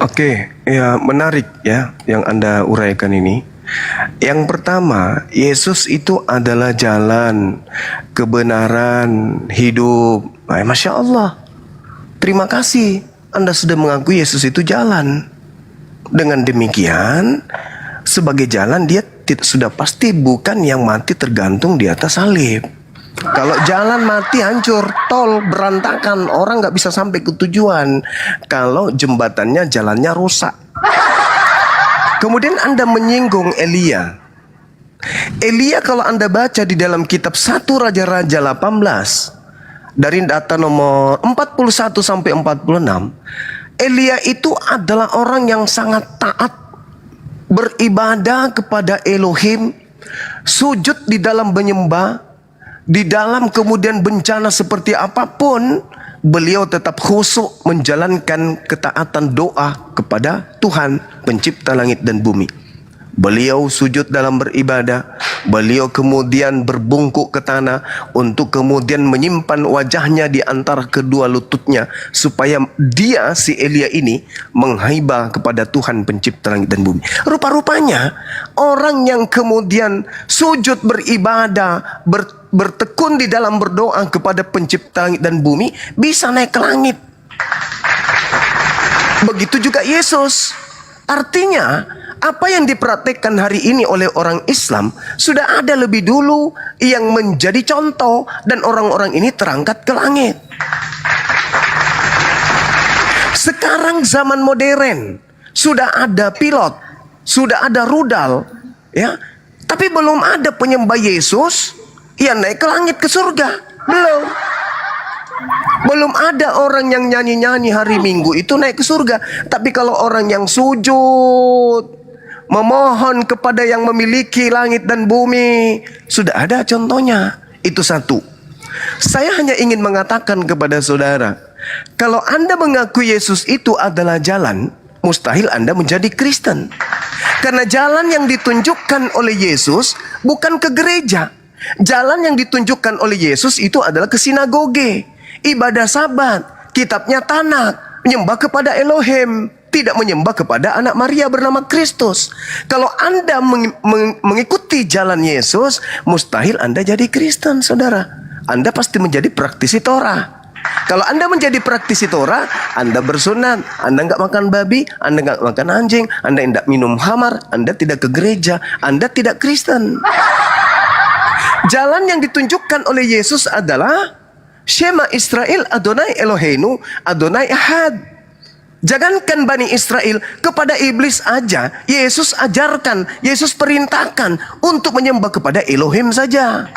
Oke, ya menarik ya yang Anda uraikan ini. Yang pertama, Yesus itu adalah jalan, kebenaran, hidup. Masya Allah. Terima kasih Anda sudah mengakui Yesus itu jalan. Dengan demikian, sebagai jalan dia sudah pasti bukan yang mati tergantung di atas salib. Kalau jalan mati hancur, tol berantakan, orang nggak bisa sampai ke tujuan. Kalau jembatannya jalannya rusak. Kemudian Anda menyinggung Elia. Elia kalau Anda baca di dalam kitab 1 Raja-Raja 18 dari data nomor 41 sampai 46, Elia itu adalah orang yang sangat taat, beribadah kepada Elohim, sujud di dalam menyembah, di dalam kemudian bencana seperti apapun, beliau tetap khusyuk menjalankan ketaatan doa kepada Tuhan pencipta langit dan bumi. Beliau sujud dalam beribadah, beliau kemudian berbungkuk ke tanah untuk kemudian menyimpan wajahnya di antara kedua lututnya supaya dia, si Elia ini, menghibah kepada Tuhan pencipta langit dan bumi. Rupa-rupanya orang yang kemudian sujud beribadah, bertekun di dalam berdoa kepada pencipta langit dan bumi bisa naik ke langit. Begitu juga Yesus. Artinya apa yang dipraktikkan hari ini oleh orang Islam sudah ada lebih dulu yang menjadi contoh, dan orang-orang ini terangkat ke langit. Sekarang zaman modern, sudah ada pilot, sudah ada rudal, ya, tapi belum ada penyembah Yesus yang naik ke langit ke surga. Belum ada orang yang nyanyi-nyanyi hari Minggu itu naik ke surga. Tapi kalau orang yang sujud, memohon kepada yang memiliki langit dan bumi, sudah ada contohnya. Itu satu. Saya hanya ingin mengatakan kepada saudara, kalau Anda mengakui Yesus itu adalah jalan, mustahil Anda menjadi Kristen. Karena jalan yang ditunjukkan oleh Yesus bukan ke gereja. Jalan yang ditunjukkan oleh Yesus itu adalah ke sinagoge, ibadah Sabat, kitabnya Tanakh, menyembah kepada Elohim, tidak menyembah kepada anak Maria bernama Kristus. Kalau Anda mengikuti jalan Yesus, mustahil Anda jadi Kristen, saudara. Anda pasti menjadi praktisi Torah. Kalau Anda menjadi praktisi Torah, Anda bersunat, Anda nggak makan babi, Anda nggak makan anjing, Anda tidak minum khamar, Anda tidak ke gereja, Anda tidak Kristen. Jalan yang ditunjukkan oleh Yesus adalah Shema Israel Adonai Eloheinu Adonai Ahad. Jangankan Bani Israel, kepada iblis aja Yesus ajarkan, Yesus perintahkan untuk menyembah kepada Elohim saja.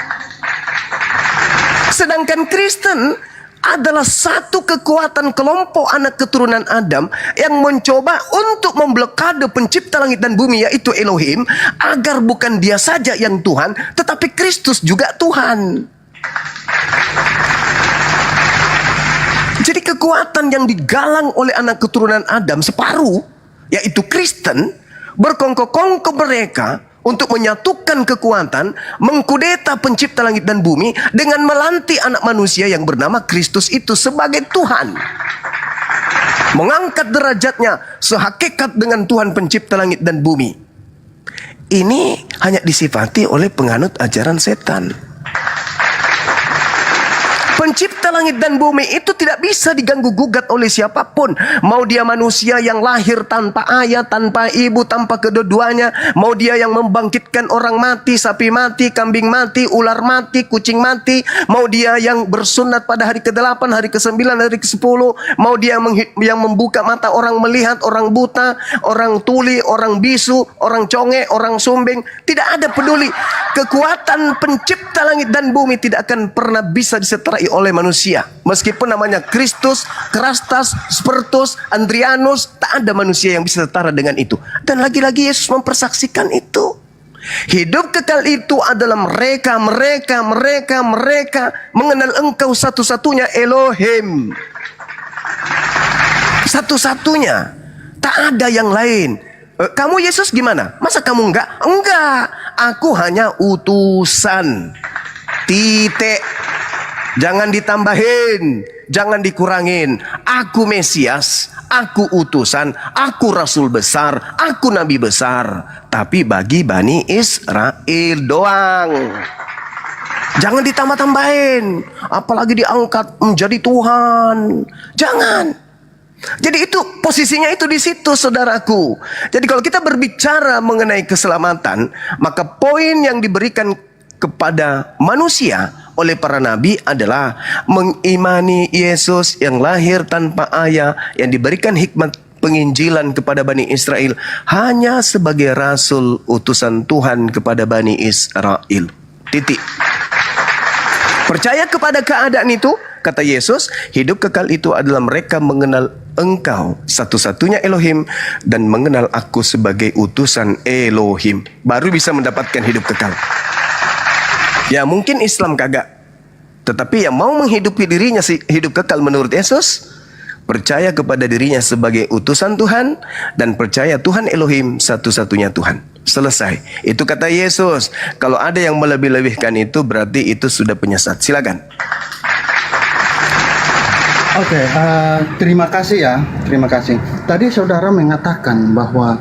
Sedangkan Kristen adalah satu kekuatan kelompok anak keturunan Adam yang mencoba untuk memblokade pencipta langit dan bumi, yaitu Elohim, agar bukan dia saja yang Tuhan, tetapi Kristus juga Tuhan. Jadi kekuatan yang digalang oleh anak keturunan Adam separuh, yaitu Kristen, berkongkong-kongkong mereka untuk menyatukan kekuatan, mengkudeta pencipta langit dan bumi dengan melantik anak manusia yang bernama Kristus itu sebagai Tuhan. Mengangkat derajatnya sehakikat dengan Tuhan pencipta langit dan bumi. Ini hanya disifati oleh penganut ajaran setan. Pencipta langit dan bumi itu tidak bisa diganggu gugat oleh siapapun. Mau dia manusia yang lahir tanpa ayah, tanpa ibu, tanpa kedua-duanya. Mau dia yang membangkitkan orang mati, sapi mati, kambing mati, ular mati, kucing mati. Mau dia yang bersunat pada hari ke-8, hari ke-9, hari ke-10. Mau dia yang membuka mata orang melihat, orang buta, orang tuli, orang bisu, orang conge, orang sumbing. Tidak ada peduli. Kekuatan pencipta langit dan bumi tidak akan pernah bisa diseterai oleh manusia. Meskipun namanya Kristus, Kerastas, Spertus, Andrianus, tak ada manusia yang bisa setara dengan itu. Dan lagi-lagi Yesus mempersaksikan itu. Hidup kekal itu adalah mereka mengenal Engkau satu-satunya Elohim. Satu-satunya. Tak ada yang lain. Kamu Yesus gimana? Masa kamu enggak? Enggak. Aku hanya utusan. Titik. Jangan ditambahin, jangan dikurangin. Aku Mesias, aku utusan, aku Rasul besar, aku Nabi besar. Tapi bagi Bani Israel doang. Jangan ditambah-tambahin, apalagi diangkat menjadi Tuhan. Jangan. Jadi itu posisinya itu di situ, saudaraku. Jadi kalau kita berbicara mengenai keselamatan, maka poin yang diberikan kepada manusia oleh para nabi adalah mengimani Yesus yang lahir tanpa ayah, yang diberikan hikmat penginjilan kepada Bani Israel hanya sebagai rasul utusan Tuhan kepada Bani Israel. Titik. Percaya kepada keadaan itu, kata Yesus, hidup kekal itu adalah mereka mengenal Engkau satu-satunya Elohim dan mengenal aku sebagai utusan Elohim. Baru bisa mendapatkan hidup kekal. Ya mungkin Islam kagak, tetapi yang mau menghidupi dirinya hidup kekal menurut Yesus, percaya kepada dirinya sebagai utusan Tuhan dan percaya Tuhan Elohim satu-satunya Tuhan. Selesai. Itu kata Yesus. Kalau ada yang melebih-lebihkan itu berarti itu sudah penyesat. Silakan. Oke, terima kasih ya. Terima kasih. Tadi saudara mengatakan bahwa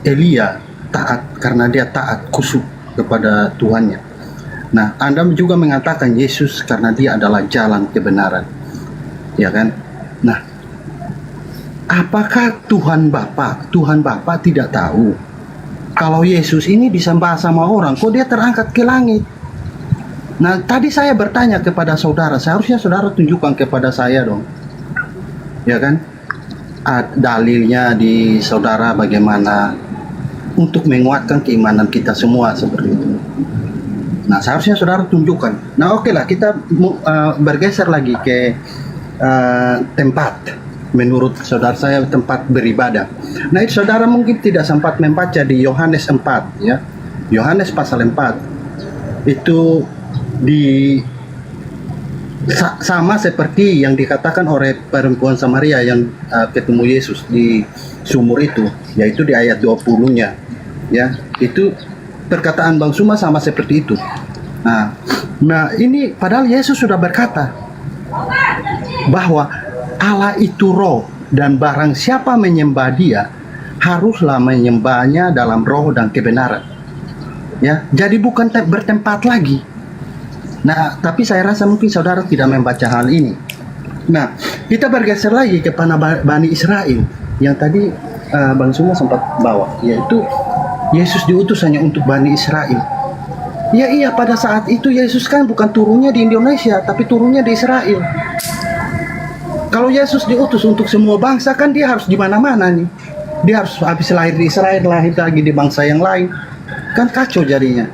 Elia taat karena dia taat khusyuk kepada Tuhannya. Nah, Anda juga mengatakan Yesus karena dia adalah jalan kebenaran. Ya kan? Nah, apakah Tuhan Bapa tidak tahu kalau Yesus ini disembah sama orang, kok dia terangkat ke langit? Nah, tadi saya bertanya kepada saudara, seharusnya saudara tunjukkan kepada saya dong. Ya kan? Dalilnya di saudara bagaimana untuk menguatkan keimanan kita semua seperti itu. Nah, seharusnya saudara tunjukkan. Nah, oke lah, kita bergeser lagi ke tempat. Menurut saudara saya tempat beribadah. Nah, itu saudara mungkin tidak sempat membaca di Yohanes 4 ya. Yohanes pasal 4. Itu sama seperti yang dikatakan oleh perempuan Samaria yang ketemu Yesus di sumur itu, yaitu di ayat 20-nya. Ya, itu perkataan Bang Suma sama seperti itu. Nah, ini padahal Yesus sudah berkata bahwa Allah itu roh dan barang siapa menyembah dia haruslah menyembahnya dalam roh dan kebenaran. Ya, jadi bukan bertempat lagi. Nah, tapi saya rasa mungkin saudara tidak membaca hal ini. Nah, kita bergeser lagi kepada Bani Israel yang tadi Bang Suma sempat bawa, yaitu Yesus diutus hanya untuk Bani Israel. Ya iya, pada saat itu Yesus kan bukan turunnya di Indonesia, tapi turunnya di Israel. Kalau Yesus diutus untuk semua bangsa, kan dia harus di mana-mana nih. Dia harus habis lahir di Israel, lahir lagi di bangsa yang lain. Kan kacau jadinya.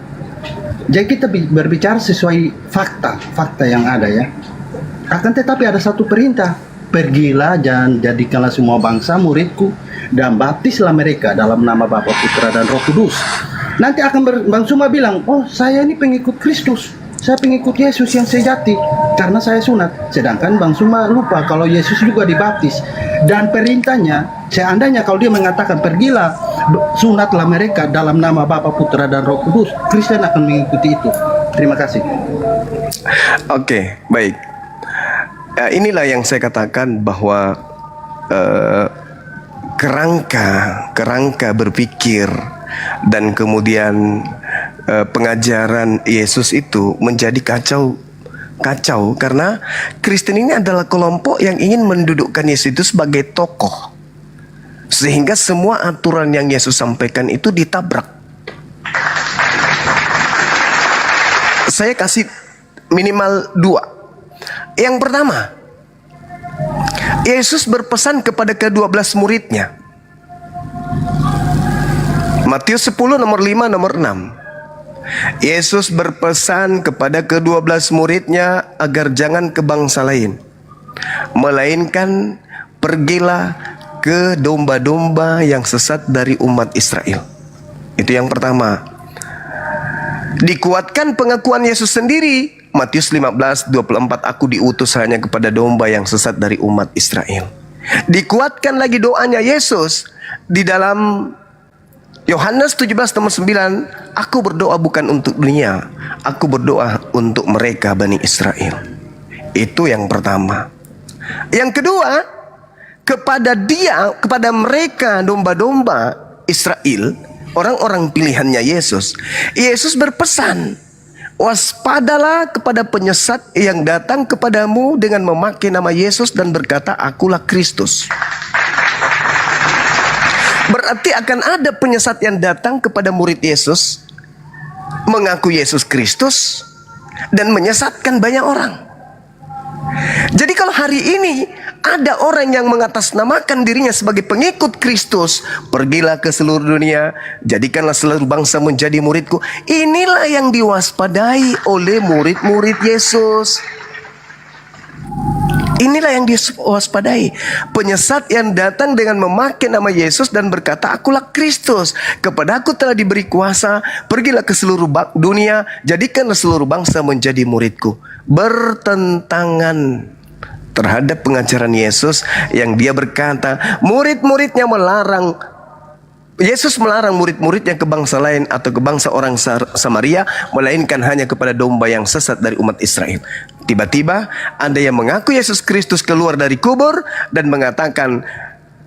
Jadi kita berbicara sesuai fakta yang ada ya. Akan tetapi ada satu perintah, pergilah dan jadikanlah semua bangsa muridku dan baptislah mereka dalam nama Bapa, Putra dan Roh Kudus. Nanti akan Bang Suma bilang, oh saya ini pengikut Kristus, saya pengikut Yesus yang sejati karena saya sunat. Sedangkan Bang Suma lupa kalau Yesus juga dibaptis. Dan perintahnya, seandainya kalau dia mengatakan pergilah sunatlah mereka dalam nama Bapa, Putra dan Roh Kudus, Kristen akan mengikuti itu. Terima kasih. Oke, baik. Inilah yang saya katakan bahwa kerangka berpikir dan kemudian pengajaran Yesus itu menjadi kacau karena Kristen ini adalah kelompok yang ingin mendudukkan Yesus itu sebagai tokoh, sehingga semua aturan yang Yesus sampaikan itu ditabrak. Saya kasih minimal 2. Yang pertama, Yesus berpesan kepada ke-12 muridnya. Matius 10 nomor 5 nomor 6. Yesus berpesan kepada ke-12 muridnya agar jangan ke bangsa lain, melainkan pergilah ke domba-domba yang sesat dari umat Israel. Itu yang pertama. Dikuatkan pengakuan Yesus sendiri. Matius 15:24, aku diutus hanya kepada domba yang sesat dari umat Israel. Dikuatkan lagi doanya Yesus di dalam Yohanes 17:9, aku berdoa bukan untuk dunia, aku berdoa untuk mereka Bani Israel. Itu yang pertama. Yang kedua, kepada mereka domba-domba Israel, orang-orang pilihannya Yesus, Yesus berpesan, waspadalah kepada penyesat yang datang kepadamu dengan memakai nama Yesus dan berkata, akulah Kristus. Berarti akan ada penyesat yang datang kepada murid Yesus, mengaku Yesus Kristus, dan menyesatkan banyak orang. Jadi kalau hari ini ada orang yang mengatasnamakan dirinya sebagai pengikut Kristus, pergilah ke seluruh dunia, jadikanlah seluruh bangsa menjadi muridku. Inilah yang diwaspadai oleh murid-murid Yesus. Inilah yang diwaspadai. Penyesat yang datang dengan memakai nama Yesus dan berkata, akulah Kristus. Kepadaku telah diberi kuasa, pergilah ke seluruh dunia, jadikanlah seluruh bangsa menjadi muridku. Bertentangan terhadap pengajaran Yesus yang dia berkata, murid-muridnya melarang, Yesus melarang murid-muridnya ke bangsa lain atau ke bangsa orang Samaria, melainkan hanya kepada domba yang sesat dari umat Israel. Tiba-tiba ada yang mengaku Yesus Kristus keluar dari kubur dan mengatakan,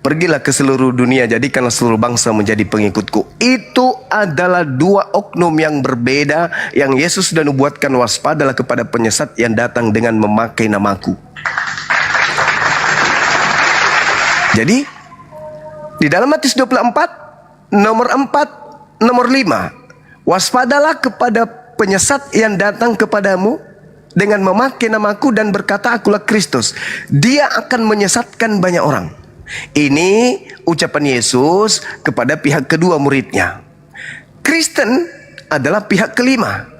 pergilah ke seluruh dunia, jadikanlah seluruh bangsa menjadi pengikutku. Itu adalah dua oknum yang berbeda yang Yesus sudah nubuatkan, waspadalah kepada penyesat yang datang dengan memakai namaku. Jadi di dalam Matius 24 nomor 4 nomor 5, waspadalah kepada penyesat yang datang kepadamu dengan memakai namaku dan berkata akulah Kristus. Dia akan menyesatkan banyak orang. Ini ucapan Yesus kepada pihak kedua muridnya. Kristen adalah pihak kelima.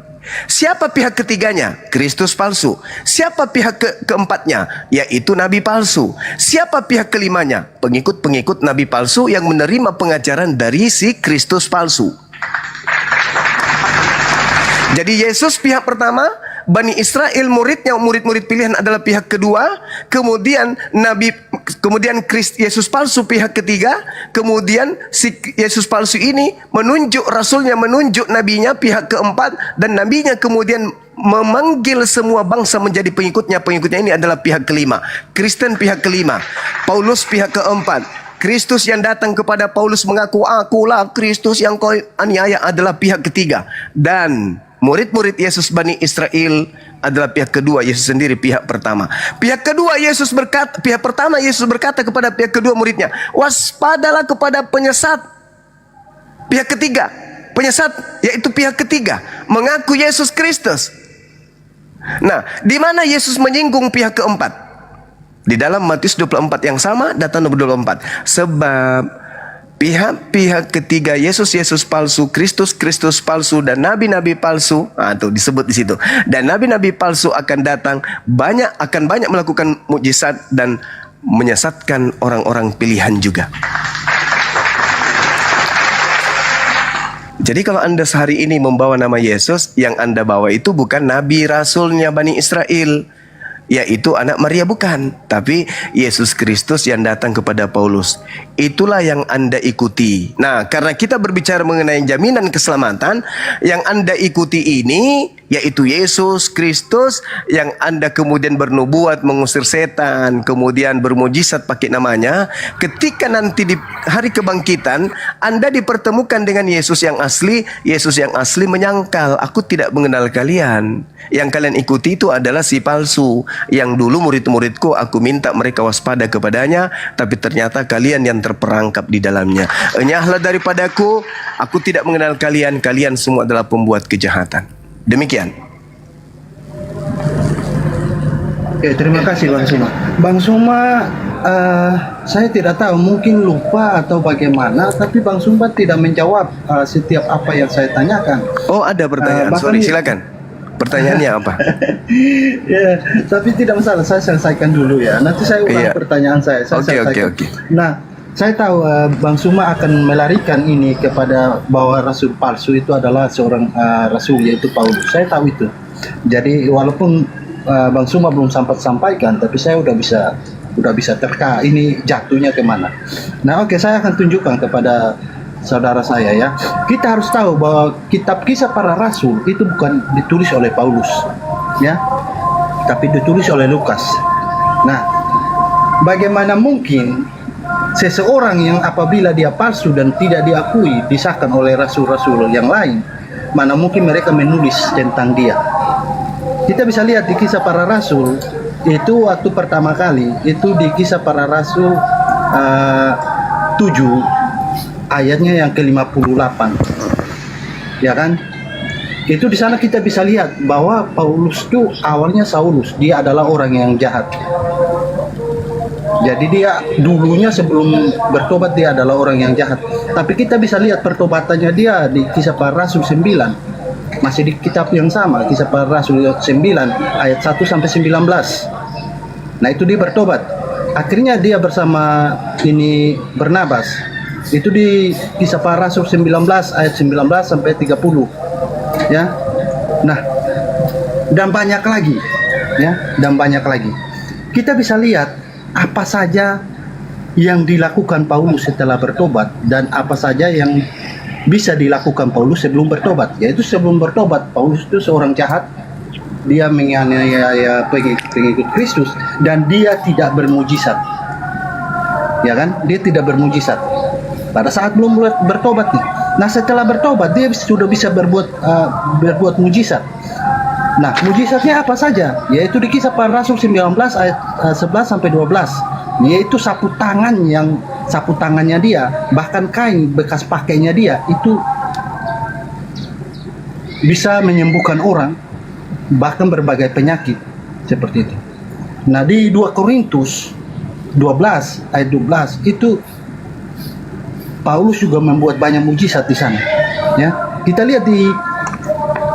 Siapa pihak ketiganya? Kristus palsu. Siapa pihak keempatnya? Yaitu nabi palsu. Siapa pihak kelimanya? Pengikut-pengikut nabi palsu yang menerima pengajaran dari si Kristus palsu. Jadi Yesus pihak pertama, Bani Israel muridnya, murid-murid pilihan adalah pihak kedua, kemudian Yesus palsu pihak ketiga, kemudian si Yesus palsu ini menunjuk rasulnya, menunjuk nabinya pihak keempat, dan nabinya kemudian memanggil semua bangsa menjadi pengikutnya. Pengikutnya ini adalah pihak kelima. Kristen pihak kelima, Paulus pihak keempat. Kristus yang datang kepada Paulus mengaku akulah Kristus yang kau aniaya adalah pihak ketiga. Dan murid-murid Yesus Bani Israel adalah pihak kedua, Yesus sendiri pihak pertama. Pihak kedua Yesus berkata, pihak pertama Yesus berkata kepada pihak kedua muridnya, waspadalah kepada penyesat. Pihak ketiga, penyesat yaitu pihak ketiga, mengaku Yesus Kristus. Nah, di mana Yesus menyinggung pihak keempat? Di dalam Matius 24 yang sama, data nomor 24. Sebab pihak-pihak ketiga, Yesus palsu, Kristus palsu, dan nabi-nabi palsu, tuh disebut di situ. Dan nabi-nabi palsu akan datang, akan banyak melakukan mukjizat dan menyesatkan orang-orang pilihan juga. Jadi kalau Anda sehari ini membawa nama Yesus, yang Anda bawa itu bukan nabi rasulnya Bani Israel, yaitu anak Maria, bukan, tapi Yesus Kristus yang datang kepada Paulus. Itulah yang Anda ikuti. Nah, karena kita berbicara mengenai jaminan keselamatan, yang Anda ikuti ini yaitu Yesus Kristus yang Anda kemudian bernubuat mengusir setan, kemudian bermujizat pakai namanya. Ketika nanti di hari kebangkitan Anda dipertemukan dengan Yesus yang asli, Yesus yang asli menyangkal, aku tidak mengenal kalian. Yang kalian ikuti itu adalah si palsu, yang dulu murid-muridku aku minta mereka waspada kepadanya, tapi ternyata kalian yang terperangkap di dalamnya. Enyahlah daripadaku, aku tidak mengenal kalian, kalian semua adalah pembuat kejahatan. Demikian. Oke, terima kasih Bang Suma. Bang Suma, saya tidak tahu, mungkin lupa atau bagaimana, tapi Bang Suma tidak menjawab setiap apa yang saya tanyakan. Oh, ada pertanyaan. Sorry, silakan. Pertanyaannya apa? Ya, tapi tidak masalah, saya selesaikan dulu ya. Nanti saya ulang pertanyaan saya. Oke. Oke. Nah, Saya tahu Bang Suma akan melarikan ini kepada bahwa rasul palsu itu adalah seorang rasul, yaitu Paulus. Saya tahu itu. Jadi walaupun Bang Suma belum sempat sampaikan, tapi saya udah bisa terka ini jatuhnya kemana. Nah, oke, saya akan tunjukkan kepada saudara saya ya. Kita harus tahu bahwa kitab Kisah Para Rasul itu bukan ditulis oleh Paulus, ya, tapi ditulis oleh Lukas. Nah, bagaimana mungkin seseorang yang apabila dia palsu dan tidak diakui disahkan oleh rasul-rasul yang lain, mana mungkin mereka menulis tentang dia? Kita bisa lihat di Kisah Para Rasul itu waktu pertama kali itu di Kisah Para Rasul 7 ayatnya yang ke-58, ya kan? Itu di sana kita bisa lihat bahwa Paulus itu awalnya Saulus, dia adalah orang yang jahat. Jadi dia dulunya sebelum bertobat dia adalah orang yang jahat. Tapi kita bisa lihat pertobatannya dia di Kisah Para Rasul 9. Masih di kitab yang sama, Kisah Para Rasul 9 ayat 1 sampai 19. Nah, itu dia bertobat. Akhirnya dia bersama ini Barnabas. Itu di Kisah Para Rasul 19 ayat 19 sampai 30. Ya. Nah, dan banyak lagi. Ya, dan banyak lagi. Kita bisa lihat apa saja yang dilakukan Paulus setelah bertobat dan apa saja yang bisa dilakukan Paulus sebelum bertobat. Yaitu sebelum bertobat, Paulus itu seorang jahat, dia menganiaya pengikut Kristus dan dia tidak bermujizat, ya kan? Dia tidak bermujizat pada saat belum bertobat nih. Nah, setelah bertobat dia sudah bisa berbuat mujizat. Nah, mujizatnya apa saja? Yaitu di Kisah Para Rasul 19 ayat 11 sampai 12. Yaitu sapu tangannya dia, bahkan kain bekas pakainya dia itu bisa menyembuhkan orang, bahkan berbagai penyakit seperti itu. Nah, di 2 Korintus 12 ayat 12 itu Paulus juga membuat banyak mujizat di sana. Ya, kita lihat di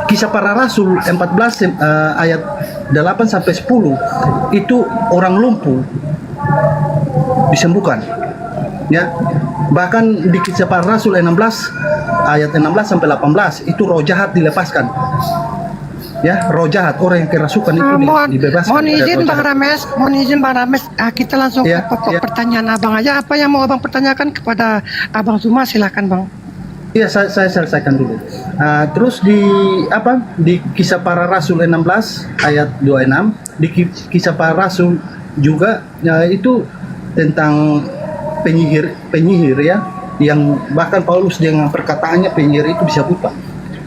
Kisah Para Rasul 14 ayat 8 sampai 10 itu orang lumpuh disembuhkan. Ya. Bahkan di Kisah Para Rasul 16 ayat 16 sampai 18 itu roh jahat dilepaskan. Ya, roh jahat, orang yang kerasukan itu dibebaskan. Mohon izin Bang Rames, kita langsung ke pokok pertanyaan Abang aja. Apa yang mau Abang pertanyakan kepada Abang Zuma, silakan Bang. Iya, saya selesaikan dulu. Terus di Kisah Para Rasul 16 ayat 26, di Kisah Para Rasul juga itu tentang penyihir ya, yang bahkan Paulus dengan perkataannya penyihir itu bisa buta.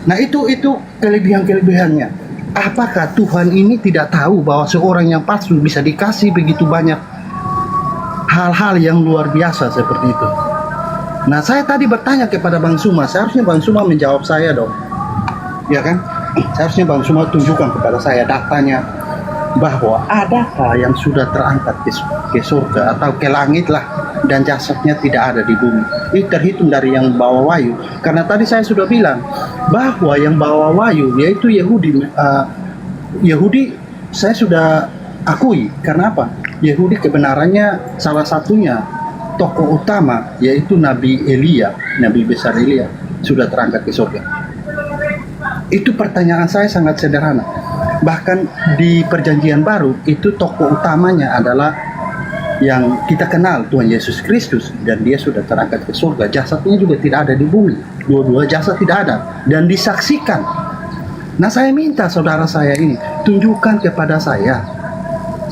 Nah, itu kelebihannya. Apakah Tuhan ini tidak tahu bahwa seorang yang palsu bisa dikasih begitu banyak hal-hal yang luar biasa seperti itu? Nah, saya tadi bertanya kepada Bang Suma, seharusnya Bang Suma menjawab saya dong, ya kan? Seharusnya Bang Suma tunjukkan kepada saya datanya, bahwa adakah yang sudah terangkat ke surga atau ke langit lah dan jasadnya tidak ada di bumi. Ini terhitung dari yang bawa wahyu. Karena tadi saya sudah bilang bahwa yang bawa wahyu yaitu Yahudi. Yahudi saya sudah akui. Karena apa? Yahudi kebenarannya salah satunya tokoh utama yaitu Nabi Elia, Nabi besar Elia sudah terangkat ke surga. Itu pertanyaan saya sangat sederhana. Bahkan di Perjanjian Baru itu tokoh utamanya adalah yang kita kenal, Tuhan Yesus Kristus, dan dia sudah terangkat ke surga. Jasadnya juga tidak ada di bumi. Dua-dua jasad tidak ada dan disaksikan. Nah, saya minta saudara saya ini tunjukkan kepada saya,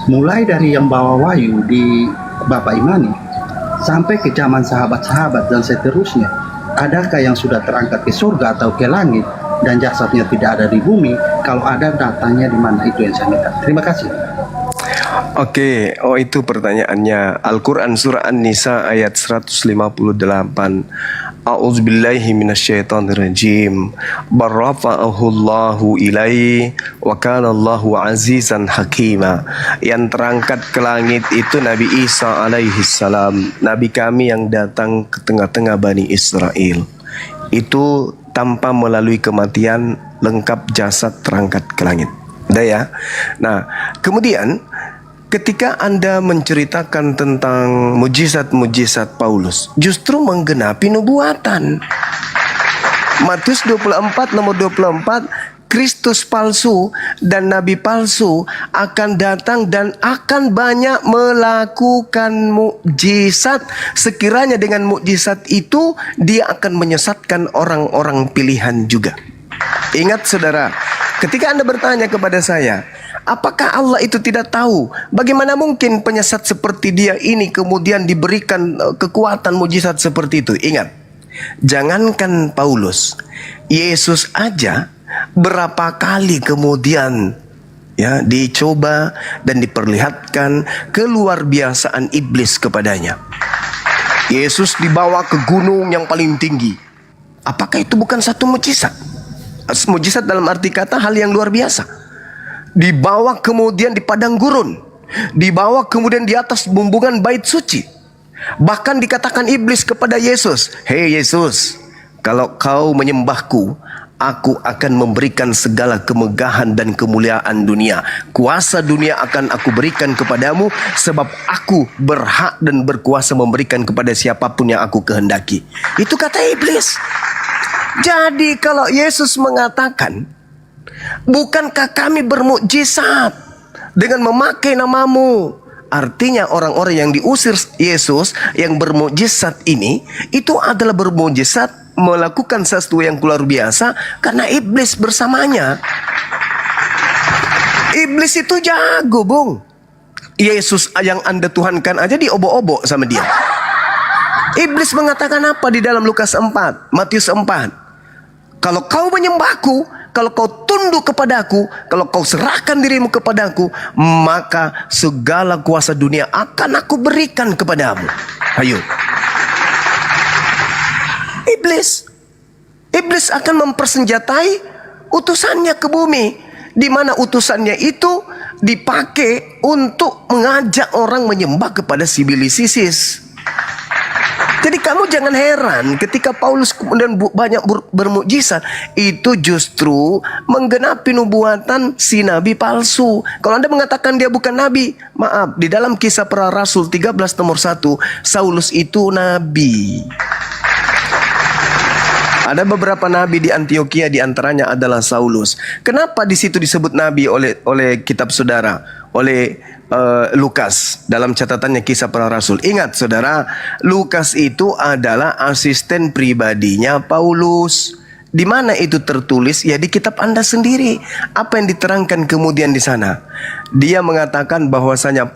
mulai dari yang bawa wahyu di Bapak Imani sampai ke zaman sahabat-sahabat dan seterusnya, adakah yang sudah terangkat ke surga atau ke langit dan jasadnya tidak ada di bumi? Kalau ada, datanya di mana? Itu yang saya minta. Terima kasih. Oke, itu pertanyaannya. Al-Quran surah An-Nisa ayat 158. A'udzubillahi minasyaitonirrajim. Barrafa'ahullahu ilaihi wa kana Allahu azizan hakima. Yang terangkat ke langit itu Nabi Isa alaihi salam, Nabi kami yang datang ke tengah-tengah Bani Israel. Itu tanpa melalui kematian, lengkap jasad terangkat ke langit. Udah ya. Nah, kemudian ketika Anda menceritakan tentang mujizat-mujizat Paulus, justru menggenapi nubuatan. Matius 24 nomor 24, Kristus palsu dan nabi palsu akan datang dan akan banyak melakukan mukjizat. Sekiranya dengan mukjizat itu dia akan menyesatkan orang-orang pilihan juga. Ingat saudara, ketika Anda bertanya kepada saya, apakah Allah itu tidak tahu? Bagaimana mungkin penyesat seperti dia ini kemudian diberikan kekuatan mujizat seperti itu? Ingat, jangankan Paulus, Yesus aja berapa kali kemudian ya dicoba dan diperlihatkan keluarbiasaan iblis kepadanya. Yesus dibawa ke gunung yang paling tinggi. Apakah itu bukan satu mujizat? Mujizat dalam arti kata hal yang luar biasa. Dibawa kemudian di padang gurun, dibawa kemudian di atas bumbungan bait suci. Bahkan dikatakan iblis kepada Yesus, "Hei Yesus, kalau kau menyembahku, aku akan memberikan segala kemegahan dan kemuliaan dunia. Kuasa dunia akan aku berikan kepadamu, sebab aku berhak dan berkuasa memberikan kepada siapapun yang aku kehendaki." Itu kata iblis. Jadi kalau Yesus mengatakan, "Bukankah kami bermukjizat dengan memakai namamu?" Artinya orang-orang yang diusir Yesus yang bermukjizat ini, itu adalah bermukjizat melakukan sesuatu yang luar biasa karena iblis bersamanya. Iblis itu jago, Bung. Yesus yang Anda tuhankan aja diobok-obok sama dia. Iblis mengatakan apa di dalam Lukas 4, Matius 4? Kalau kau menyembahku, kalau kau tunduk kepadaku, kalau kau serahkan dirimu kepadaku, maka segala kuasa dunia akan aku berikan kepadamu. Ayo. Iblis akan mempersenjatai utusannya ke bumi, di mana utusannya itu dipakai untuk mengajak orang menyembah kepada Sibilisis. Jadi kamu jangan heran ketika Paulus kemudian banyak bermukjizat, itu justru menggenapi nubuatan si nabi palsu. Kalau Anda mengatakan dia bukan nabi, maaf, di dalam Kisah Para Rasul 13 nomor 1, Saulus itu nabi. Ada beberapa nabi di Antioquia, di antaranya adalah Saulus. Kenapa di situ disebut nabi oleh kitab saudara, oleh Lukas dalam catatannya Kisah Para Rasul? Ingat saudara, Lukas itu adalah asisten pribadinya Paulus. Di mana itu tertulis? Ya di kitab Anda sendiri. Apa yang diterangkan kemudian di sana? Dia mengatakan bahwasanya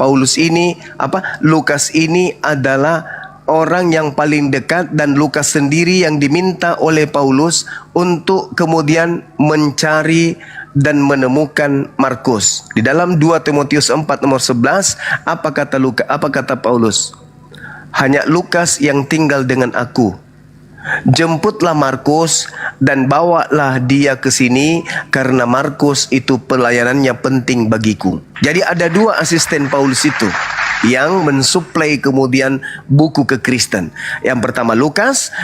Lukas ini adalah orang yang paling dekat, dan Lukas sendiri yang diminta oleh Paulus untuk kemudian mencari dan menemukan Markus. Di dalam 2 Timotius 4 nomor 11, apa kata Paulus? Hanya Lukas yang tinggal dengan aku. Jemputlah Markus dan bawalah dia ke sini, karena Markus itu pelayanannya penting bagiku. Jadi ada dua asisten Paulus itu yang mensuplai kemudian buku kekristen. Yang pertama Lukas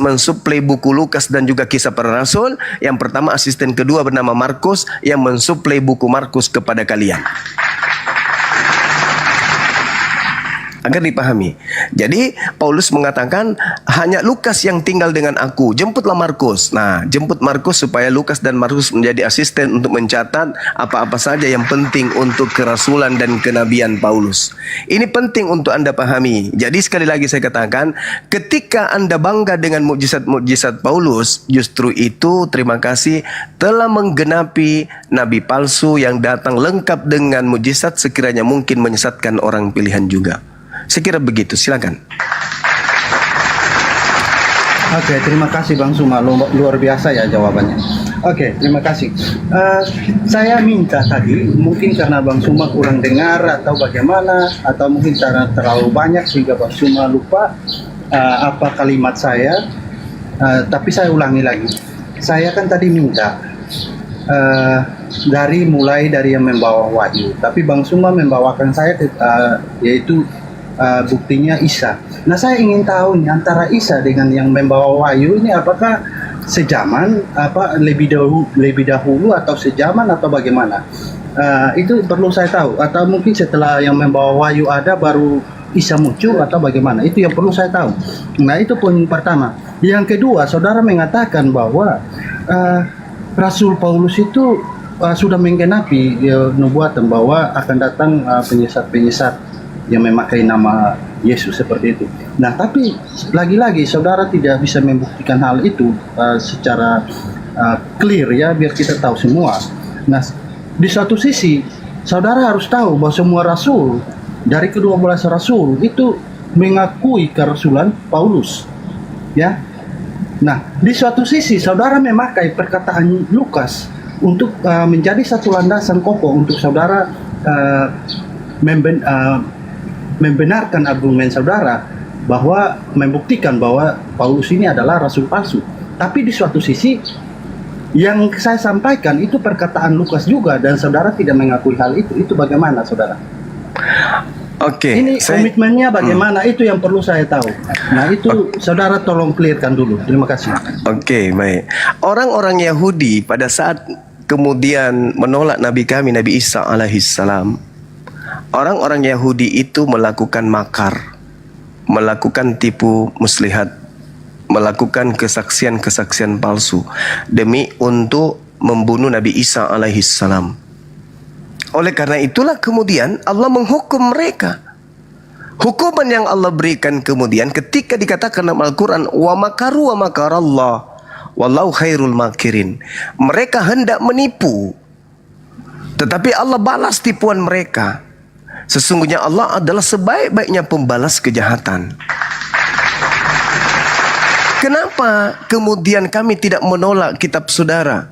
mensuplai buku Lukas dan juga Kisah Para Rasul. Yang pertama asisten kedua bernama Markus yang mensuplai buku Markus kepada kalian. Agar dipahami. Jadi Paulus mengatakan hanya Lukas yang tinggal dengan aku. Jemputlah Markus. Nah, jemput Markus supaya Lukas dan Markus menjadi asisten untuk mencatat apa-apa saja yang penting untuk kerasulan dan kenabian Paulus. Ini penting untuk Anda pahami. Jadi sekali lagi saya katakan, ketika Anda bangga dengan mukjizat-mukjizat Paulus, justru itu terima kasih telah menggenapi nabi palsu yang datang lengkap dengan mukjizat, sekiranya mungkin menyesatkan orang pilihan juga. Saya kira begitu, silakan. Oke, terima kasih Bang Suma, luar biasa ya jawabannya. Oke, terima kasih. Saya minta tadi, mungkin karena Bang Suma kurang dengar atau bagaimana, atau mungkin karena terlalu banyak sehingga Bang Suma lupa apa kalimat saya. Tapi saya ulangi lagi. Saya kan tadi minta mulai dari yang membawa wahyu, tapi Bang Suma membawakan saya yaitu buktinya Isa. Nah, saya ingin tahu nih, antara Isa dengan yang membawa wahyu ini apakah sejaman, lebih dahulu atau sejaman atau bagaimana? Itu perlu saya tahu, atau mungkin setelah yang membawa wahyu ada baru Isa muncul atau bagaimana? Itu yang perlu saya tahu. Nah, itu poin pertama. Yang kedua, saudara mengatakan bahwa Rasul Paulus itu sudah menggenapi nubuatan bahwa akan datang penyesat-penyesat yang memakai nama Yesus seperti itu. Nah, tapi lagi-lagi saudara tidak bisa membuktikan hal itu secara clear ya, biar kita tahu semua. Nah, di satu sisi saudara harus tahu bahwa semua rasul dari ke-12 rasul itu mengakui kerasulan Paulus. Ya. Nah, di suatu sisi saudara memakai perkataan Lukas untuk menjadi satu landasan kokoh untuk saudara membenarkan argumen saudara bahwa membuktikan bahwa Paulus ini adalah rasul palsu. Tapi di suatu sisi yang saya sampaikan itu perkataan Lukas juga dan saudara tidak mengakui hal itu. Itu bagaimana saudara? Oke, Ini komitmennya bagaimana? Itu yang perlu saya tahu. Nah, itu saudara tolong clearkan dulu. Terima kasih. Oke, baik. Orang-orang Yahudi pada saat kemudian menolak Nabi kami, Nabi Isa alaihissalam, orang-orang Yahudi itu melakukan makar, melakukan tipu muslihat, melakukan kesaksian-kesaksian palsu demi untuk membunuh Nabi Isa alaihissalam. Oleh karena itulah kemudian Allah menghukum mereka. Hukuman yang Allah berikan kemudian ketika dikatakan dalam Al-Quran, wa makaru wa makarallah wallahu khairul makirin. Mereka hendak menipu, tetapi Allah balas tipuan mereka. Sesungguhnya Allah adalah sebaik-baiknya pembalas kejahatan. Kenapa kemudian kami tidak menolak kitab saudara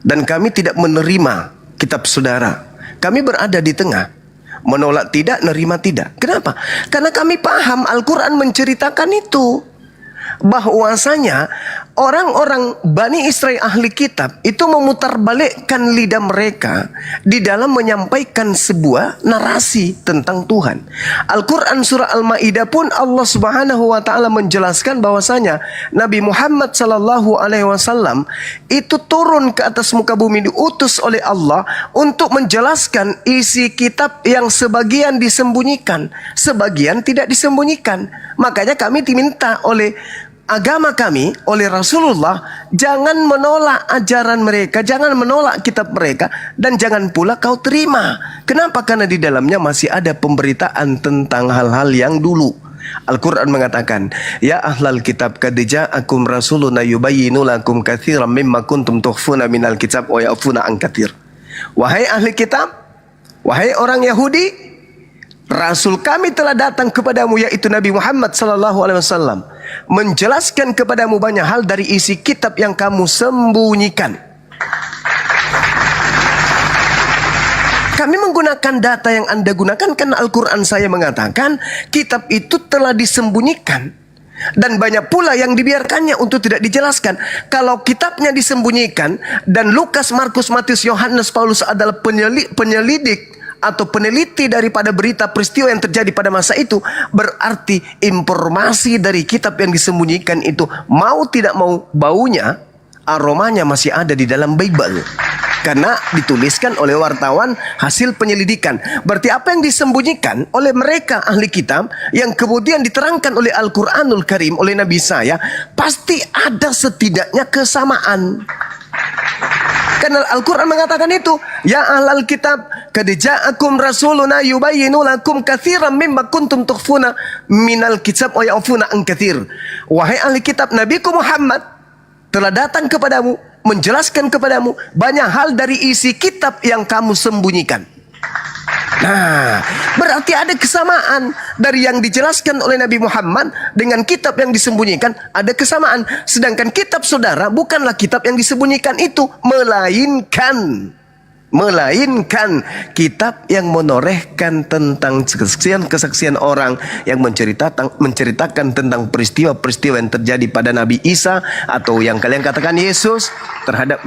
dan kami tidak menerima kitab saudara? Kami berada di tengah, menolak tidak, nerima tidak. Kenapa? Karena kami paham Al-Quran menceritakan itu, bahwasanya orang-orang Bani Israel ahli kitab itu memutarbalikkan lidah mereka di dalam menyampaikan sebuah narasi tentang Tuhan. Al-Quran surah Al-Ma'idah pun Allah Subhanahu wa taala menjelaskan bahwasanya Nabi Muhammad sallallahu alaihi wasallam itu turun ke atas muka bumi, diutus oleh Allah untuk menjelaskan isi kitab yang sebagian disembunyikan, sebagian tidak disembunyikan. Makanya kami diminta oleh agama kami, oleh Rasulullah, jangan menolak ajaran mereka, jangan menolak kitab mereka, dan jangan pula kau terima. Kenapa? Karena di dalamnya masih ada pemberitaan tentang hal-hal yang dulu. Al-Quran mengatakan, ya ahlal kitab qad ja'akum rasuluna yubayyinu lakum katsiran mimma kuntum tukhfuna minal kitab wa ya'funa an katsir. Wahai ahli kitab, wahai orang Yahudi, Rasul kami telah datang kepadamu, yaitu Nabi Muhammad sallallahu alaihi wasallam, menjelaskan kepadamu banyak hal dari isi kitab yang kamu sembunyikan. Kami menggunakan data yang Anda gunakan karena Al-Quran saya mengatakan kitab itu telah disembunyikan. Dan banyak pula yang dibiarkannya untuk tidak dijelaskan. Kalau kitabnya disembunyikan dan Lukas, Markus, Matius, Yohanes, Paulus adalah penyelidik atau peneliti daripada berita peristiwa yang terjadi pada masa itu, berarti informasi dari kitab yang disembunyikan itu mau tidak mau baunya, aromanya masih ada di dalam Bible. Karena dituliskan oleh wartawan hasil penyelidikan. Berarti apa yang disembunyikan oleh mereka ahli kitab yang kemudian diterangkan oleh Al-Quranul Karim oleh Nabi saya, pasti ada setidaknya kesamaan. Karena Al-Quran mengatakan itu, ya ahlal kitab qad ja'akum rasuluna yubayyinu lakum katsiran mimma kuntum tukhfuna minal kitab wa ya'funa an katsir. Wahai ahli kitab, Nabiku Muhammad telah datang kepadamu, menjelaskan kepadamu banyak hal dari isi kitab yang kamu sembunyikan. Nah, berarti ada kesamaan dari yang dijelaskan oleh Nabi Muhammad dengan kitab yang disembunyikan, ada kesamaan. Sedangkan kitab saudara bukanlah kitab yang disembunyikan itu, melainkan kitab yang menorehkan tentang kesaksian orang yang menceritakan tentang peristiwa-peristiwa yang terjadi pada Nabi Isa, atau yang kalian katakan Yesus, terhadap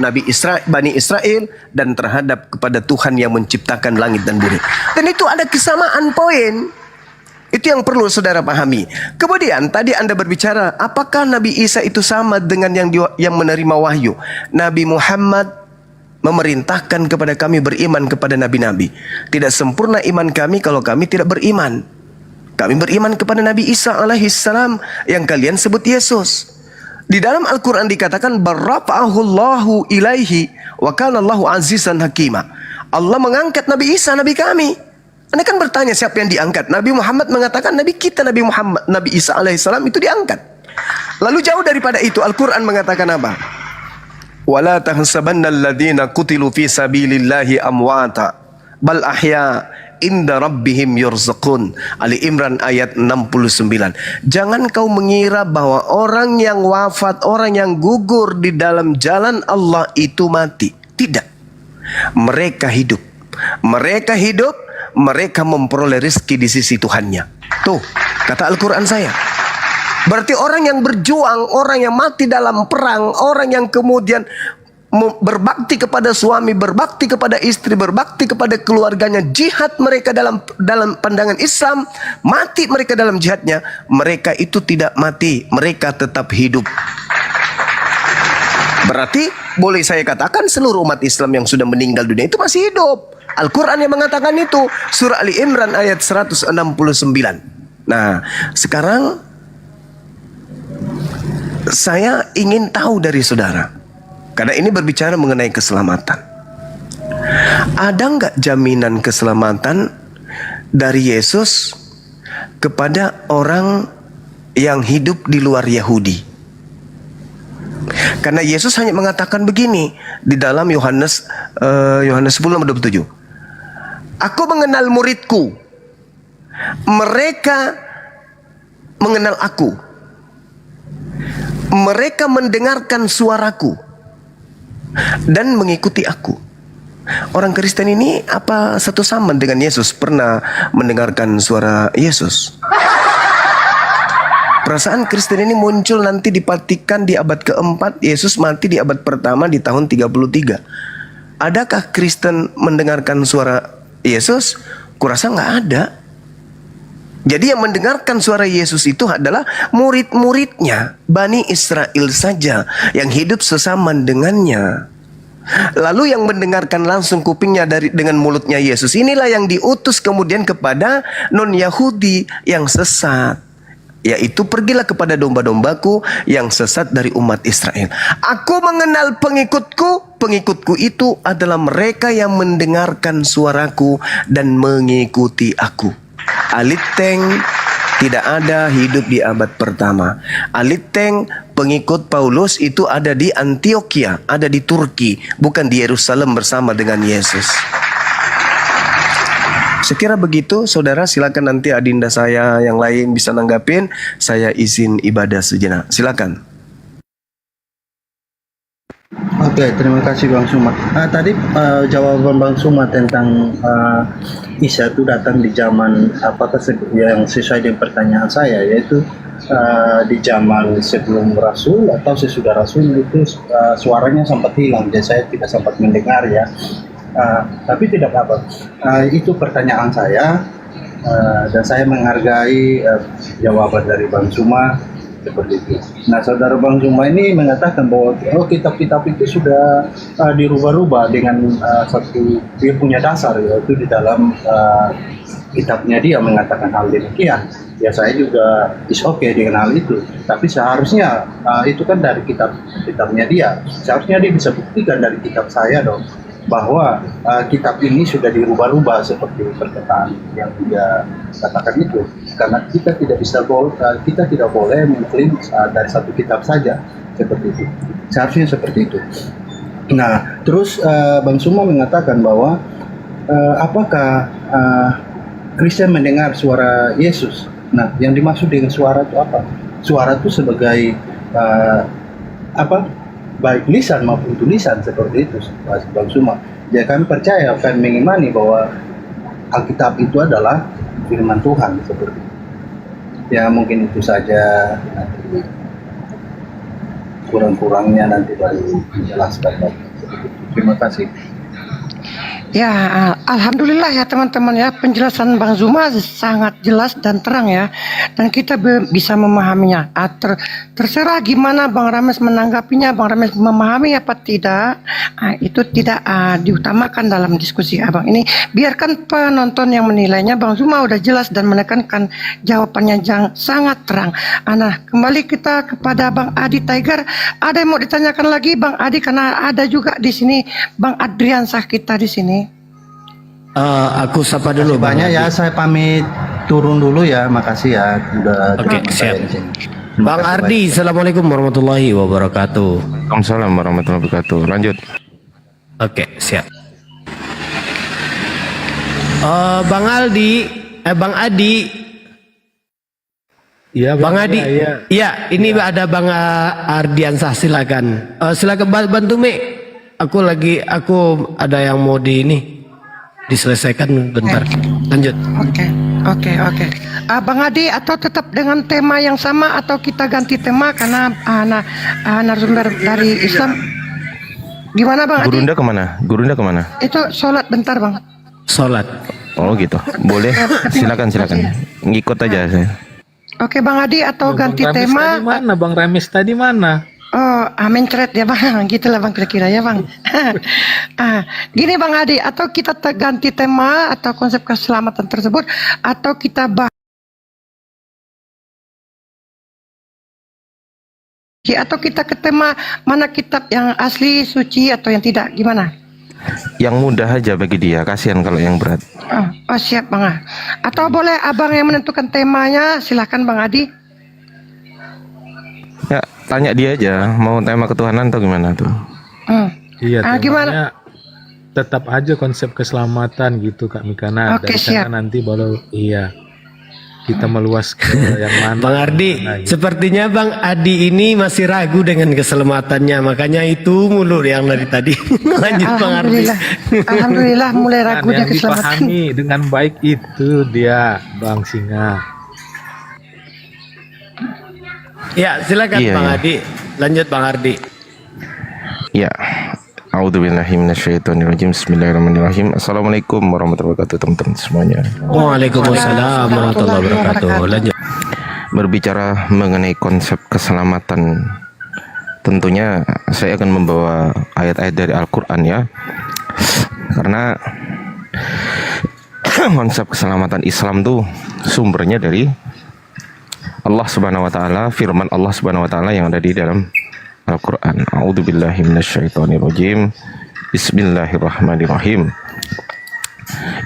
Bani Israel, dan terhadap kepada Tuhan yang menciptakan langit dan bumi. Dan itu ada kesamaan poin. Itu yang perlu saudara pahami. Kemudian tadi Anda berbicara, apakah Nabi Isa itu sama dengan yang menerima wahyu? Nabi Muhammad memerintahkan kepada kami beriman kepada nabi-nabi. Tidak sempurna iman kami kalau kami tidak beriman. Kami beriman kepada Nabi Isa alaihissalam yang kalian sebut Yesus. Di dalam Al-Quran dikatakan barrafa'ahullahu ilaihi wa kana Allahu azizan hakima. Allah mengangkat Nabi Isa, Nabi kami. Anda kan bertanya siapa yang diangkat? Nabi Muhammad mengatakan Nabi kita, Nabi Muhammad, Nabi Isa alaihissalam itu diangkat. Lalu jauh daripada itu Al-Quran mengatakan apa? Wala tahsabanna alladhina qutilu fi sabilillahi amwata bal ahya inda rabbihim yurzaqun. Ali Imran ayat 69. Jangan kau mengira bahwa orang yang wafat, orang yang gugur di dalam jalan Allah itu mati. Tidak. Mereka hidup. Mereka hidup, mereka memperoleh rezeki di sisi Tuhannya. Tuh, kata Al-Quran saya. Berarti orang yang berjuang, orang yang mati dalam perang, orang yang kemudian berbakti kepada suami, berbakti kepada istri, berbakti kepada keluarganya, jihad mereka dalam pandangan Islam, mati mereka dalam jihadnya, mereka itu tidak mati, mereka tetap hidup. Berarti boleh saya katakan seluruh umat Islam yang sudah meninggal dunia itu masih hidup. Al-Quran yang mengatakan itu, surah Ali Imran ayat 169. Nah, sekarang saya ingin tahu dari saudara, karena ini berbicara mengenai keselamatan. Ada nggak jaminan keselamatan dari Yesus kepada orang yang hidup di luar Yahudi? Karena Yesus hanya mengatakan begini di dalam Yohanes 10:27. Aku mengenal muridku, mereka mengenal aku, mereka mendengarkan suaraku dan mengikuti aku. Orang Kristen ini apa satu sama dengan Yesus? Pernah mendengarkan suara Yesus? Perasaan Kristen ini muncul nanti di Vatikan di abad keempat, Yesus mati di abad pertama di tahun 33. Adakah Kristen mendengarkan suara Yesus? Kurasa nggak ada. Jadi yang mendengarkan suara Yesus itu adalah murid-muridnya, Bani Israel saja yang hidup sesama dengannya. Lalu yang mendengarkan langsung kupingnya dengan mulutnya Yesus, inilah yang diutus kemudian kepada non-Yahudi yang sesat, yaitu pergilah kepada domba-dombaku yang sesat dari umat Israel. Aku mengenal pengikutku, pengikutku itu adalah mereka yang mendengarkan suaraku dan mengikuti aku. Aliteng tidak ada hidup di abad pertama. Aliteng pengikut Paulus itu ada di Antioquia, ada di Turki, bukan di Yerusalem bersama dengan Yesus. Sekira begitu, saudara, silakan nanti adinda saya yang lain bisa nanggapin. Saya izin ibadah sejenak. Silakan. Oke, terima kasih Bang Suma. Tadi jawaban Bang Suma tentang Isa itu datang di zaman apakah yang sesuai dengan pertanyaan saya, yaitu di zaman sebelum Rasul atau sesudah Rasul itu suaranya sempat hilang, jadi saya tidak sempat mendengar ya. Tapi tidak apa. Itu pertanyaan saya dan saya menghargai jawaban dari Bang Suma seperti itu. Nah, saudara Bang Suma ini mengatakan bahwa kitab-kitab itu sudah dirubah-rubah dengan satu dia punya dasar, yaitu di dalam kitabnya dia mengatakan hal demikian. Ya, saya juga is okay dengan hal itu. Tapi seharusnya itu kan dari kitabnya dia. Seharusnya dia bisa buktikan dari kitab saya dong, bahwa kitab ini sudah dirubah-rubah seperti perkataan yang dia katakan itu. Karena kita tidak boleh mengklaim dari satu kitab saja seperti itu. Seharusnya seperti itu. Nah, terus Bang Suma mengatakan bahwa apakah Kristen mendengar suara Yesus? Nah, yang dimaksud dengan suara itu apa? Suara itu sebagai baik lisan maupun tulisan seperti itu, Bang Suma. Jadi kami percaya, kami mengimani bahwa Alkitab itu adalah firman Tuhan seperti itu. Ya, mungkin itu saja, nanti kurang-kurangnya nanti baru menjelaskan lagi. Terima kasih. Ya, alhamdulillah ya teman-teman ya, penjelasan Bang Zuma sangat jelas dan terang ya, dan kita bisa memahaminya. Terserah gimana Bang Rames menanggapinya, Bang Rames memahami apa tidak, itu tidak diutamakan dalam diskusi abang ini. Biarkan penonton yang menilainya. Bang Zuma udah jelas dan menekankan jawabannya sangat terang. Nah, kembali kita kepada Bang Adi Tiger. Ada yang mau ditanyakan lagi Bang Adi, karena ada juga di sini Bang Adriansah kita di sini. Aku sapa dulu Banyak ya, saya pamit turun dulu ya. Makasih ya udah Oke, jemput siap. saya di sini. Bang Ardi, assalamualaikum warahmatullahi wabarakatuh. Waalaikumsalam warahmatullahi wabarakatuh. Lanjut. Oke, siap. Bang Adi. Iya, Bang Adi. Iya. Iya, ini ada Bang Ardiansah, silakan. Silakan bantu Mek. Aku ada yang mau diselesaikan bentar. Lanjut. Oke. Bang Adi, atau tetap dengan tema yang sama atau kita ganti tema karena narasumber dari Islam. Gimana Bang Adi? Gurunda kemana? Itu sholat bentar Bang. Sholat. Oh gitu. Boleh. Silakan. Ngikut aja saya. Oke Bang Adi, atau ganti Bang Rames tema. tadi mana? Bang Rames tadi mana? Oh, mencret ya Bang, gitulah Bang kira-kira ya Bang. Gini Bang Adi, atau kita ganti tema atau konsep keselamatan tersebut, atau kita atau kita ke tema mana kitab yang asli, suci atau yang tidak, gimana? Yang mudah aja bagi dia. Kasihan kalau yang berat. Oh siap Bang. Atau boleh abang yang menentukan temanya, silahkan Bang Adi. Ya, tanya dia aja. Mau tema ketuhanan atau gimana tuh? Iya, Gimana? tetap aja konsep keselamatan gitu Kak Mikana. Oke, Dari sana siap. nanti baru kita meluas ke yang mana. Bang Ardi, Nah, gitu. sepertinya Bang Adi ini masih ragu dengan keselamatannya, makanya itu mulu yang dari tadi. Lanjut Bang Ardi. Alhamdulillah mulai ragu Yang dia keselamatan. dipahami dengan baik itu dia Bang Singa. Ya, silakan Iya, Bang iya. Adi. Lanjut Bang Ardi. Ya. A'udzubillahi minasyaitonirrajim. Bismillahirrahmanirrahim. Assalamualaikum warahmatullahi wabarakatuh teman-teman semuanya. Waalaikumsalam warahmatullahi wabarakatuh. Lanjut. Berbicara mengenai konsep keselamatan, tentunya saya akan membawa ayat-ayat dari Al-Quran ya. Karena konsep keselamatan Islam tuh sumbernya dari Allah Subhanahu wa taala, firman Allah Subhanahu wa taala yang ada di dalam Al-Quran. A'udzubillahi minasyaitonirrajim. Bismillahirrahmanirrahim.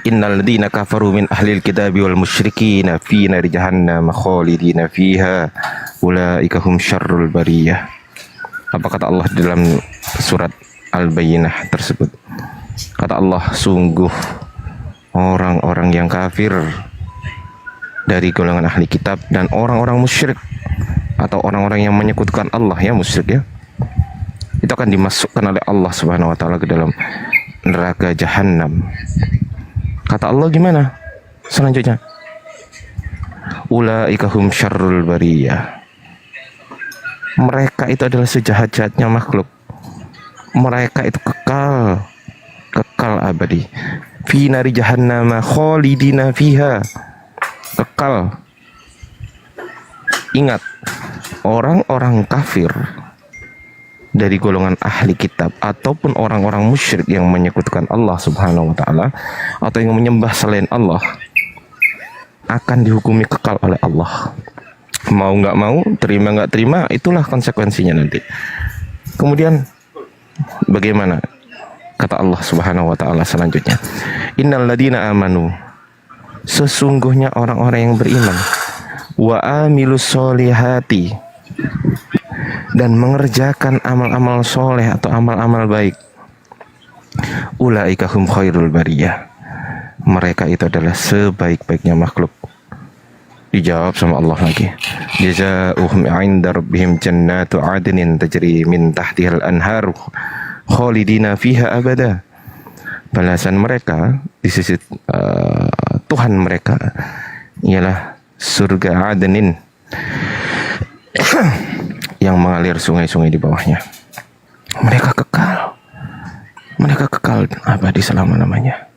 Innal ladzina kafaru min ahlil kitabi wal musyrikina fi nari jahannam khalidina fiha ulaika hum syarrul bariyah. Apa kata Allah di dalam surat Al-Bayyinah tersebut? Kata Allah, sungguh orang-orang yang kafir dari golongan ahli kitab dan orang-orang musyrik atau orang-orang yang menyekutukan Allah, ya musyrik ya, itu akan dimasukkan oleh Allah Subhanahu wa taala ke dalam neraka jahanam. Kata Allah gimana selanjutnya? Ulaika hum syarrul bariyah. Mereka itu adalah sejahat-jahatnya makhluk. Mereka itu kekal abadi. Fi nari jahannam khalidina fiha. Kekal. Ingat, orang-orang kafir dari golongan ahli kitab ataupun orang-orang musyrik yang menyekutukan Allah Subhanahu wa taala atau yang menyembah selain Allah akan dihukumi kekal oleh Allah. Mau nggak mau, terima nggak terima, itulah konsekuensinya nanti. Kemudian bagaimana? Kata Allah Subhanahu wa taala selanjutnya, innal ladzina amanu, sesungguhnya orang-orang yang beriman, wa amilus solihati, dan mengerjakan amal-amal soleh atau amal-amal baik, ulaika hum khairul bariyah, mereka itu adalah sebaik-baiknya makhluk. Dijawab sama Allah lagi, jazaohum 'inda rabbihim jannatu 'adnin tajri min tahtihal anharu khalidina fiha abada. Balasan mereka di sisi Tuhan mereka ialah surga Adenin yang mengalir sungai-sungai di bawahnya. Mereka kekal. mereka kekal abadi selama-lamanya.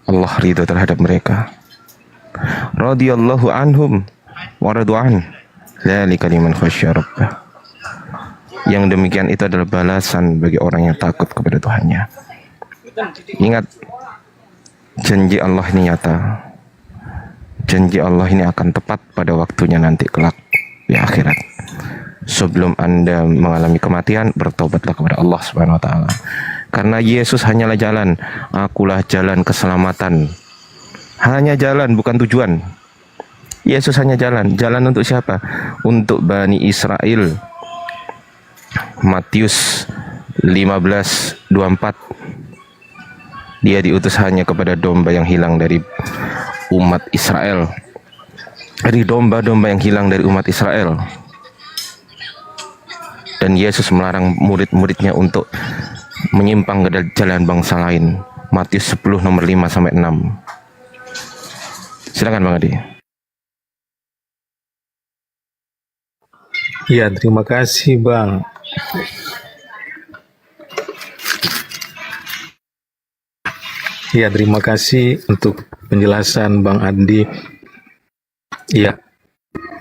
Allah ridho terhadap mereka. Radhiyallahu anhum wa radu'an. Dzalika liman khasyya rabbah. Yang demikian itu adalah balasan bagi orang yang takut kepada Tuhannya. Ingat, janji Allah ini nyata. Janji Allah ini akan tepat pada waktunya nanti kelak di akhirat. Sebelum Anda mengalami kematian, bertobatlah kepada Allah Subhanahu wa taala. Karena Yesus hanyalah jalan, akulah jalan keselamatan. Hanya jalan, bukan tujuan. Yesus hanya jalan. Jalan untuk siapa? Untuk Bani Israel. Matius 15:24. Dia diutus hanya kepada domba yang hilang dari umat Israel. Dari domba-domba yang hilang dari umat Israel. Dan Yesus melarang murid-muridnya untuk menyimpang ke jalan bangsa lain. Matius 10 nomor 5-6. Silakan Bang Adi. Ya, terima kasih Bang. Ya, terima kasih untuk penjelasan Bang Andi. Ya,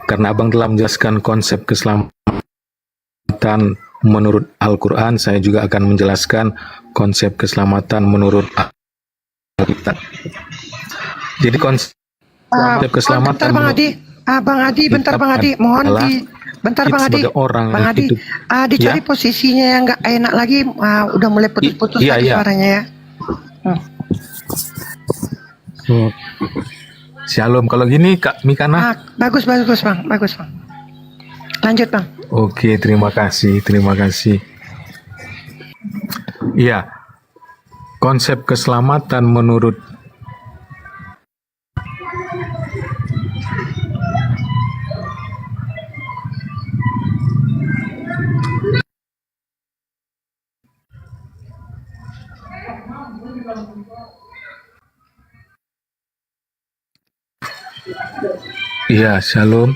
karena Abang telah menjelaskan konsep keselamatan menurut Al-Quran, saya juga akan menjelaskan konsep keselamatan menurut Alkitab. Jadi konsep keselamatan bentar Bang Adi, bentar Bang Adi, mohon bentar Bang Adi, Bang Adi, dicari posisinya yang nggak enak lagi, udah mulai putus-putus tadi suaranya ya. Shalom, kalau gini Kak Mikana. Bagus Bang, lanjut Bang. Oke, terima kasih. Iya, konsep keselamatan menurut Iya, shalom.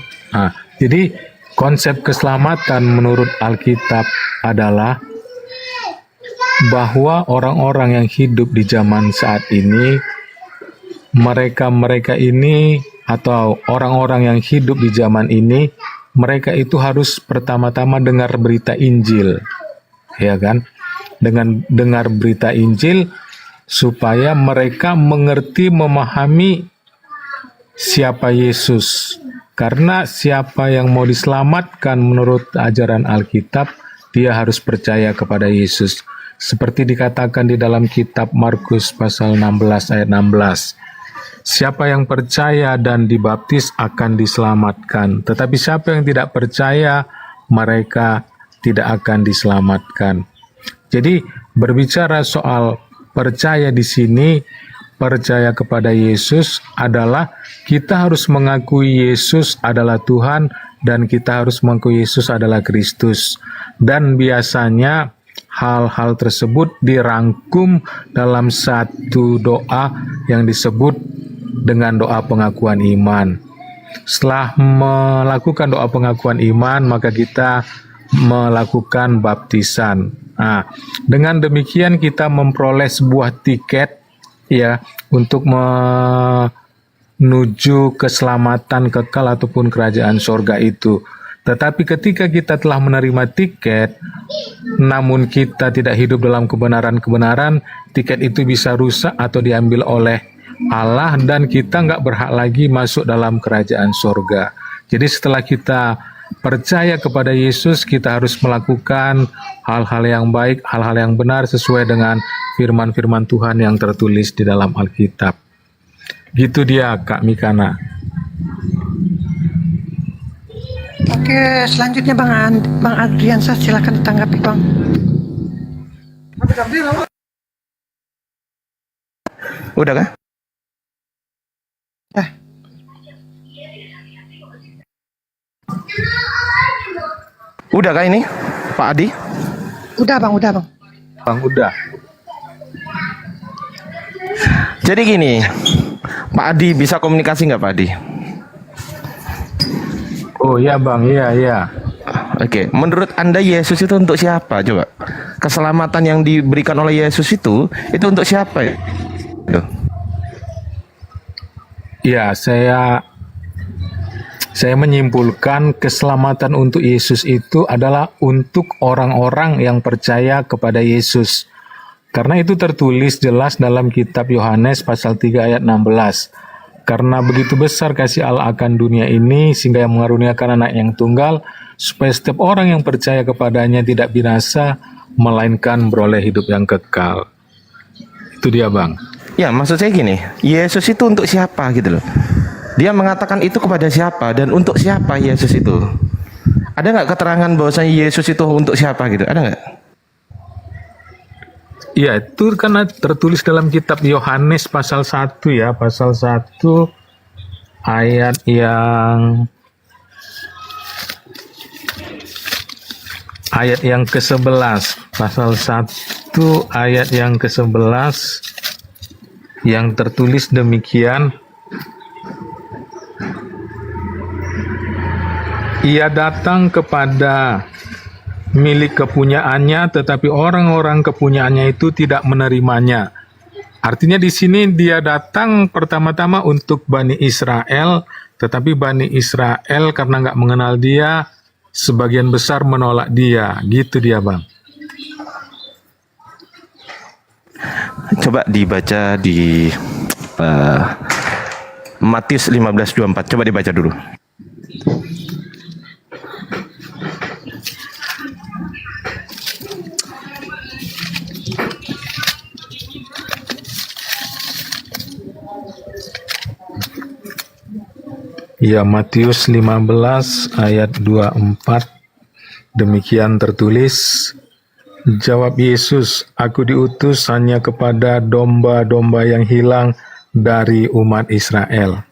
Jadi konsep keselamatan menurut Alkitab adalah bahwa orang-orang yang hidup di zaman saat ini, mereka ini atau orang-orang yang hidup di zaman ini, mereka itu harus pertama-tama dengar berita Injil, ya kan? Dengan dengar berita Injil supaya mereka mengerti, memahami siapa Yesus. Karena siapa yang mau diselamatkan menurut ajaran Alkitab, dia harus percaya kepada Yesus. Seperti dikatakan di dalam kitab Markus pasal 16 ayat 16. Siapa yang percaya dan dibaptis akan diselamatkan. Tetapi siapa yang tidak percaya, mereka tidak akan diselamatkan. Jadi berbicara soal percaya di sini, percaya kepada Yesus adalah kita harus mengakui Yesus adalah Tuhan dan kita harus mengakui Yesus adalah Kristus. Dan biasanya hal-hal tersebut dirangkum dalam satu doa yang disebut dengan doa pengakuan iman. Setelah melakukan doa pengakuan iman, maka kita melakukan baptisan. Dengan demikian kita memperoleh sebuah tiket ya untuk menuju keselamatan kekal ataupun kerajaan sorga itu. Tetapi ketika kita telah menerima tiket, namun kita tidak hidup dalam kebenaran-kebenaran, tiket itu bisa rusak atau diambil oleh Allah dan kita nggak berhak lagi masuk dalam kerajaan sorga. Jadi setelah kita percaya kepada Yesus, kita harus melakukan hal-hal yang baik, hal-hal yang benar sesuai dengan firman-firman Tuhan yang tertulis di dalam Alkitab. Gitu dia Kak Mikana. Oke, selanjutnya Bang Adriansa, silakan ditanggapi Bang. Udah kah? Udah kah ini Pak Adi? Udah Bang. Bang, udah. Jadi gini, Pak Adi bisa komunikasi nggak Pak Adi? Oh iya Bang, iya. Oke, menurut Anda Yesus itu untuk siapa coba? keselamatan yang diberikan oleh Yesus itu untuk siapa ya? Itu. Ya, saya menyimpulkan keselamatan untuk Yesus itu adalah untuk orang-orang yang percaya kepada Yesus. Karena itu tertulis jelas dalam kitab Yohanes pasal 3 ayat 16. Karena begitu besar kasih Allah akan dunia ini sehingga yang mengaruniakan anak yang tunggal supaya setiap orang yang percaya kepadanya tidak binasa melainkan beroleh hidup yang kekal. Itu dia, Bang. Ya, maksud saya gini, Yesus itu untuk siapa gitu loh. Dia mengatakan itu kepada siapa dan untuk siapa Yesus itu? Ada nggak keterangan bahwasanya Yesus itu untuk siapa gitu? Ada nggak? Ya, itu karena tertulis dalam kitab Yohanes pasal 1 ya, pasal 1 ayat yang ke-11. Pasal 1 ayat yang ke-11 yang tertulis demikian. Ia datang kepada milik kepunyaannya, tetapi orang-orang kepunyaannya itu tidak menerimanya. Artinya di sini dia datang pertama-tama untuk Bani Israel, tetapi Bani Israel karena nggak mengenal dia, sebagian besar menolak dia. Gitu dia, Bang. Coba dibaca di Matius 15:24. Coba dibaca dulu. Ya, Matius 15 ayat 24 demikian tertulis. Jawab Yesus, aku diutus hanya kepada domba-domba yang hilang dari umat Israel.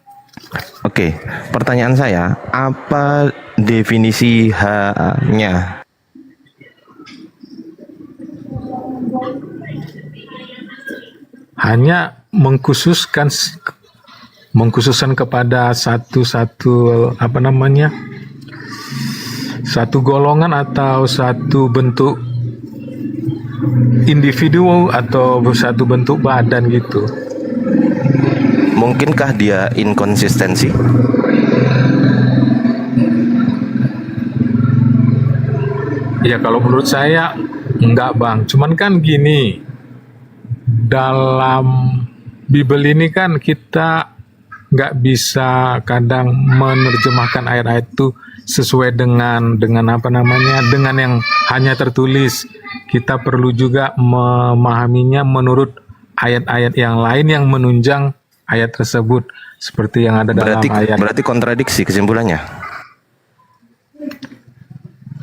Oke, pertanyaan saya, apa definisi hanya? Hanya mengkhususkan kepada satu golongan atau satu bentuk individu atau satu bentuk badan gitu. Mungkinkah dia inkonsistensi? Ya, kalau menurut saya enggak, Bang. Cuman kan gini, dalam Bible ini kan kita nggak bisa kadang menerjemahkan ayat-ayat itu sesuai dengan yang hanya tertulis. Kita perlu juga memahaminya menurut ayat-ayat yang lain yang menunjang ayat tersebut, seperti yang ada dalam ayat. Berarti kontradiksi kesimpulannya.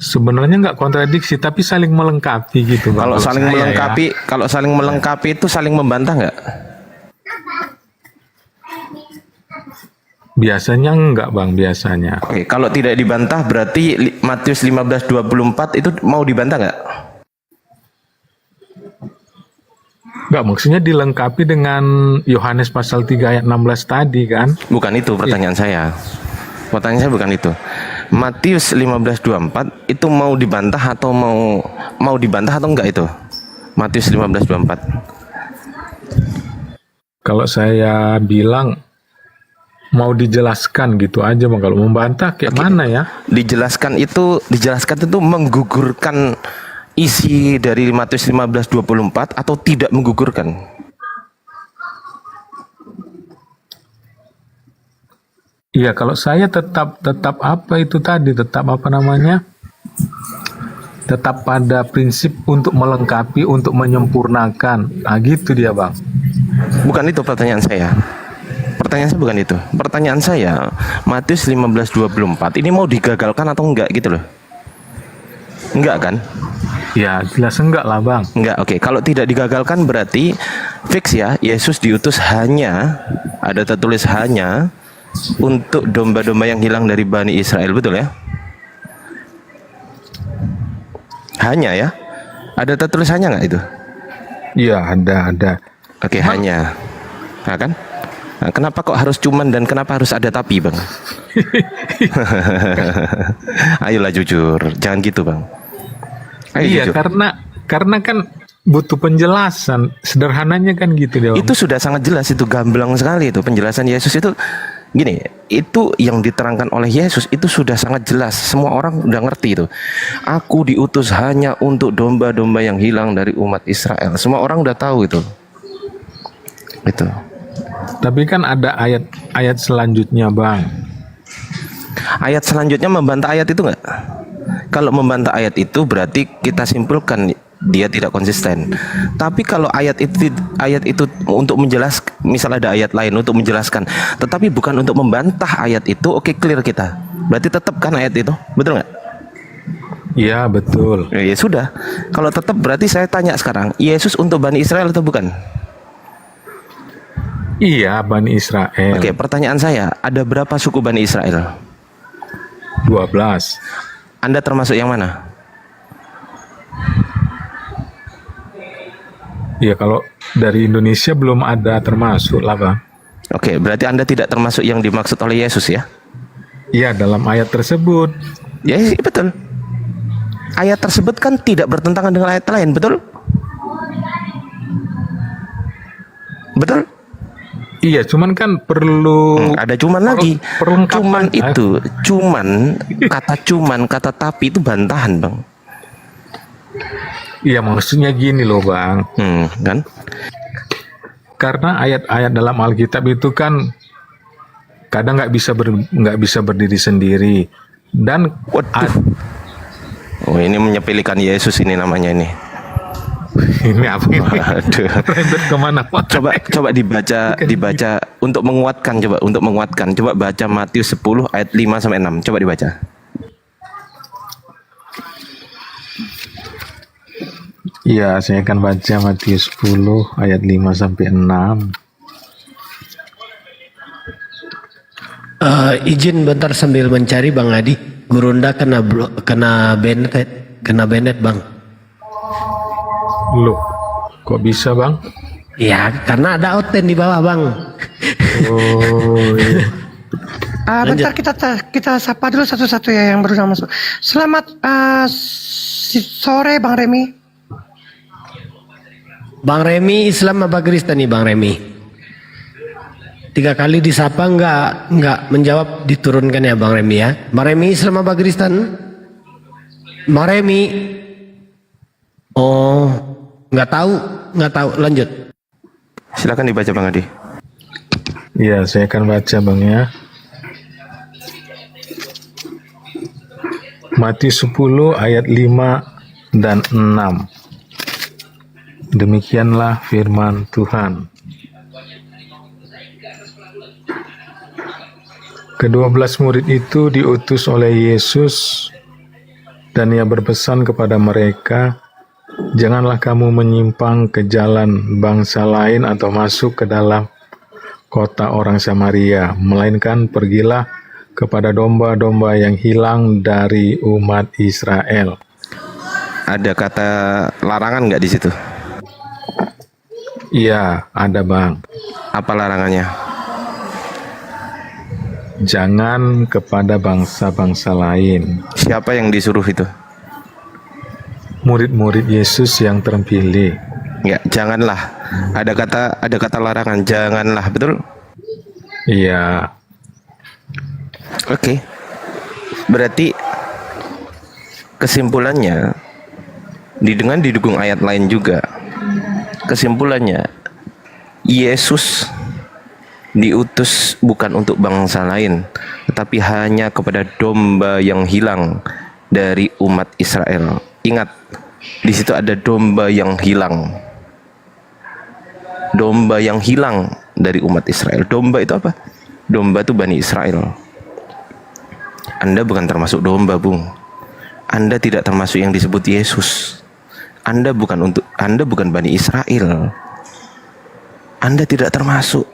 Sebenarnya nggak kontradiksi, tapi saling melengkapi gitu. Kalau saling melengkapi, kalau saling melengkapi itu saling membantah nggak? Biasanya enggak, Bang, biasanya. Oke, kalau tidak dibantah berarti Matius 15:24 itu mau dibantah nggak? Enggak, maksudnya dilengkapi dengan Yohanes pasal 3 ayat 16 tadi kan? Bukan itu pertanyaan saya. Pertanyaan saya bukan itu. Matius 15:24 itu mau dibantah atau mau dibantah atau enggak itu? Matius 15:24. Kalau saya bilang mau dijelaskan gitu aja, Bang. Kalau membantah kayak mana ya? Dijelaskan itu menggugurkan isi dari Matius 15:24 atau tidak menggugurkan? Iya, kalau saya tetap apa itu tadi, tetap pada prinsip untuk melengkapi, untuk menyempurnakan. Nah, gitu dia, Bang. Bukan itu pertanyaan saya. Pertanyaan saya bukan itu. Pertanyaan saya, Matius 15:24 ini mau digagalkan atau enggak gitu loh? Enggak kan? Ya, jelas enggak lah, Bang. Enggak, oke. Kalau tidak digagalkan berarti fix ya, Yesus diutus hanya, ada tertulis hanya untuk domba-domba yang hilang dari Bani Israel, betul ya? Hanya ya? Ada tertulisannya nggak itu? Iya, ada. Oke, hanya. Nah kan? Nah, kenapa kok harus cuman dan kenapa harus ada tapi, Bang? Ayolah jujur, jangan gitu, Bang. Ayo iya, jujur. Karena kan butuh penjelasan. Sederhananya kan gitu dong. Itu sudah sangat jelas, itu gamblang sekali itu penjelasan Yesus itu. Gini, itu yang diterangkan oleh Yesus itu sudah sangat jelas. Semua orang udah ngerti itu. Aku diutus hanya untuk domba-domba yang hilang dari umat Israel. Semua orang udah tahu itu. Itu. Tapi kan ada ayat selanjutnya, Bang. Ayat selanjutnya membantah ayat itu nggak? Kalau membantah ayat itu berarti kita simpulkan dia tidak konsisten. Tapi kalau ayat itu untuk menjelaskan, misal ada ayat lain untuk menjelaskan, tetapi bukan untuk membantah ayat itu, oke, clear kita. Berarti tetap kan ayat itu, betul nggak? Iya, betul. Ya sudah. Kalau tetap berarti saya tanya sekarang, Yesus untuk Bani Israel atau bukan? Iya, Bani Israel. Oke, pertanyaan saya, ada berapa suku Bani Israel? 12. Anda termasuk yang mana? Iya, kalau dari Indonesia belum ada termasuk lah, Bang. Oke, berarti Anda tidak termasuk yang dimaksud oleh Yesus ya? Iya, dalam ayat tersebut. Ya, betul. Ayat tersebut kan tidak bertentangan dengan ayat lain, betul? Betul? Iya, cuman kan perlu ada cuman lagi. perlengkapan. Kata tapi itu bantahan, Bang. Iya, maksudnya gini loh, Bang. Kan? Karena ayat-ayat dalam Alkitab itu kan kadang nggak bisa berdiri sendiri, dan oh, ini menyepelekan Yesus ini namanya ini. Ini apa ini? Aduh. Kemana? Coba dibaca untuk menguatkan. Coba baca Matius 10 ayat 5 sampai 6. Coba dibaca. Iya, saya akan baca Matius 10 ayat 5 sampai 6. Izin bentar sambil mencari Bang Adi. Gurunda kena Bennett, Bang. Loh, kok bisa, Bang? Ya, karena ada outen di bawah, Bang. Oh, iya. Bentar kita sapa dulu satu-satu ya yang baru masuk. Selamat sore, Bang Remi. Bang Remi Islam apa Kristen nih, Bang Remi? 3 kali disapa nggak menjawab, diturunkan ya Bang Remi ya. Bang Remi Islam apa Kristen? Bang Remi. Oh, nggak tahu. Lanjut. Silakan dibaca Bang Adi. Iya, saya akan baca, Bang ya. Matius 10 ayat 5 dan 6. Demikianlah firman Tuhan. Ke-12 murid itu diutus oleh Yesus, dan ia berpesan kepada mereka, janganlah kamu menyimpang ke jalan bangsa lain atau masuk ke dalam kota orang Samaria, melainkan pergilah kepada domba-domba yang hilang dari umat Israel. Ada kata larangan nggak di situ? Iya, ada Bang. Apa larangannya? Jangan kepada bangsa-bangsa lain. Siapa yang disuruh itu? Murid-murid Yesus yang terpilih. Ya, janganlah. Ada kata larangan, janganlah, betul? Iya. Oke. Berarti kesimpulannya dengan didukung ayat lain juga. Kesimpulannya, Yesus diutus bukan untuk bangsa lain, tetapi hanya kepada domba yang hilang dari umat Israel. Ingat, di situ ada domba yang hilang. Domba yang hilang dari umat Israel. Domba itu apa? Domba itu Bani Israel. Anda bukan termasuk domba, Bung. Anda tidak termasuk yang disebut Yesus. Anda bukan Bani Israel. Anda tidak termasuk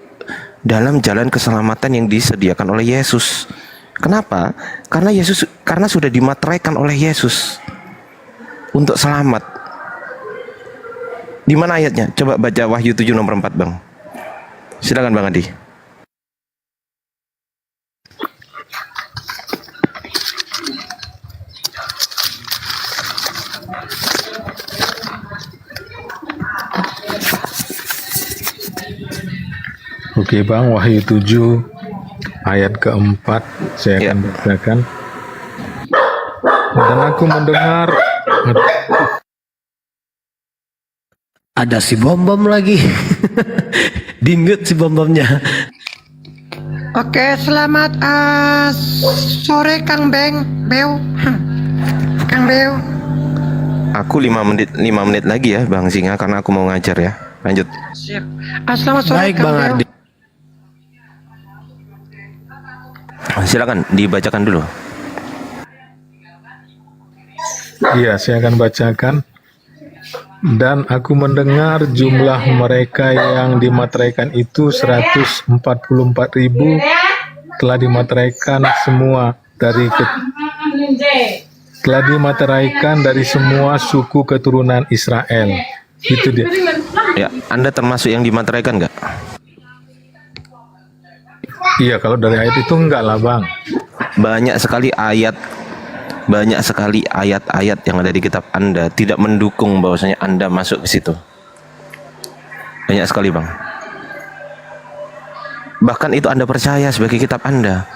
dalam jalan keselamatan yang disediakan oleh Yesus. Kenapa? Karena sudah dimateraikan oleh Yesus untuk selamat. Di mana ayatnya? Coba baca Wahyu 7 nomor 4, Bang. Silakan Bang Adi. Oke Bang, Wahyu 7 ayat keempat saya akan bacakan. Dan aku mendengar Ada si bom-bom lagi. Dinggut si bom-bomnya. Oke, selamat sore Kang Beo. Kang Beo. Aku 5 menit lagi ya Bang Singa, karena aku mau ngajar ya. Lanjut. Siap. Selamat sore Baik Kang Bang Beo. Ardi. Silakan dibacakan dulu. Iya, saya akan bacakan. Dan aku mendengar jumlah mereka yang dimateraikan itu 144.000 telah dimateraikan semua telah dimateraikan dari semua suku keturunan Israel. Itu dia. Ya, Anda termasuk yang dimateraikan nggak? Iya, kalau dari ayat itu enggak lah Bang. Banyak sekali ayat-ayat yang ada di kitab Anda tidak mendukung bahwasanya Anda masuk ke situ. Banyak sekali Bang. Bahkan itu Anda percaya sebagai kitab Anda.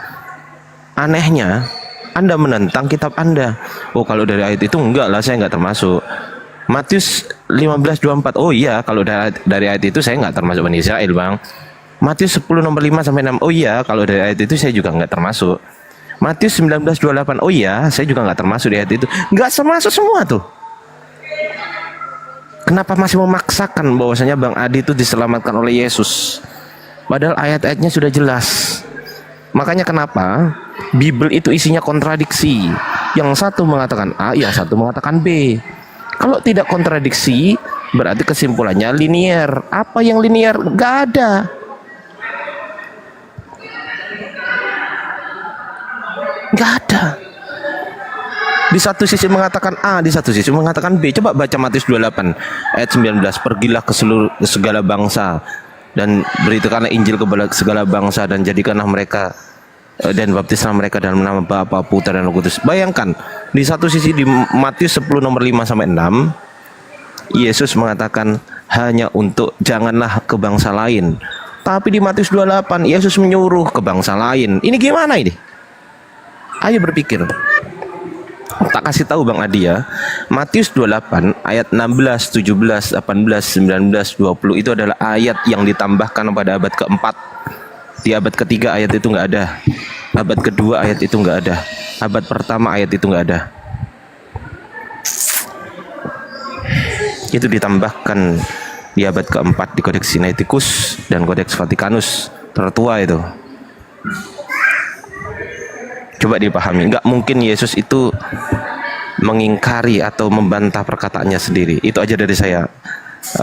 Anehnya, Anda menentang kitab Anda. Oh, kalau dari ayat itu enggak lah, saya enggak termasuk. Matius 15:24. Oh iya, kalau dari ayat itu saya enggak termasuk Bani Israel Bang. Matius 10 nomor 5 sampai 6. Oh iya, kalau dari ayat itu saya juga enggak termasuk. Matius 19:28. Oh iya, saya juga nggak termasuk di ayat itu. Nggak termasuk semua tuh. Kenapa masih memaksakan bahwasanya Bang Adi itu diselamatkan oleh Yesus? Padahal ayat-ayatnya sudah jelas. Makanya kenapa Bible itu isinya kontradiksi. Yang satu mengatakan A, yang satu mengatakan B. Kalau tidak kontradiksi, berarti kesimpulannya linier. Apa yang linier? Nggak ada. Nggak ada. Di satu sisi mengatakan A, di satu sisi mengatakan B. Coba baca Matius 28 ayat 19. Pergilah ke segala bangsa dan beritakanlah Injil kepada segala bangsa dan jadikanlah mereka dan baptislah mereka dalam nama Bapa, Putra dan Roh Kudus. Bayangkan, di satu sisi di Matius 10 nomor 5 sampai 6 Yesus mengatakan hanya untuk janganlah ke bangsa lain. Tapi di Matius 28 Yesus menyuruh ke bangsa lain. Ini gimana ini? Ayo berpikir. Tak kasih tahu Bang Adi ya. Matius 28 ayat 16, 17, 18, 19, 20 itu adalah ayat yang ditambahkan pada abad keempat. Di abad ketiga ayat itu nggak ada. Abad kedua ayat itu nggak ada. Abad pertama ayat itu nggak ada. Itu ditambahkan di abad keempat di Kodeks Sinaiticus dan Kodeks Vatikanus tertua itu. Coba dipahami, nggak mungkin Yesus itu mengingkari atau membantah perkataannya sendiri. Itu aja dari saya.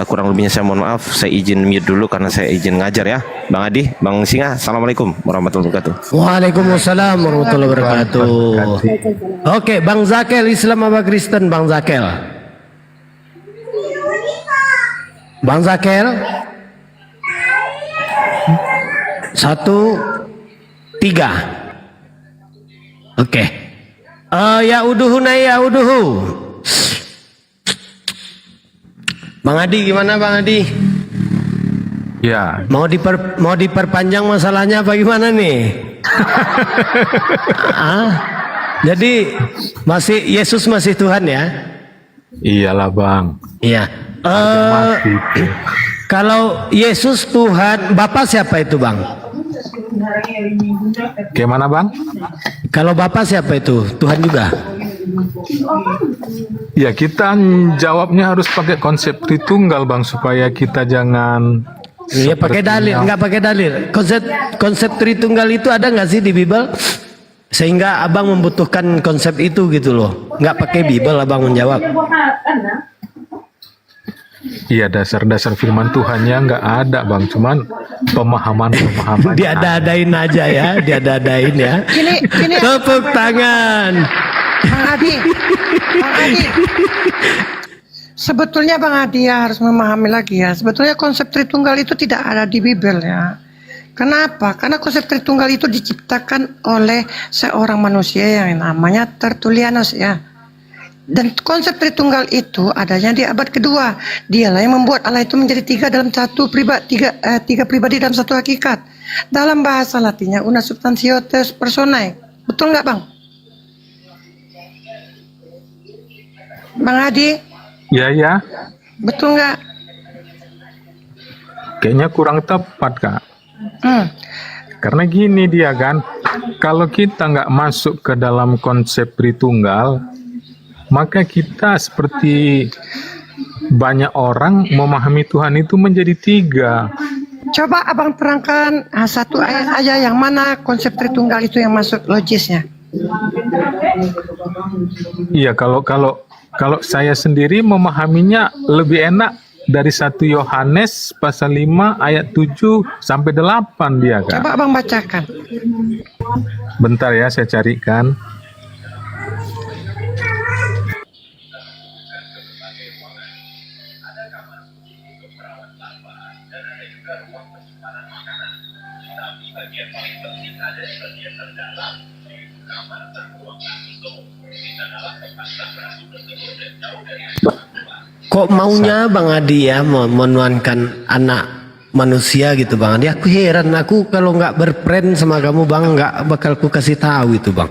Kurang lebihnya saya mohon maaf. Saya izin mute dulu karena saya izin ngajar ya. Bang Adi, Bang Singa, assalamualaikum warahmatullahi wabarakatuh. Waalaikumsalam warahmatullahi wabarakatuh. Oke, Bang Zakel, Islam apa Kristen Bang Zakel? Bang Zakel 1, 3. Oke. Ya uduhu nai ya uduhu. Bang Adi gimana Bang Adi? Ya, Mau diperpanjang masalahnya apa gimana nih? Jadi Yesus masih Tuhan ya? iyalah Bang. Iya. Mati. Kalau Yesus Tuhan, Bapak siapa itu Bang? Gimana Bang? Kalau Bapak siapa itu? Tuhan juga? Ya kita jawabnya harus pakai konsep Tritunggal Bang, supaya kita jangan Iya pakai dalil, nggak pakai dalil. Konsep Tritunggal itu ada nggak sih di Bible? Sehingga abang membutuhkan konsep itu gitu loh. Nggak pakai Bible abang menjawab. Iya, dasar-dasar firman Tuhannya nggak ada Bang, cuman pemahaman Diada-adain aja ya, diada-adain ya. Gini, Tepuk tangan. Bang Adi. Sebetulnya Bang Adi ya harus memahami lagi ya. Sebetulnya konsep Tritunggal itu tidak ada di Bible ya. Kenapa? Karena konsep Tritunggal itu diciptakan oleh seorang manusia yang namanya Tertullianus ya. Dan konsep Tritunggal itu adanya di abad kedua. Dialah yang membuat Allah itu menjadi tiga dalam satu pribadi, tiga pribadi dalam satu hakikat. Dalam bahasa Latinnya una substantia tres personae. Betul nggak, Bang? Bang Adi, Ya, betul nggak? kayaknya kurang tepat, Kak. Hmm. Karena gini dia kan, kalau kita nggak masuk ke dalam konsep Tritunggal, maka kita seperti banyak orang memahami Tuhan itu menjadi tiga. Coba Abang terangkan satu ayat aja yang mana konsep Tritunggal itu yang masuk logisnya. Iya, kalau saya sendiri memahaminya lebih enak dari 1 Yohanes pasal 5 ayat 7 sampai 8 dia, Kak. Coba Abang bacakan. Bentar ya, saya carikan. Kok maunya Bang Adi ya menuankan anak manusia gitu Bang Adi? Aku heran, aku kalau nggak berfriend sama kamu Bang nggak bakal ku kasih tahu itu Bang.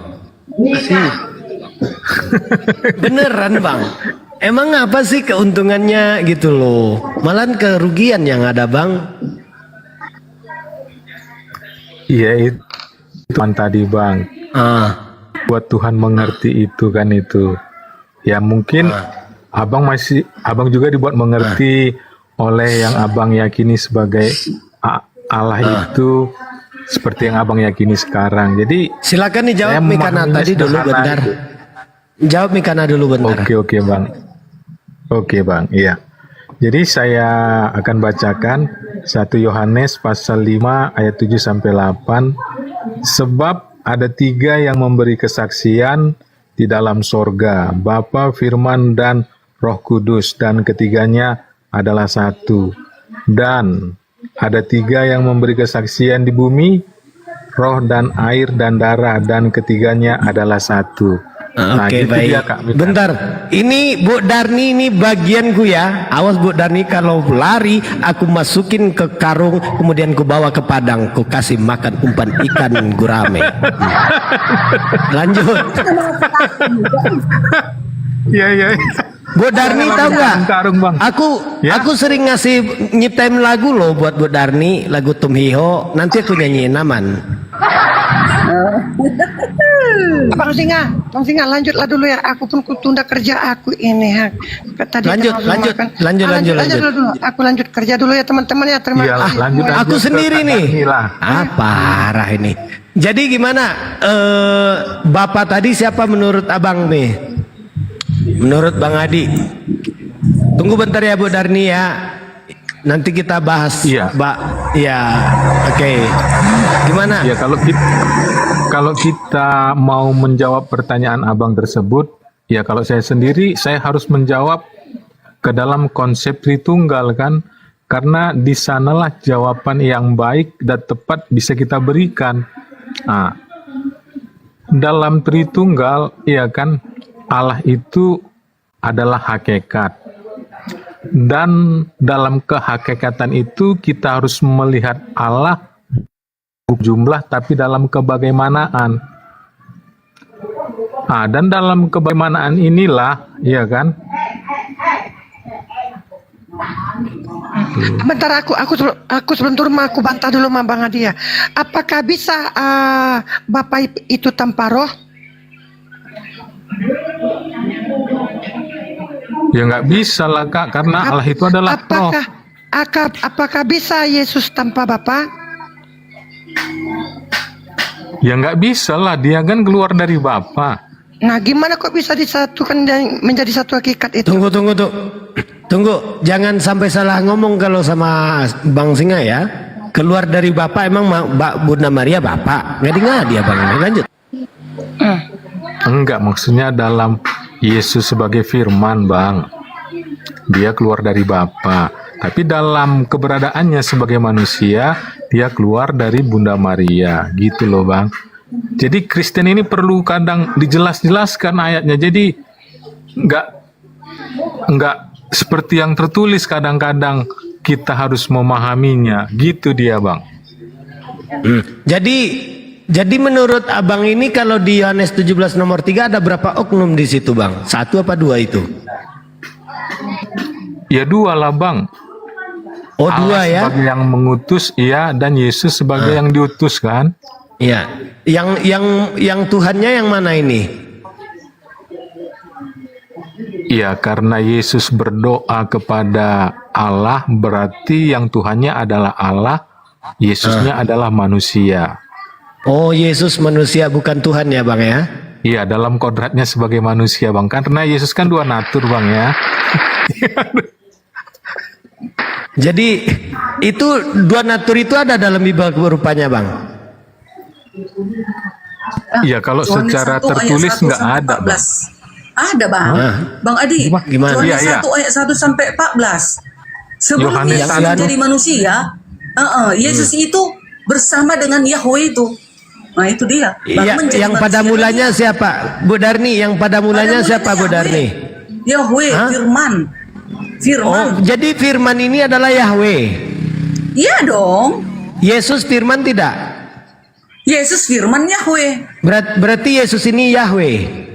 Beneran Bang. Emang apa sih keuntungannya gitu loh? Malahan kerugian yang ada Bang. Iya itu tadi Bang. Buat Tuhan mengerti itu kan itu. Ya mungkin Abang juga dibuat mengerti oleh yang Abang yakini sebagai Allah itu seperti yang Abang yakini sekarang. Jadi silakan dijawab Mikana tadi dulu bentar. Jawab Mikana dulu bentar. Oke Bang. Oke Bang, iya. Jadi saya akan bacakan 1 Yohanes pasal 5 ayat 7 sampai 8. Sebab ada 3 yang memberi kesaksian di dalam sorga, Bapa, Firman, dan Roh Kudus, dan ketiganya adalah satu. Dan ada 3 yang memberi kesaksian di bumi, roh dan air dan darah, dan ketiganya adalah satu. Oke, gitu baik. dia, Kak Mita. Bentar, ini Bu Darni ini bagianku ya. Awas Bu Darni kalau lari aku masukin ke karung kemudian ku bawa ke padang, ku kasih makan umpan ikan gurame. Lanjut. Iya. Bu Darni tahu nggak? Karung, Bang. Aku sering ngasih nyiptain lagu loh buat Bu Darni, lagu Tum Hiho. Nanti aku nyanyiin aman. Bang Singa, lanjutlah dulu ya. Aku pun tunda kerja aku ini. Tadi Lanjut dulu. Aku lanjut kerja dulu ya teman-teman ya. Terima kasih. Lanjut. Aku sendiri nih. Parah ini. Jadi gimana? Bapak tadi siapa menurut abang nih? Menurut Bang Adi. Tunggu bentar ya Bu Darni ya. Nanti kita bahas. Iya. Oke. Gimana? Ya kalau kita mau menjawab pertanyaan abang tersebut, ya kalau saya sendiri saya harus menjawab ke dalam konsep Tritunggal kan, karena di sanalah jawaban yang baik dan tepat bisa kita berikan. Nah, dalam Tritunggal, ya kan, Allah itu adalah hakikat. Dan dalam kehakikatan itu kita harus melihat Allah jumlah tapi dalam kebagaimanaan. Dan dalam kebagaimanaan inilah, ya kan? Bentar aku sebelum turun aku bantah dulu sama Bang Adi ya. Apakah bisa Bapak itu tanpa roh? Ya nggak bisa lah Kak, karena Allah itu adalah roh. Apakah bisa Yesus tanpa Bapa? Ya nggak bisa lah, dia kan keluar dari Bapa. Nah gimana kok bisa disatukan dan menjadi satu hakikat itu? Tunggu, jangan sampai salah ngomong kalau sama Bang Singa ya. Keluar dari Bapa emang Bunda Maria Bapa? Ngadi ya Bang, lanjut. Enggak, maksudnya dalam Yesus sebagai firman Bang, dia keluar dari Bapa. Tapi dalam keberadaannya sebagai manusia, dia keluar dari Bunda Maria, gitu loh Bang. Jadi Kristen ini perlu kadang dijelas-jelaskan ayatnya. Jadi nggak seperti yang tertulis, kadang-kadang kita harus memahaminya, gitu dia Bang. Jadi menurut Abang ini kalau di Yohanes 17 nomor 3 ada berapa oknum di situ Bang? 1 apa 2 itu? Ya 2 lah Bang. Oh Allah 2 ya? sebagai yang mengutus, iya, dan Yesus sebagai yang diutus kan? Iya. Yang Tuhannya yang mana ini? Iya, karena Yesus berdoa kepada Allah, berarti yang Tuhannya adalah Allah, Yesusnya adalah manusia. Oh, Yesus manusia bukan Tuhan ya Bang ya? Iya, dalam kodratnya sebagai manusia Bang. Karena Yesus kan 2 natur Bang ya. Jadi itu 2 natur itu ada dalam Bible rupanya Bang? Iya, kalau Yohanes secara 1 ayat tertulis 1 nggak sampai ada Bang. 14. Ada Bang. Bang Adi. Gimana? Yohanes Iya, iya. 1 ayat 1 sampai 14. Sebelum Yohanes Yesus 1. menjadi manusia, Yesus itu bersama dengan Yahweh itu. Nah, itu dia. Bang Iya, menjadi yang pada manusia mulanya dia. siapa? Bu Darni, yang pada mulanya siapa Bu Darni? Yahweh, Hah? Firman. Oh, jadi firman ini adalah Yahweh. Iya dong. Yesus firman tidak? Yesus firman Yahweh. Berarti Yesus ini Yahweh.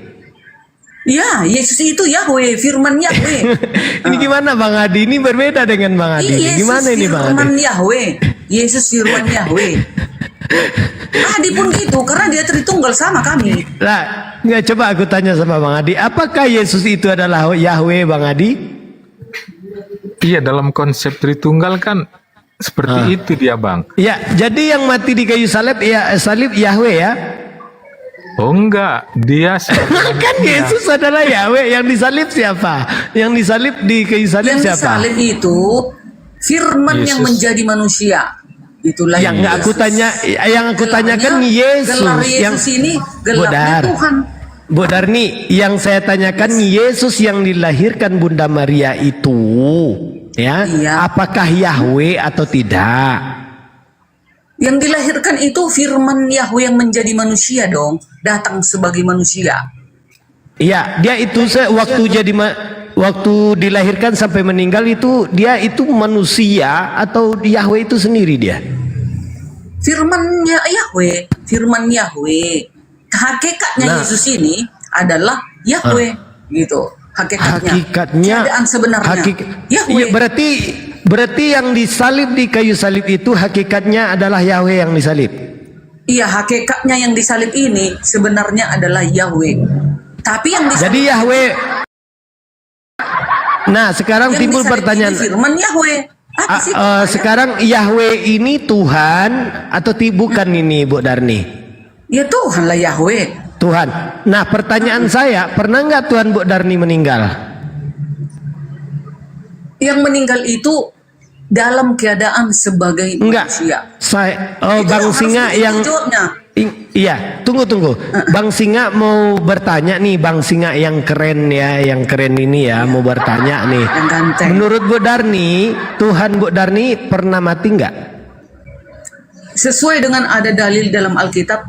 Ya, Yesus itu Yahweh, firman Yahweh. Ini gimana Bang Adi? Ini berbeda dengan Bang Adi. Yesus Gimana ini Bang firman Adi? Yahweh. Yesus firman Yahweh. Adi pun gitu, karena dia Tritunggal sama kami. Lah, nggak, coba aku tanya sama Bang Adi, apakah Yesus itu adalah Yahweh Bang Adi? Iya, dalam konsep Tritunggal kan seperti itu dia Bang. Ya, jadi yang mati di kayu salib ya salib Yahweh ya. Oh enggak, dia Kan Yesus adalah Yahweh, yang disalib siapa? Yang disalib di kayu salib Yang siapa? disalib itu firman yang Yesus. menjadi manusia. Itulah Yang nggak aku Yesus. tanya, yang aku tanyakan Gelarnya- Yesus. Gelar Yang Yesus ini gelarnya Bodar. Tuhan. Bu Darni, yang saya tanyakan Yesus yang dilahirkan Bunda Maria itu, ya, Iya. apakah Yahweh atau tidak? Yang dilahirkan itu firman Yahweh yang menjadi manusia dong, datang sebagai manusia. Iya, dia itu waktu waktu dilahirkan sampai meninggal itu dia itu manusia atau Yahweh itu sendiri dia? Firmannya Yahweh, firman Yahweh. Hakikatnya Yesus ini adalah Yahweh, gitu. Hakikatnya keadaan sebenarnya Yahweh. Iya, berarti yang disalib di kayu salib itu hakikatnya adalah Yahweh yang disalib. Iya, hakikatnya yang disalib ini sebenarnya adalah Yahweh. Tapi yang disalib, Jadi Yahweh. Nah, sekarang yang timbul disalib pertanyaan. ini firman Yahweh. Apa sih? Sekarang Yahweh ini Tuhan atau bukan ini Bu Darni? Ya Tuhan lah Yahweh. Tuhan. Nah, pertanyaan saya, pernah nggak Tuhan Bu Darni meninggal? Yang meninggal itu dalam keadaan sebagai Enggak. manusia. Bang harus Singa begitu yang jawabnya. Iya, tunggu. Bang Singa mau bertanya nih, Bang Singa yang keren ya, yang keren ini ya, mau bertanya nih. Yang ganteng. Menurut Bu Darni, Tuhan Bu Darni pernah mati nggak? Sesuai dengan ada dalil dalam Alkitab,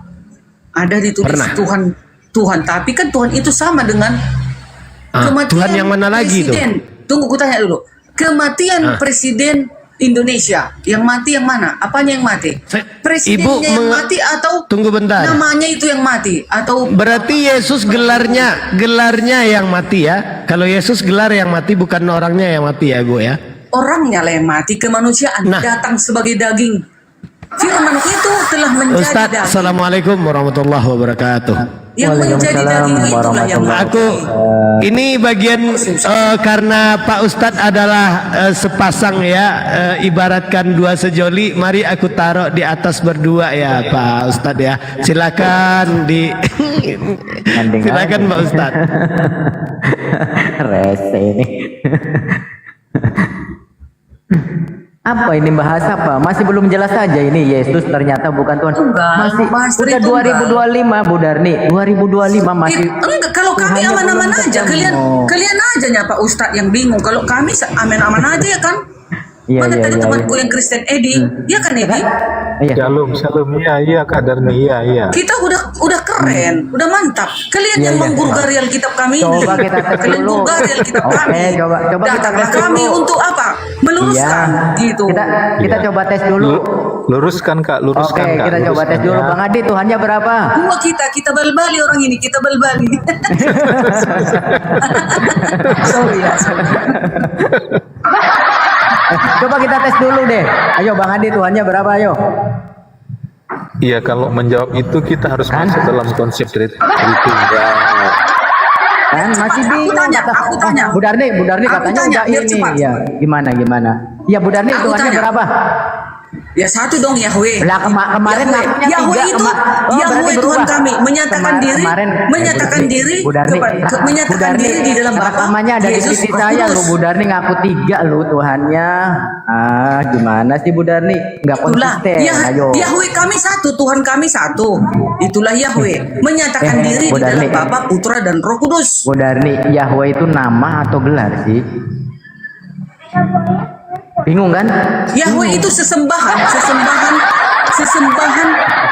ada ditulis Pernah. Tuhan. Tapi kan Tuhan itu sama dengan kematian Tuhan yang mana lagi itu? presiden. Tunggu, ku tanya dulu. Kematian presiden Indonesia, yang mati yang mana? Apanya yang mati? Presidennya yang mati atau Tunggu bentar. namanya itu yang mati? Atau Berarti Yesus gelarnya yang mati ya? Kalau Yesus gelar yang mati, bukan orangnya yang mati ya Bu ya? orangnya lah yang mati? Kemanusiaan Nah. datang sebagai daging. Firman itu telah menjadi Ustadz, daging. Assalamualaikum warahmatullahi wabarakatuh. Yang menjadi daging itulah yang mati. Ini bagian karena Pak Ustadz adalah sepasang ya, ibaratkan dua sejoli. Mari aku taruh di atas berdua ya Pak Ustadz ya. Silakan silakan Pak Ustadz. Rese ini. Apa ini bahas apa? Masih belum jelas saja ini Yesus ternyata bukan Tuhan. Masih udah 2025 Bu Darni. 2025 masih. Enggak, kalau kami aman-aman aja. Kalian aja ya Pak Ustadz yang bingung. Kalau kami aman-aman aja ya kan. Iya, Mana iya, tadi iya, temanku yang Kristen Edi? Ya kan Edi? Iya. Shalom, shalom. Iya, Kak Darni. Iya. Kita udah keren, udah mantap. Kalian Iya, yang iya. menggurgari Alkitab kami ini. Coba kita tes Kalian dulu. gurgari Alkitab Oke, kami. coba kita Datanglah tes kami dulu. untuk apa? Meluruskan gitu. Kita coba tes dulu. Luruskan Kak, Oke, luruskan Kak. kita coba tes luruskan, dulu. ya. Bang Adi, Tuhannya berapa? Dua kita bal-bali orang ini, kita bal-bali. Sorry ya, sorry. Coba kita tes dulu deh. Ayo Bang Adi, Tuhannya berapa? Ayo. Iya, kalau menjawab itu kita harus masuk dalam konsep Tritunggal. Kan masih bingung. Aku tanya. Bu Darni Aku katanya tanya, udah biar ini. cepat. Ya, gimana? Ya Bu Darni, Aku Tuhannya tanya. berapa? Ya satu dong Yahweh. Lah kemarin ngakunya Yahweh tiga. itu Yahweh berarti Tuhan berubah. kami menyatakan diri menyatakan diri Bu Darni, menyatakan diri di dalam Bapa rekamannya ada di Yesus sisi Roh saya lu Kudus. Bu Darni ngaku tiga lu Tuhannya. Gimana sih Bu Darni? Enggak Itulah konsisten. Ayo. Yahweh kami satu, Tuhan kami satu. Itulah Yahweh menyatakan diri Bu di dalam Darni. Bapa, Putra dan Roh Kudus. Bu Darni, Yahweh itu nama atau gelar sih? Bingung kan? Yahweh itu sesembahan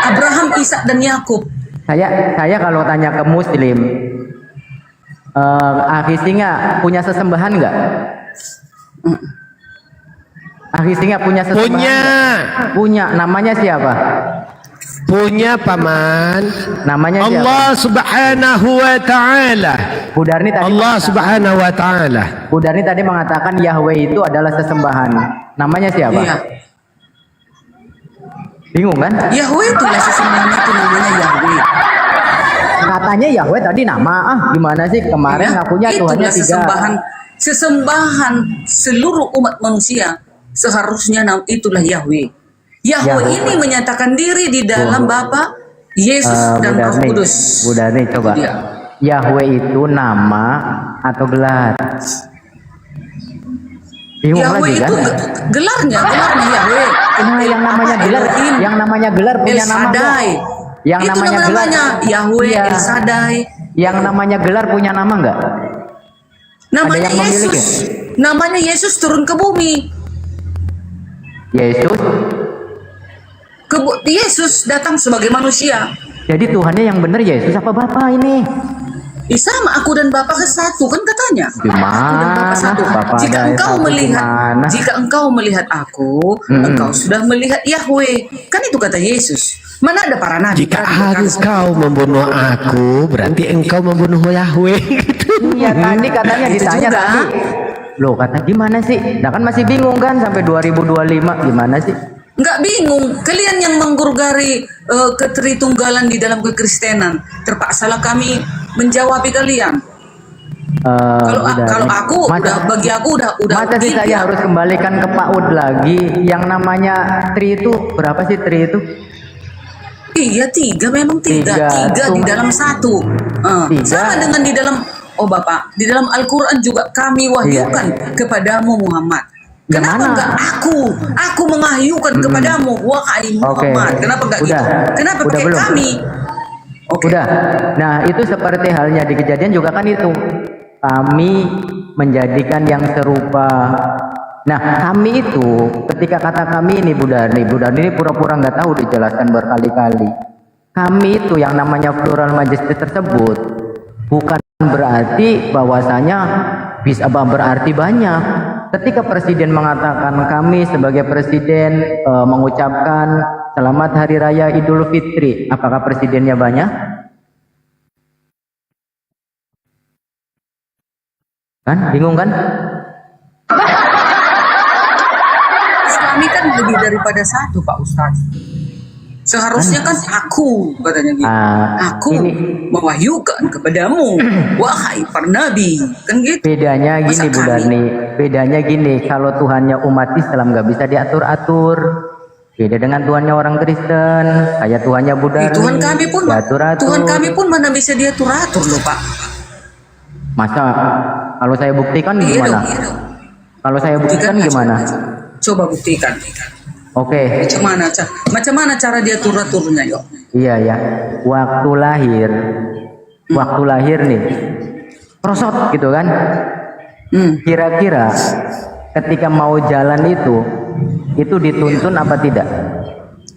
Abraham, Ishak dan Yakub. Saya kalau tanya ke Muslim, Akhi Singa punya sesembahan nggak? Akhi Singa punya sesembahan? Punya. Namanya siapa? Punya paman. Namanya siapa? Allah Subhanahu wa taala. Bu Darni tadi Allah Subhanahu wa taala. Bu Darni tadi mengatakan Yahweh itu adalah sesembahan. Namanya siapa? Iya. Bingung kan? Yahweh itulah sesembahan itu namanya Yahweh. Katanya Yahweh tadi nama. Gimana sih kemarin Ya, ngakunya Tuhannya itulah tiga. sesembahan seluruh umat manusia seharusnya itulah Yahweh. Yahweh ini menyatakan diri di dalam Bapa, Yesus dan Roh Kudus. Bu Darni coba. Dia. Yahweh itu nama atau gelar? Bingung Yahweh lagi kan? itu gelarnya Yahweh. Nah, yang namanya gelar punya El nama nggak? Shaddai. Yang Itu namanya gelar namanya Yahweh, Iya. El Shaddai. Yang namanya gelar punya nama nggak? Namanya yang memiliki? Yesus. Namanya Yesus turun ke bumi. Yesus. Yesus datang sebagai manusia. Jadi Tuhannya yang benar Yesus apa Bapa ini? Sama aku dan Bapa satu kan katanya. Gimana? Aku dan Bapa satu. Bapa Jika ada engkau satu melihat, gimana? jika engkau melihat aku, engkau sudah melihat Yahweh. Kan itu kata Yesus. Mana ada para nabi? Jika engkau membunuh aku, berarti engkau membunuh Yahweh. Iya tadi katanya Itu ditanya juga. tadi. Loh kata gimana sih? Nah kan masih bingung kan sampai 2025 gimana sih? Nggak bingung. Kalian yang menggurgari ketritunggalan di dalam kekristenan, terpaksalah kami menjawabi kalian. Kalau aku bagi aku udah masa sih saya harus kembalikan ke Pak Ud lagi yang namanya Tri itu berapa sih Tri itu? Iya tiga memang tiga di Cuma- dalam satu. Tiga. Sama dengan di dalam Bapak di dalam Al-Quran juga kami wahyukan kepadamu Muhammad. Kenapa Gimana? enggak aku mengahyukan kepadamu wahai Muhammad? Kenapa enggak Udah. gitu? Kenapa Udah pakai belum? kami? Udah. Nah, itu seperti halnya di kejadian juga kan itu. Kami menjadikan yang serupa. Nah, kami itu ketika kata kami ini Bu Darni ini pura-pura nggak tahu dijelaskan berkali-kali. Kami itu yang namanya plural majesty tersebut bukan berarti bahwasanya bisa berarti banyak. Ketika presiden mengatakan kami sebagai presiden mengucapkan selamat hari raya Idul Fitri, apakah presidennya banyak? Kan bingung kan? Kami kan lebih daripada satu Pak Ustadz. Seharusnya kan aku katanya gitu. Aku mewahyukan kepadamu wahai para nabi kan gitu. Bedanya gini Masa Bu kami? Darni, bedanya gini, kalau Tuhannya umat Islam nggak bisa diatur-atur. Beda dengan Tuhannya orang Kristen, kayak Tuhannya Bu Darni. Tuhan kami pun diatur-atur. Tuhan kami pun mana bisa diatur-atur loh Pak. Masa kalau saya buktikan Iya gimana? dong, iya dong. Kalau saya buktikan Buktikan, gimana? Coba buktikan. Oke. Macam mana cara diatur-aturnya yuk? Iya ya. Waktu lahir nih. Prosot gitu kan? Kira-kira ketika mau jalan itu dituntun apa tidak?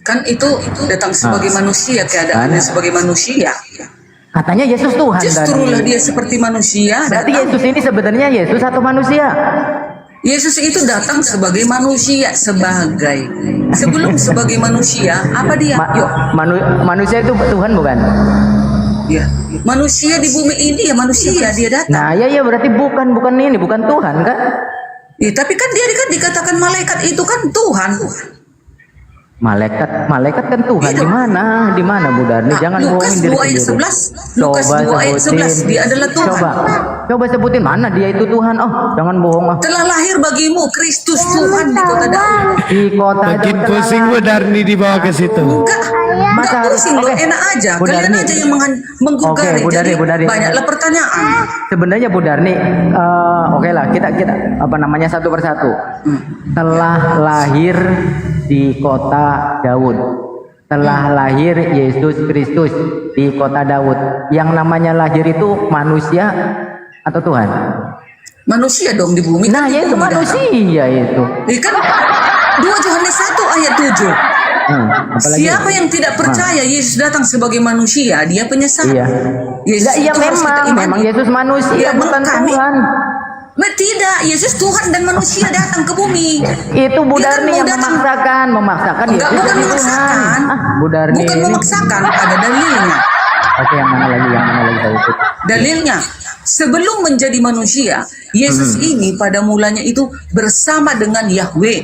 Kan itu datang sebagai manusia, keadaannya sebagai manusia. Katanya Yesus Tuhan Justrulah tadi. dia seperti manusia. Berarti datang. Yesus ini sebenarnya Yesus atau manusia? Yesus itu datang sebagai manusia, sebelum sebagai manusia, apa dia? Yuk. Manusia itu Tuhan bukan? Ya. Manusia di bumi ini ya manusia, dia datang. Nah, ya berarti bukan Tuhan kan? Ya, tapi kan dia kan dikatakan malaikat itu kan Tuhan. Malaikat kan Tuhan. Di mana Bu Darni? Jangan Lukas bohongin diri 2 ayat sendiri. 11. Lukas 2 ayat 11 dia adalah Tuhan. Coba sebutin mana dia itu Tuhan. Oh, jangan bohong. Telah lahir bagimu Kristus Tuhan di kota Daud. Di kota Makin Daud pusing Bu Darni dibawa ke situ. Enggak pusing loh, enak aja. Bu Kalian Darni. aja yang menggugari. Bu Jadi Darni. banyaklah pertanyaan. Sebenarnya Bu Darni, oke lah kita satu persatu. Telah lahir di kota Daud. Telah lahir Yesus Kristus di kota Daud. Yang namanya lahir itu manusia atau Tuhan? Manusia dong di bumi. Nah, ya itu manusia itu. Kan 2 Yohanes 1 ayat 7. Apalagi? Siapa yang tidak percaya Yesus datang sebagai manusia, dia penyesat. Iya. Yesus Iya itu harus kita imani. memang Yesus manusia Ya, bukan kami- Tuhan. Tidak, Yesus Tuhan dan manusia datang ke bumi. Itu Bu Dia kan Darni mau yang datang. memaksakan Enggak, Yesus bukan jadi Tuhan. memaksakan. Bu Darni Bukan ini. memaksakan, ada dalilnya. Oke, yang mana lagi saya ikut. Dalilnya, sebelum menjadi manusia, Yesus ini pada mulanya itu bersama dengan Yahweh.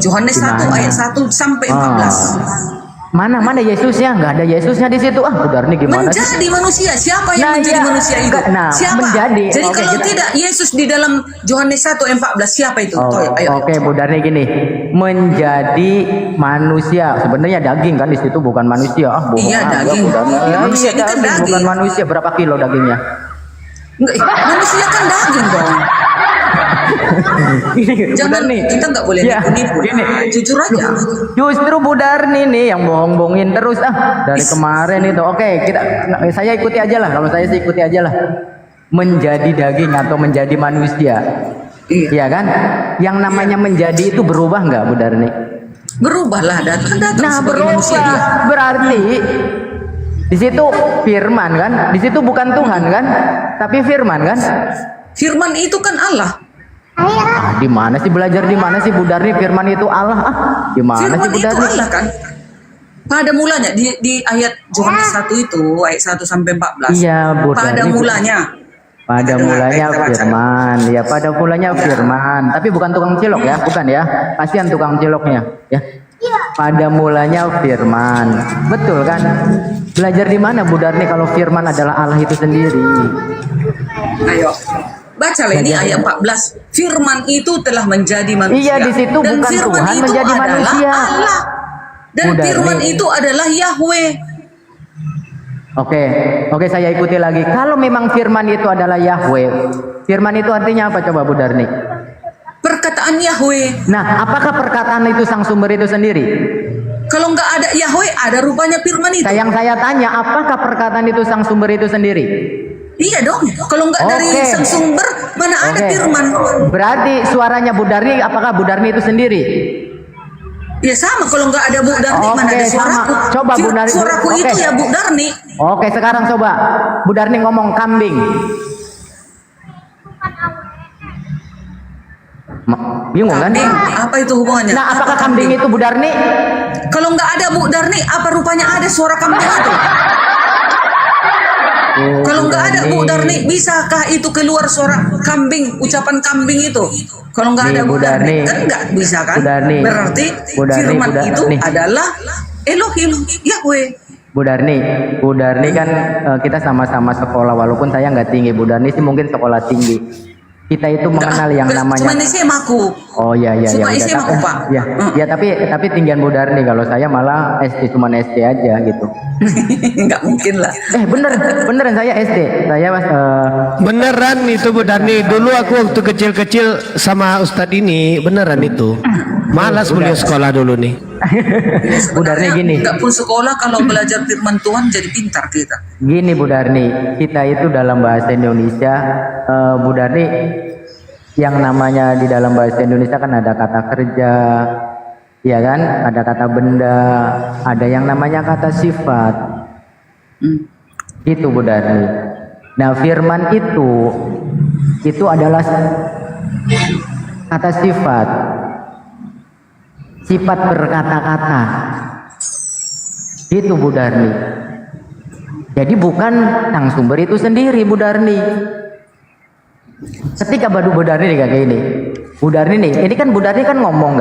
Yohanes 1 ayat 1 sampai 14. Mana Yesusnya? Nggak ada Yesusnya di situ. Bu Darni gimana sih? Menjadi manusia, siapa yang Nah, menjadi iya. manusia itu? Nah, Siapa? menjadi. Jadi Oke, kalau kita- tidak Yesus di dalam Yohanes 1 ayat 14, siapa itu? Ayo. Oke, Bu Darni gini, menjadi manusia. Sebenarnya daging kan di situ bukan manusia. Bohong Iya, aja, daging. Bu Darni. Manusia itu kan daging. Bukan manusia. Berapa kilo dagingnya? Enggak, manusia kan daging dong. Jangan, kita nggak boleh Ya, nipu-nipu. Jujur aja. Justru Bu Darni nih yang bohong-bohongin terus dari kemarin itu. Oke, saya ikuti aja lah. Kalau saya sih ikuti aja lah. Menjadi daging atau menjadi manusia. Iya kan? Yang namanya menjadi itu berubah nggak Bu Darni? Berubahlah, datang Nah, sebagai manusia dia. berarti di situ firman kan? Di situ bukan Tuhan kan? Tapi firman kan? Firman itu kan Allah. Di mana sih belajar di mana sih Bu Darni firman itu Allah? Di mana sih Firman Bu itu Darni? Allah kan. Pada mulanya di ayat Yohanes 1 itu ayat 1 sampai 14. Iya, Bu Pada Darni. mulanya. Pada mulanya kita baca. firman, ya pada mulanya firman. Tapi bukan tukang cilok ya, bukan ya. Kasihan tukang ciloknya, ya. Pada mulanya firman, betul kan? Belajar di mana Bu Darni kalau firman adalah Allah itu sendiri? Ayo. Bacalah ini ayat 14. Firman itu telah menjadi manusia. Iya, di situ dan bukan firman Tuhan itu menjadi adalah manusia. Allah. Dan Bu Darni. firman itu adalah Yahweh. Oke, saya ikuti lagi. Kalau memang firman itu adalah Yahweh, firman itu artinya apa coba Bu Darni? Perkataan Yahweh. Nah, apakah perkataan itu sang sumber itu sendiri? Kalau nggak ada Yahweh, ada rupanya firman itu. Yang saya tanya, apakah perkataan itu sang sumber itu sendiri? Iya dong. Kalau nggak dari Oke. sang sumber, mana ada Oke. firman? Berarti suaranya Bu Darni, apakah Bu Darni itu sendiri? Ya sama. Kalau nggak ada Bu Darni, mana Oke, ada suaraku? sama. Coba Bu Darni. Suaraku Oke. itu ya Bu Darni. Oke, sekarang coba Bu Darni ngomong kambing. Bingung kan? Kambing, apa itu hubungannya? Nah, apakah kambing itu Bu Darni? Kalau nggak ada Bu Darni, apa rupanya ada suara kambing itu? Kalau nggak ada Bu Darni, bisakah itu keluar suara kambing, ucapan kambing itu? Kalau nggak Nih, ada Bu Bu Darni, Darni. kan nggak bisa kan? Bu Darni. Berarti Bu Darni, firman Bu Darni. itu Nih. adalah Elohim, Yahweh. Bu Darni kan kita sama-sama sekolah walaupun saya nggak tinggi. Bu Darni sih mungkin sekolah tinggi. Kita itu mengenal yang namanya. Cuma SMA aku. Oh iya Cuma udah. SMA aku, Pak. Ya tapi tinggian Bu Darni. Kalau saya malah SD, cuma SD aja gitu. Nggak mungkin lah. Beneran saya SD. Saya Beneran itu Bu Darni. Dulu aku waktu kecil-kecil sama Ustadz ini beneran itu. Malas beliau sekolah dulu nih. Bu Darni gini. Nggak pun sekolah, kalau belajar firman Tuhan jadi pintar kita. Gini Bu Darni, kita itu dalam bahasa Indonesia, Bu Darni, yang namanya di dalam bahasa Indonesia kan ada kata kerja, ya kan, ada kata benda, ada yang namanya kata sifat. Itu Bu Darni. Nah, firman itu adalah kata sifat. Sifat berkata-kata. Itu Bu Darni. Jadi bukan sang sumber itu sendiri Bu Darni. Ketika Bu Darni nih kayak ini, Bu Darni nih, ini kan Bu Darni kan ngomong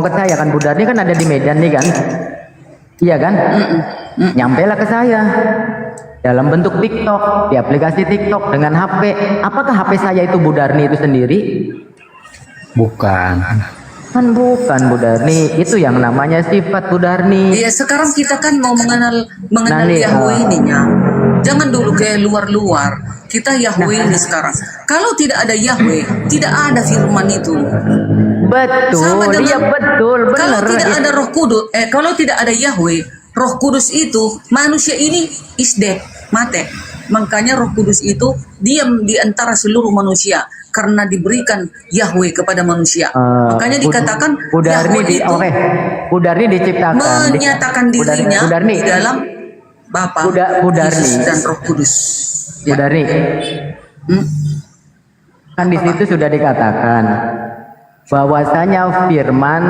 ke saya kan, Bu Darni kan ada di Medan nih kan, iya kan, nyampelah ke saya dalam bentuk TikTok, di aplikasi TikTok dengan HP. Apakah HP saya itu Bu Darni itu sendiri? Bukan. Kan bukan Bu Darni, itu yang namanya sifat Bu Darni. Iya, sekarang kita kan mau mengenal Yahweh ininya. Jangan dulu kayak luar-luar. Kita Yahweh ini sekarang. Kalau tidak ada Yahweh, tidak ada firman itu. Betul, iya betul, benar. Kalau tidak ada Roh Kudus, kalau tidak ada Yahweh, Roh Kudus itu manusia ini is dead, mati. Makanya Roh Kudus itu diam di antara seluruh manusia karena diberikan Yahweh kepada manusia. Makanya dikatakan Bu Darni Bu Darni diciptakan menyatakan dirinya di dalam Bapa, Yesus dan Roh Kudus. Bu Darni, kan di situ sudah dikatakan bahwasanya firman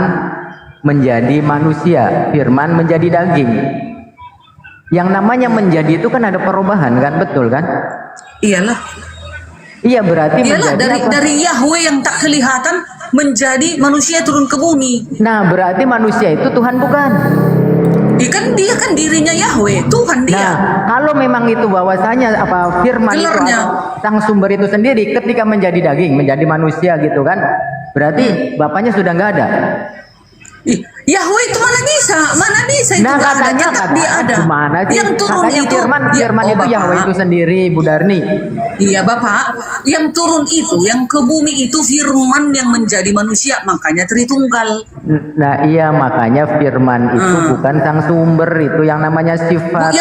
menjadi manusia, firman menjadi daging. Yang namanya menjadi itu kan ada perubahan kan, betul kan? Iyalah. Iya, berarti iyalah menjadi dari Yahweh yang tak kelihatan menjadi manusia turun ke bumi. Nah, berarti manusia itu Tuhan bukan? Dia kan dirinya Yahweh, Tuhan dia. Nah, kalau memang itu bahwasanya firman Gelarnya. itu sang sumber itu sendiri ketika menjadi daging, menjadi manusia gitu kan, berarti bapaknya sudah nggak ada. Yahweh itu mana bisa itu Nah, nggak ada, katanya tetap dia ada. Gimana sih? Yang turun Katanya itu firman itu Bapak. Yahweh itu sendiri, Bu Darni. Iya Bapak, yang turun itu, yang ke bumi itu firman yang menjadi manusia, makanya Tritunggal. Nah, iya, makanya firman itu bukan sang sumber, itu yang namanya sifat.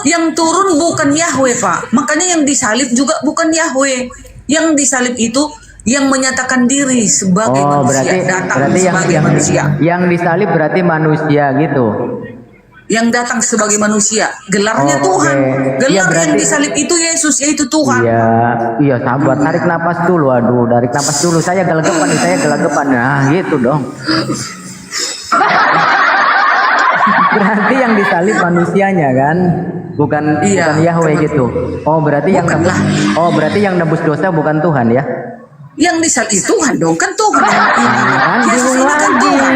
Yang turun bukan Yahweh Pak, makanya yang disalib juga bukan Yahweh. Yang disalib itu yang menyatakan diri sebagai manusia, datang sebagai manusia. Yang disalib berarti manusia gitu. Yang datang sebagai manusia, gelarnya Tuhan. Gelar yang disalib itu Yesus, yaitu Tuhan. Iya, sabar, tarik napas dulu. Aduh, tarik napas dulu. Saya gelagapan. Nah, gitu dong. Berarti yang disalib manusianya kan? Bukan Yahweh gitu. Oh, berarti yang nebus dosa bukan Tuhan ya? Yang disalib Tuhan dong, kan Tuhan. Yesus ini kan Tuhan.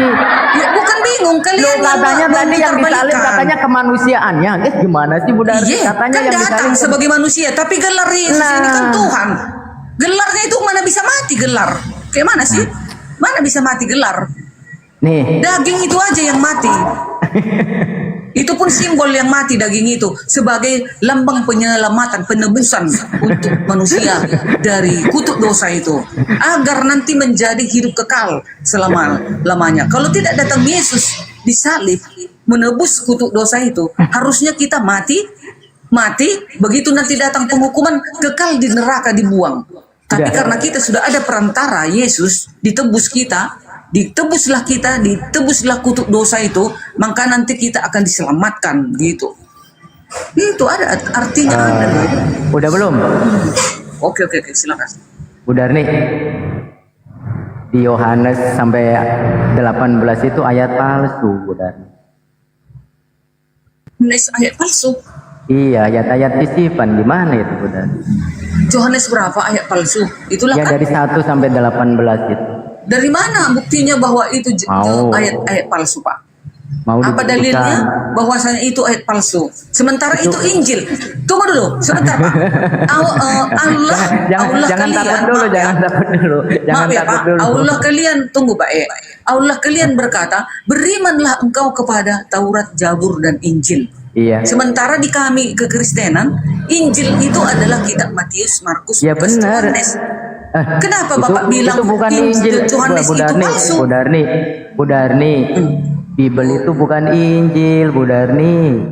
Ya, bukan bingung kalian. Katanya tadi yang disalib katanya kemanusiaannya. Gimana sih Bu Darni? Iya, Katanya kan yang datang sebagai manusia, tapi gelar Yesus ini kan Tuhan. Gelarnya itu mana bisa mati gelar? Kayak mana sih? Mana bisa mati gelar? Nih. Daging itu aja yang mati. Itu pun simbol yang mati daging itu sebagai lambang penyelamatan, penebusan untuk manusia dari kutuk dosa itu agar nanti menjadi hidup kekal selama-lamanya. Kalau tidak datang Yesus disalib menebus kutuk dosa itu, harusnya kita mati begitu nanti datang penghukuman kekal di neraka dibuang. Tapi karena kita sudah ada perantara Yesus ditebuslah kutuk dosa itu, maka nanti kita akan diselamatkan gitu. Itu ada artinya. Udah belum? Oke, silakan. Bu Darni, di Yohanes sampai 18 itu ayat palsu, Bu Darni. Ayat palsu? Iya, ayat-ayat titipan di mana itu, Bu Darni? Yohanes berapa ayat palsu? Itulah ya, kan? dari 1 sampai 18 itu. Dari mana buktinya bahwa itu ayat-ayat palsu, Pak? Apa dalilnya bahwasanya itu ayat palsu? Sementara itu Injil. Tunggu dulu, sebentar Pak. Jangan takut dulu. Allah kalian tunggu Pak. Allah kalian berkata, berimanlah engkau kepada Taurat, Zabur dan Injil. Iya. Sementara di kami kekristenan, Injil itu adalah kitab Matius, Markus, Lukas, Yohanes. Kenapa Bapak bilang itu bukan Injil? Yohanes itu palsu? Bu Darni, Bible itu bukan Injil, Bu Darni.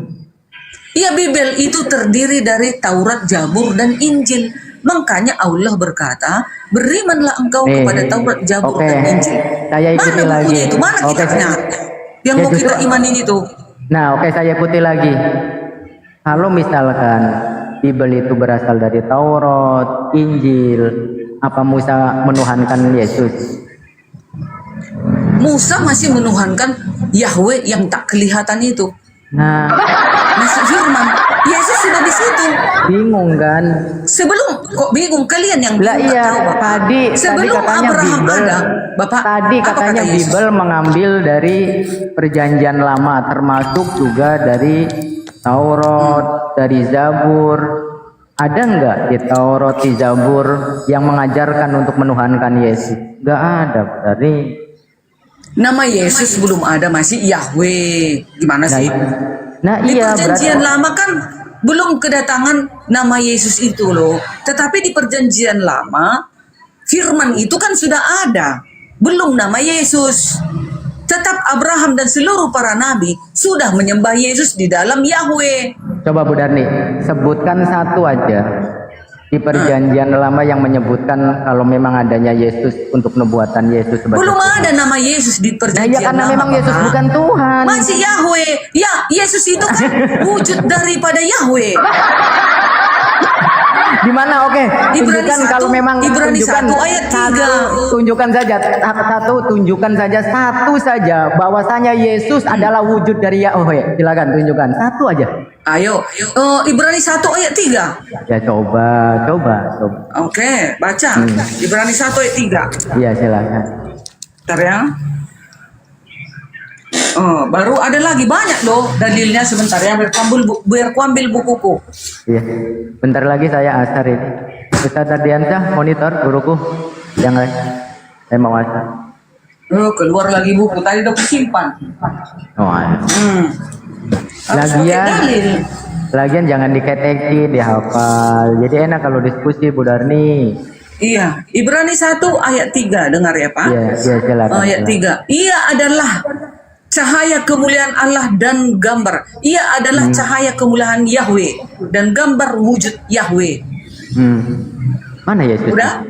Iya, Bible itu terdiri dari Taurat, Zabur dan Injil. Makanya Allah berkata, berimanlah engkau kepada Taurat, Zabur, dan Injil. Saya ikuti Mana lagi. bukunya itu? Mana kitabnya? Yang Ya, mau kita justru- imanin itu. Nah, saya ikuti lagi. Kalau misalkan Bible itu berasal dari Taurat, Injil, apa Musa menuhankan Yesus? Musa masih menuhankan Yahweh yang tak kelihatan itu. Nah, Masih firman. Yesus sudah di situ. bingung kan? Sebelum kok bingung kalian yang Lah bingung, iya, nggak tahu, Bapak. tadi Sebelum katanya Abraham Bible, ada, Bapak. tadi apa katanya kata Yesus? Bible mengambil dari perjanjian lama, termasuk juga dari Taurat, dari Zabur. Ada nggak di Taurat, di Zabur yang mengajarkan untuk menuhankan Yesus? Nggak ada, dari Nama Yesus belum ada, masih Yahweh. Gimana sih? Nah Di iya, perjanjian berarti lama kan belum kedatangan nama Yesus itu loh. Tetapi di perjanjian lama, firman itu kan sudah ada. Belum nama Yesus. Tetap Abraham dan seluruh para nabi sudah menyembah Yesus di dalam Yahweh. coba Bu Darni sebutkan satu aja di perjanjian lama yang menyebutkan kalau memang adanya Yesus untuk nubuatan Yesus sebagai Belum ada nama Yesus di Nah perjanjian ya karena lama, memang Yesus Bapak. bukan Tuhan. Masih Yahweh. Ya, Yesus itu kan wujud daripada Yahweh. Di mana? Oke, Ibrani tunjukkan 1, kalau memang Ibrani tunjukkan 1 ayat 3. tunjukkan saja tunjukkan saja satu saja bahwasanya Yesus adalah wujud dari Yahweh. Silakan tunjukkan satu aja. Ayo, Ibrani 1 ayat 3. Ya coba. Oke, baca. Ibrani 1 ayat 3. Iya silakan. Bentar ya. Baru ada lagi banyak loh dalilnya, sebentar ya. Biar ku ambil bukuku. Iya. Bentar lagi saya asar ini. Ustaz Ardiansyah monitor guruku. Jangan. Saya mau asar. Keluar lagi buku. Tadi udah kusimpan. Oh, ayo. Harus pakai dalil. Lagian jangan diketeki, dihafal. Jadi enak kalau diskusi Bu Darni. Iya, Ibrani 1 ayat 3. Dengar ya, Pak. Iya, silakan. Ayat 3. Ia adalah cahaya kemuliaan Allah dan gambar. Ia adalah cahaya kemuliaan Yahweh dan gambar wujud Yahweh. Mana Yesus? Udah?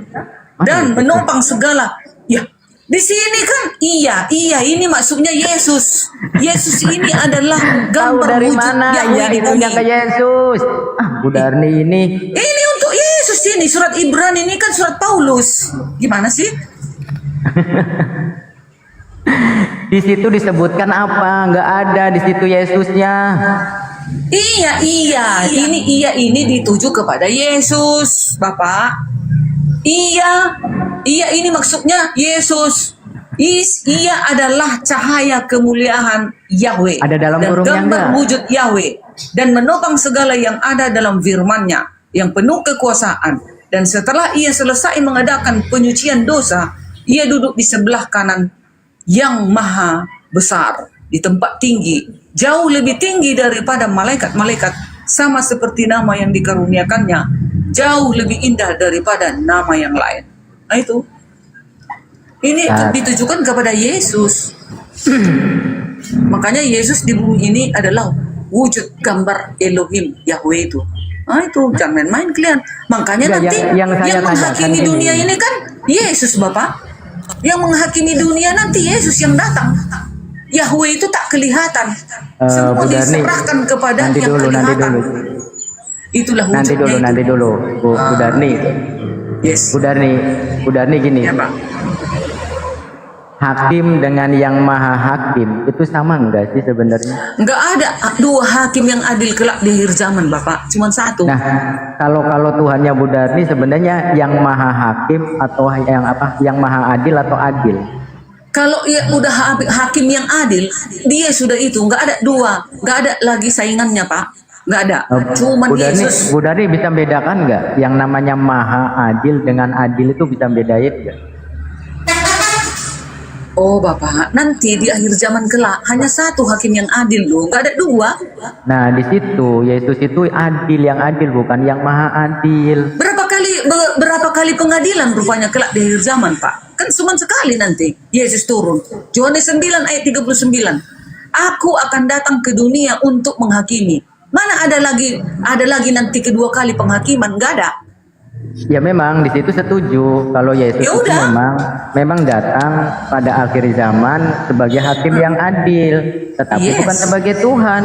Dan menopang segala. Ya, di sini kan iya ini maksudnya Yesus. Yesus ini adalah Tahu gambar dari wujud mana Yahweh ya di itunya bumi. ke Yesus? Bu Darni ini. Ini untuk Yesus ini. Surat Ibrani ini kan surat Paulus. Gimana sih? Di situ disebutkan apa? Nggak ada di situ Yesusnya. Iya. Ini dituju kepada Yesus, Bapak. Iya ini maksudnya Yesus. Ia adalah cahaya kemuliaan Yahweh Ada dalam dan kurungnya gambar enggak? wujud Yahweh dan menopang segala yang ada dalam firman-Nya yang penuh kekuasaan. Dan setelah ia selesai mengadakan penyucian dosa, ia duduk di sebelah kanan yang maha besar di tempat tinggi, jauh lebih tinggi daripada malaikat-malaikat, sama seperti nama yang dikaruniakannya jauh lebih indah daripada nama yang lain. Nah itu, ini ditujukan kepada Yesus. Makanya Yesus di bumi ini adalah wujud gambar Elohim, Yahweh itu. Nah itu, jangan main-main kalian. Makanya Enggak, nanti yang saya yang menghakimi tanyakan dunia ini. ini kan Yesus, Bapak. Yang menghakimi dunia nanti Yesus yang datang. Yahweh itu tak kelihatan. Semua Bu Darni, diserahkan kepada nanti yang dulu. kelihatan. Itulah wujudnya Nanti itu. dulu, Bu Darni. Yes. Bu Darni gini. Ya, Pak. Hakim dengan yang maha hakim itu sama enggak sih sebenarnya? Enggak ada dua hakim yang adil kelak di akhir zaman, Bapak. Cuma satu. Nah, kalau Tuhannya Bu Darni sebenarnya yang maha hakim atau yang apa? Yang maha adil atau adil? Kalau ya udah hakim yang adil, dia sudah itu. Enggak ada dua. Enggak ada lagi saingannya, Pak. Enggak ada. Cuman Yesus. Bu Darni bisa bedakan nggak yang namanya maha adil dengan adil itu bisa bedain nggak? Oh Bapak, nanti di akhir zaman kelak hanya satu hakim yang adil loh, nggak ada dua. Nah di situ Yesus itu adil, yang adil bukan yang maha adil. Berapa kali pengadilan rupanya kelak di akhir zaman, Pak? Kan cuma sekali nanti Yesus turun. Yohanes 9 ayat 39. Aku akan datang ke dunia untuk menghakimi. Mana ada lagi nanti kedua kali penghakiman? Nggak ada. Ya memang di situ setuju kalau Yesus Ya itu udah. memang datang pada akhir zaman sebagai hakim yang adil, tetapi Yes. bukan sebagai Tuhan.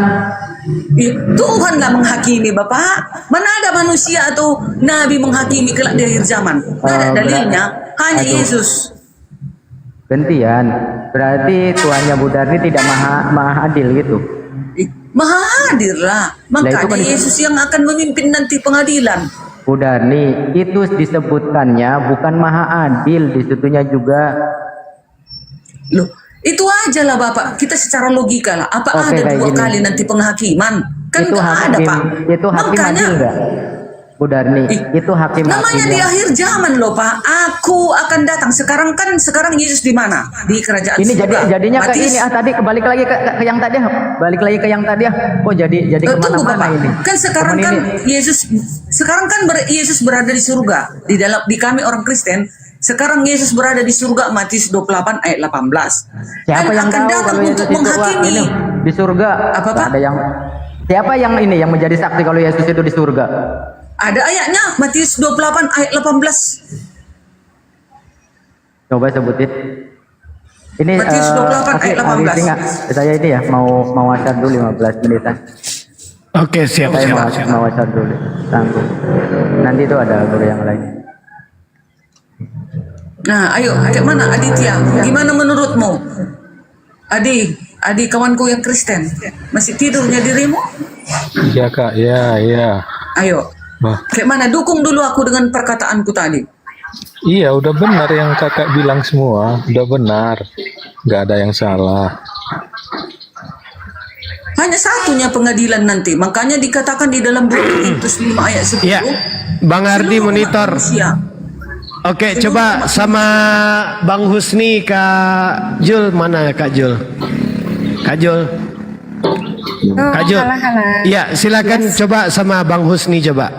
Tuhan lah menghakimi Bapak. Mana ada manusia atau nabi menghakimi kelak di akhir zaman? Nggak ada dalilnya. Hanya Aduh. Yesus. Gantian, berarti Tuhannya Bu Darni tidak maha adil gitu. Maha hadir lah. Lah, itu Makanya kan- Yesus yang akan memimpin nanti pengadilan. Bu Darni, itu disebutkannya bukan maha adil, disitunya juga. Loh, itu aja lah Bapak. Kita secara logika lah. Apa Oke, ada kayak dua gini. kali nanti penghakiman? Kan itu nggak ada hakim, Pak. itu hakim Makanya adil nggak? Bu Darni, itu hakim namanya di akhir zaman loh Pak. Aku akan datang. Sekarang Yesus di mana? Di kerajaan Ini surga. jadinya kayak Matius. ini tadi kebalik lagi ke yang tadi, balik lagi ke yang tadi Oh jadi Tunggu kemana-mana Bapak. ini. Kan sekarang Temen kan ini. Yesus berada di surga. Di kami orang Kristen, sekarang Yesus berada di surga. Matius 28 ayat 18. Siapa Dan yang akan tahu datang kalau Yesus untuk itu menghakimi. ini di surga? Apa, Pak? Ada yang siapa yang ini yang menjadi saksi kalau Yesus itu di surga? Ada ayatnya Matius 28 ayat 18. Coba sebutin. Ini Matius 28 ayat 18. Singa, saya ini ya mau asyar dulu 15 menitan. Oke, siap. Saya mau asyar dulu. Tanggung. Nanti itu ada guru yang lain. Nah, ayo, kayak mana Aditya? Gimana menurutmu? Adi kawanku yang Kristen. Masih tidurnya dirimu? Iya Kak, ya. Ayo. Wah. Kayak mana? Dukung dulu aku dengan perkataanku tadi. Iya, udah benar yang kakak bilang semua, udah benar, nggak ada yang salah. Hanya satunya pengadilan nanti. Makanya dikatakan di dalam 2 Korintus 5 ayat 10. Ya, Bang Ardi seluruh umat monitor. manusia. Oke, coba sama Bang Husni, Kak Jul, mana Kak Jul? Kak Jul. Kak Jul. Iya, silakan coba sama Bang Husni coba.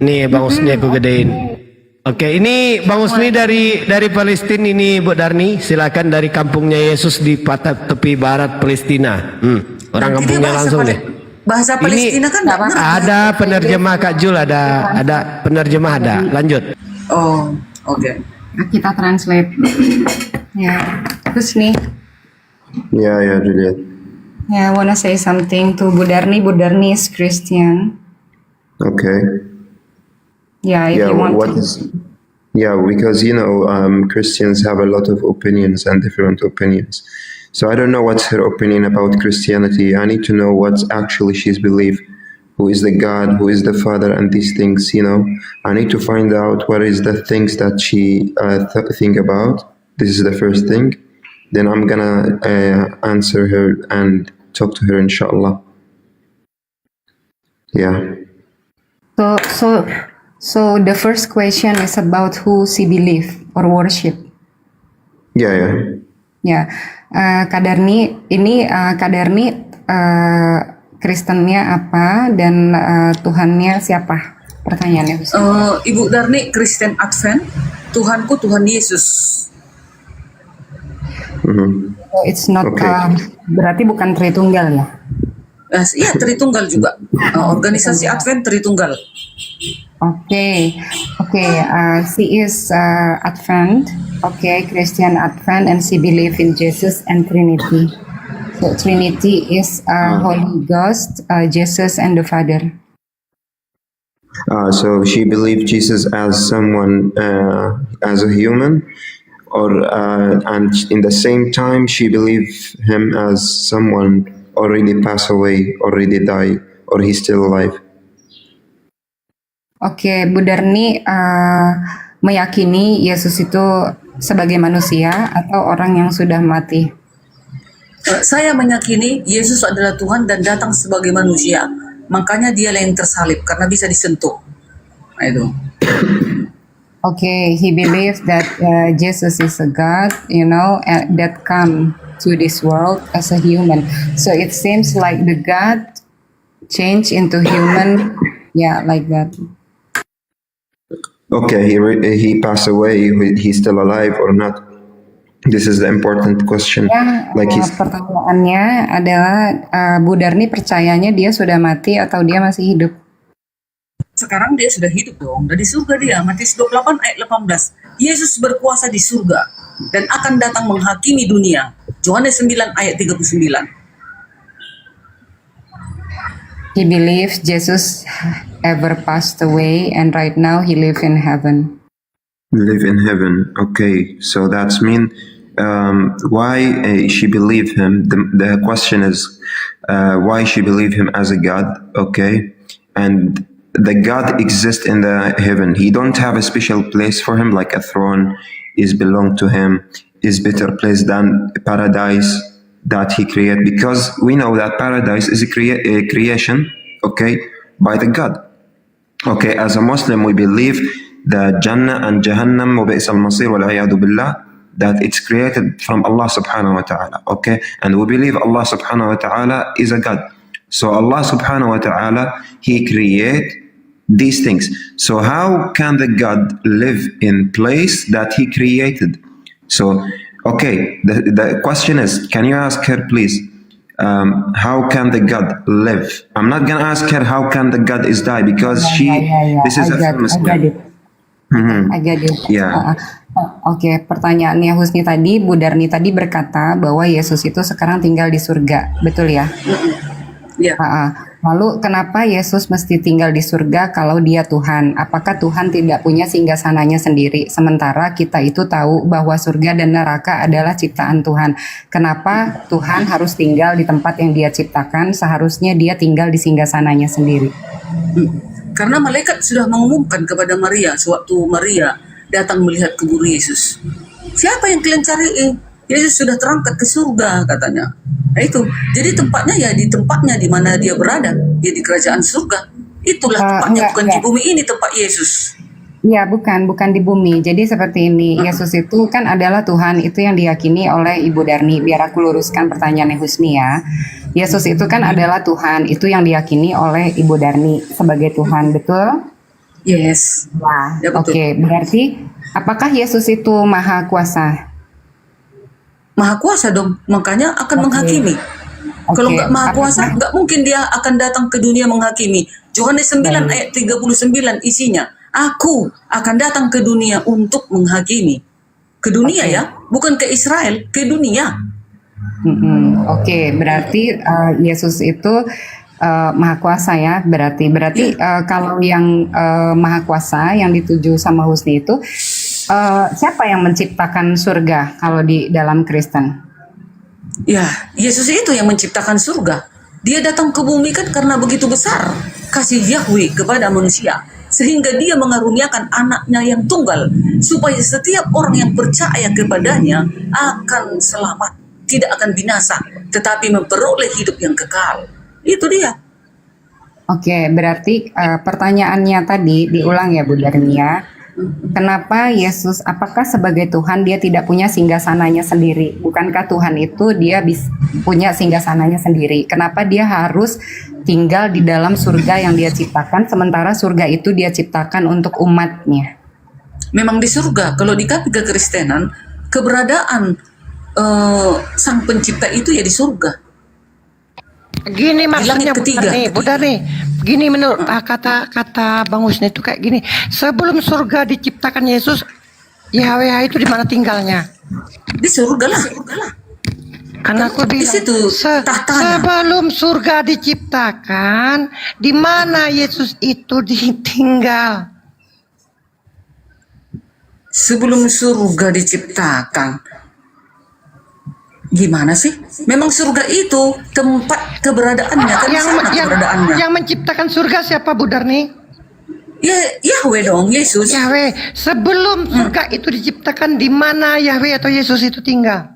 Nih Bang Husni aku gedein. Oke, ini Bang Husni dari Palestina ini Bu Darni, silakan dari kampungnya Yesus di tepi barat Palestina. Orang Nanti dia kampungnya langsung deh. Bahasa Palestina kan nggak ngerti. Ada penerjemah Kak Jul, ada penerjemah ada. Lanjut. Oh, oke. Kita translate. Ya, Husni. Yeah, Juliet. Yeah, I wanna say something to Budarni. Budarni is Christian. Okay. Yeah, if Yeah, you want what to. is? Yeah, because Christians have a lot of opinions and different opinions. So I don't know what's her opinion about Christianity. I need to know what's actually she's believe. Who is the God? Who is the Father? And these things, I need to find out what is the things that she think about. This is the first thing. Then I'm gonna answer her and talk to her, inshallah. Yeah. So the first question is about who she believe or worship. Yeah. Ya, Kadarni ini Kadarni Kristennya apa dan Tuhannya siapa? Pertanyaannya. Ibu Darni Kristen Advent. Tuhanku Tuhan Yesus. So it's not Okay. berarti bukan Tritunggal ya? Iya, Tritunggal juga. Organisasi Advent Tritunggal. Okay. She is Advent, Christian Advent, and she believe in Jesus and Trinity. So Trinity is Holy Ghost, Jesus, and the Father. So she believed Jesus as someone, as a human, and in the same time she believed him as someone already passed away, already died, or he's still alive. Oke, Bu Darni meyakini Yesus itu sebagai manusia atau orang yang sudah mati? Saya meyakini Yesus adalah Tuhan dan datang sebagai manusia. Makanya dia yang tersalib karena bisa disentuh. Nah, itu. Okay, he believes that Jesus is a God, that come to this world as a human. So it seems like the God changed into human, like that. Okay, he passed away. He's still alive or not? This is the important question. Like Pertanyaannya adalah Bu Darni percayanya dia sudah mati atau dia masih hidup? Sekarang dia sudah hidup dong, dari surga dia. Matius 28 ayat 18. Yesus berkuasa di surga dan akan datang menghakimi dunia. Yohanes 9 ayat 39. He believes Jesus ever passed away and right now he live in heaven. Live in heaven. Okay, so that's mean why she believe him. The question is why she believe him as a God. Okay, and the God exists in the heaven. He don't have a special place for him, like a throne is belong to him, is better place than paradise that he created, because we know that paradise is a creation, okay, by the God. Okay, as a Muslim, we believe that Jannah and Jahannam wa bi'sal masir wal a'yadu billah, that it's created from Allah subhanahu wa ta'ala. Okay, and we believe Allah subhanahu wa ta'ala is a God. So Allah subhanahu wa ta'ala, he create these things. So how can the God live in place that he created? So, okay, the question is, can you ask her please, how can the God live? I'm not gonna ask her how can the God is die, because this is a famous it. I get it. Yeah. Oke, pertanyaannya Husni tadi, Bu Darni tadi berkata bahwa Yesus itu sekarang tinggal di surga, betul ya? Iya. Lalu kenapa Yesus mesti tinggal di surga kalau dia Tuhan? Apakah Tuhan tidak punya singgasananya sendiri? Sementara kita itu tahu bahwa surga dan neraka adalah ciptaan Tuhan. Kenapa Tuhan harus tinggal di tempat yang dia ciptakan? Seharusnya dia tinggal di singgasananya sendiri. Karena malaikat sudah mengumumkan kepada Maria sewaktu Maria datang melihat kubur Yesus. Siapa yang kalian cari? Yesus sudah terangkat ke surga katanya. Nah itu, jadi tempatnya ya di tempatnya di mana dia berada, ya di kerajaan surga. Itulah tempatnya, bukan di bumi ini tempat Yesus. Ya, bukan di bumi. Jadi seperti ini, Yesus itu kan adalah Tuhan, itu yang diyakini oleh Ibu Darni. Biar aku luruskan pertanyaannya Husni ya. Yesus itu kan adalah Tuhan, itu yang diyakini oleh Ibu Darni sebagai Tuhan, betul? Yes. Nah, ya, Oke, berarti apakah Yesus itu maha kuasa? Maha kuasa dong, makanya akan menghakimi. Kalau nggak maha kuasa, nggak mungkin dia akan datang ke dunia menghakimi. Yohanes 9 ayat 39 isinya, aku akan datang ke dunia untuk menghakimi. Ke dunia ya, bukan ke Israel, ke dunia. Oke, berarti Yesus itu maha kuasa ya, berarti kalau yang maha kuasa yang dituju sama Husni itu siapa yang menciptakan surga kalau di dalam Kristen? Ya, Yesus itu yang menciptakan surga. Dia datang ke bumi kan karena begitu besar kasih Yahweh kepada manusia, sehingga dia mengaruniakan anaknya yang tunggal, supaya setiap orang yang percaya kepadanya akan selamat, tidak akan binasa, tetapi memperoleh hidup yang kekal. Itu dia. Oke, berarti pertanyaannya tadi diulang ya Bu Darnia. Kenapa Yesus, apakah sebagai Tuhan dia tidak punya singgasananya sendiri? Bukankah Tuhan itu dia punya singgasananya sendiri? Kenapa dia harus tinggal di dalam surga yang dia ciptakan, sementara surga itu dia ciptakan untuk umatnya? Memang di surga, kalau di kekristenan, keberadaan sang pencipta itu ya di surga. Gini maksudnya Bu Darni, gini menurut kata Bang Husni itu kayak gini. Sebelum surga diciptakan Yesus, Yahweh itu di mana tinggalnya? Di surga lah. Karena aku bilang, sebelum surga diciptakan, di mana Yesus itu ditinggal? Sebelum surga diciptakan. Gimana sih? Memang surga itu tempat keberadaannya, kan keberadaannya. Yang menciptakan surga siapa Bu Darni? Ya, Yahweh dong, Yesus. Yahweh. Sebelum surga itu diciptakan, di mana Yahweh atau Yesus itu tinggal?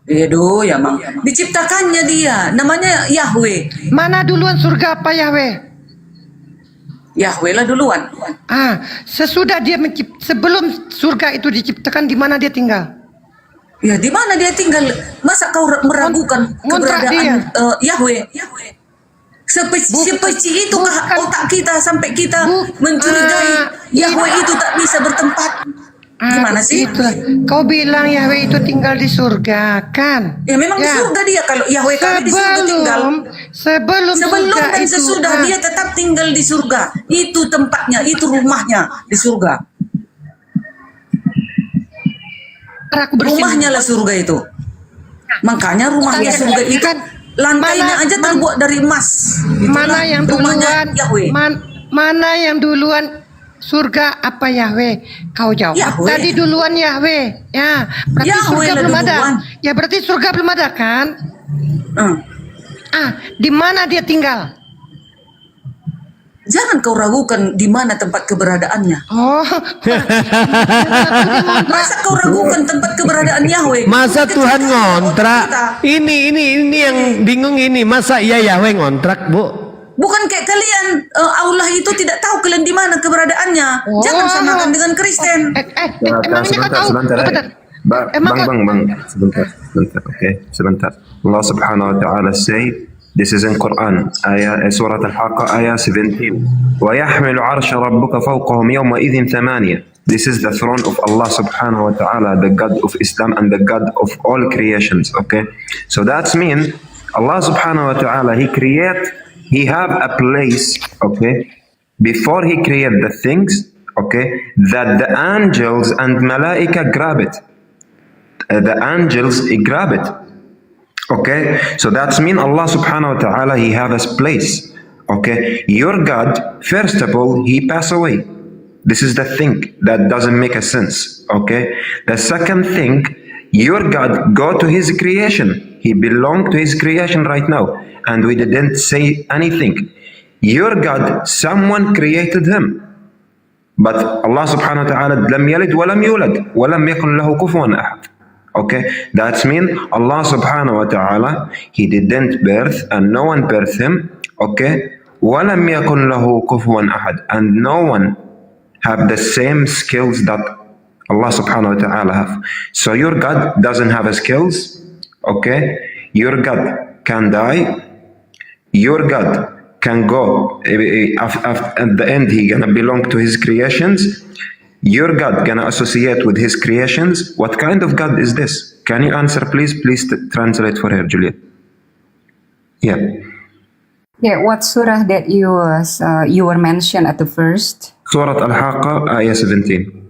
Aduh, ya Mang. Diciptakannya dia, namanya Yahweh. Mana duluan surga apa Yahweh? Yahweh lah duluan. Sesudah dia sebelum surga itu diciptakan, di mana dia tinggal? Ya di mana dia tinggal? Masa kau meragukan keberadaan Yahweh? Sepeci itu otak kita sampai kita mencurigai Yahweh itu tak bisa bertempat. Gimana sih? Itulah. Kau bilang Yahweh itu tinggal di surga, kan? Ya memang di surga dia. Kalau Yahweh kami di surga tinggal. Sebelum surga dan itu, sesudah dia tetap tinggal di surga. Itu tempatnya, itu rumahnya di surga. Rumahnya lah surga itu. Makanya rumahnya surga itu lantainya aja terbuat dari emas. Mana yang rumahnya duluan? Yahweh. Mana yang duluan? Surga apa Yahweh? Kau jawab. Yahweh. Tadi duluan Yahweh. Ya, berarti Yahweh surga lah belum ada. duluan. Ya berarti surga belum ada kan? Di mana dia tinggal? Jangan kau ragukan di mana tempat keberadaannya. Oh. Masa kau ragukan tempat keberadaan Yahweh? Masa Tuhan ngontrak? Ini yang bingung ini. Masa iya Yahweh ngontrak, Bu? Bukan kayak kalian, Allah itu tidak tahu kalian di mana keberadaannya. Jangan samakan dengan Kristen. Sebentar. Okay, sebentar. Allah Subhanahu wa Ta'ala say, this is in Quran, Surah Al-Haqqa, ayah 17. وَيَحْمِلُ عَرْشَ رَبُّكَ فَوْقَهُمْ يَوْمَئِذٍ ثَمَانِيَةٍ. This is the throne of Allah Subhanahu wa Ta'ala, the God of Islam and the God of all creations. Okay, so that's mean Allah Subhanahu wa Ta'ala, He have a place, okay, before He create the things, okay, that the angels and malaika grab it. The angels grab it. Okay, so that's mean Allah Subhanahu wa Ta'ala, He have a place. Okay, your God, first of all, He pass away. This is the thing that doesn't make a sense. Okay, the second thing, your God go to His creation. He belong to His creation right now, and we didn't say anything. Your God, someone created Him, but Allah Subhanahu wa Ta'ala lam yalid wa lam yulad wa lam yakun lahu kufuwan ahad. Okay, that means Allah Subhanahu wa Ta'ala, He didn't birth and no one birthed Him. Okay, wa lam yakun lahu kufuwan ahad, and no one have the same skills that Allah Subhanahu wa Ta'ala have. So your God doesn't have a skills. Okay, your God can die. Your God can go at the end. He gonna belong to His creations. Your God gonna associate with His creations. What kind of God is this? Can you answer, please? Please translate for her, Juliet. Yeah. Yeah, what surah that you were mentioned at the first? Surah Al-Haqqa, ayat 17.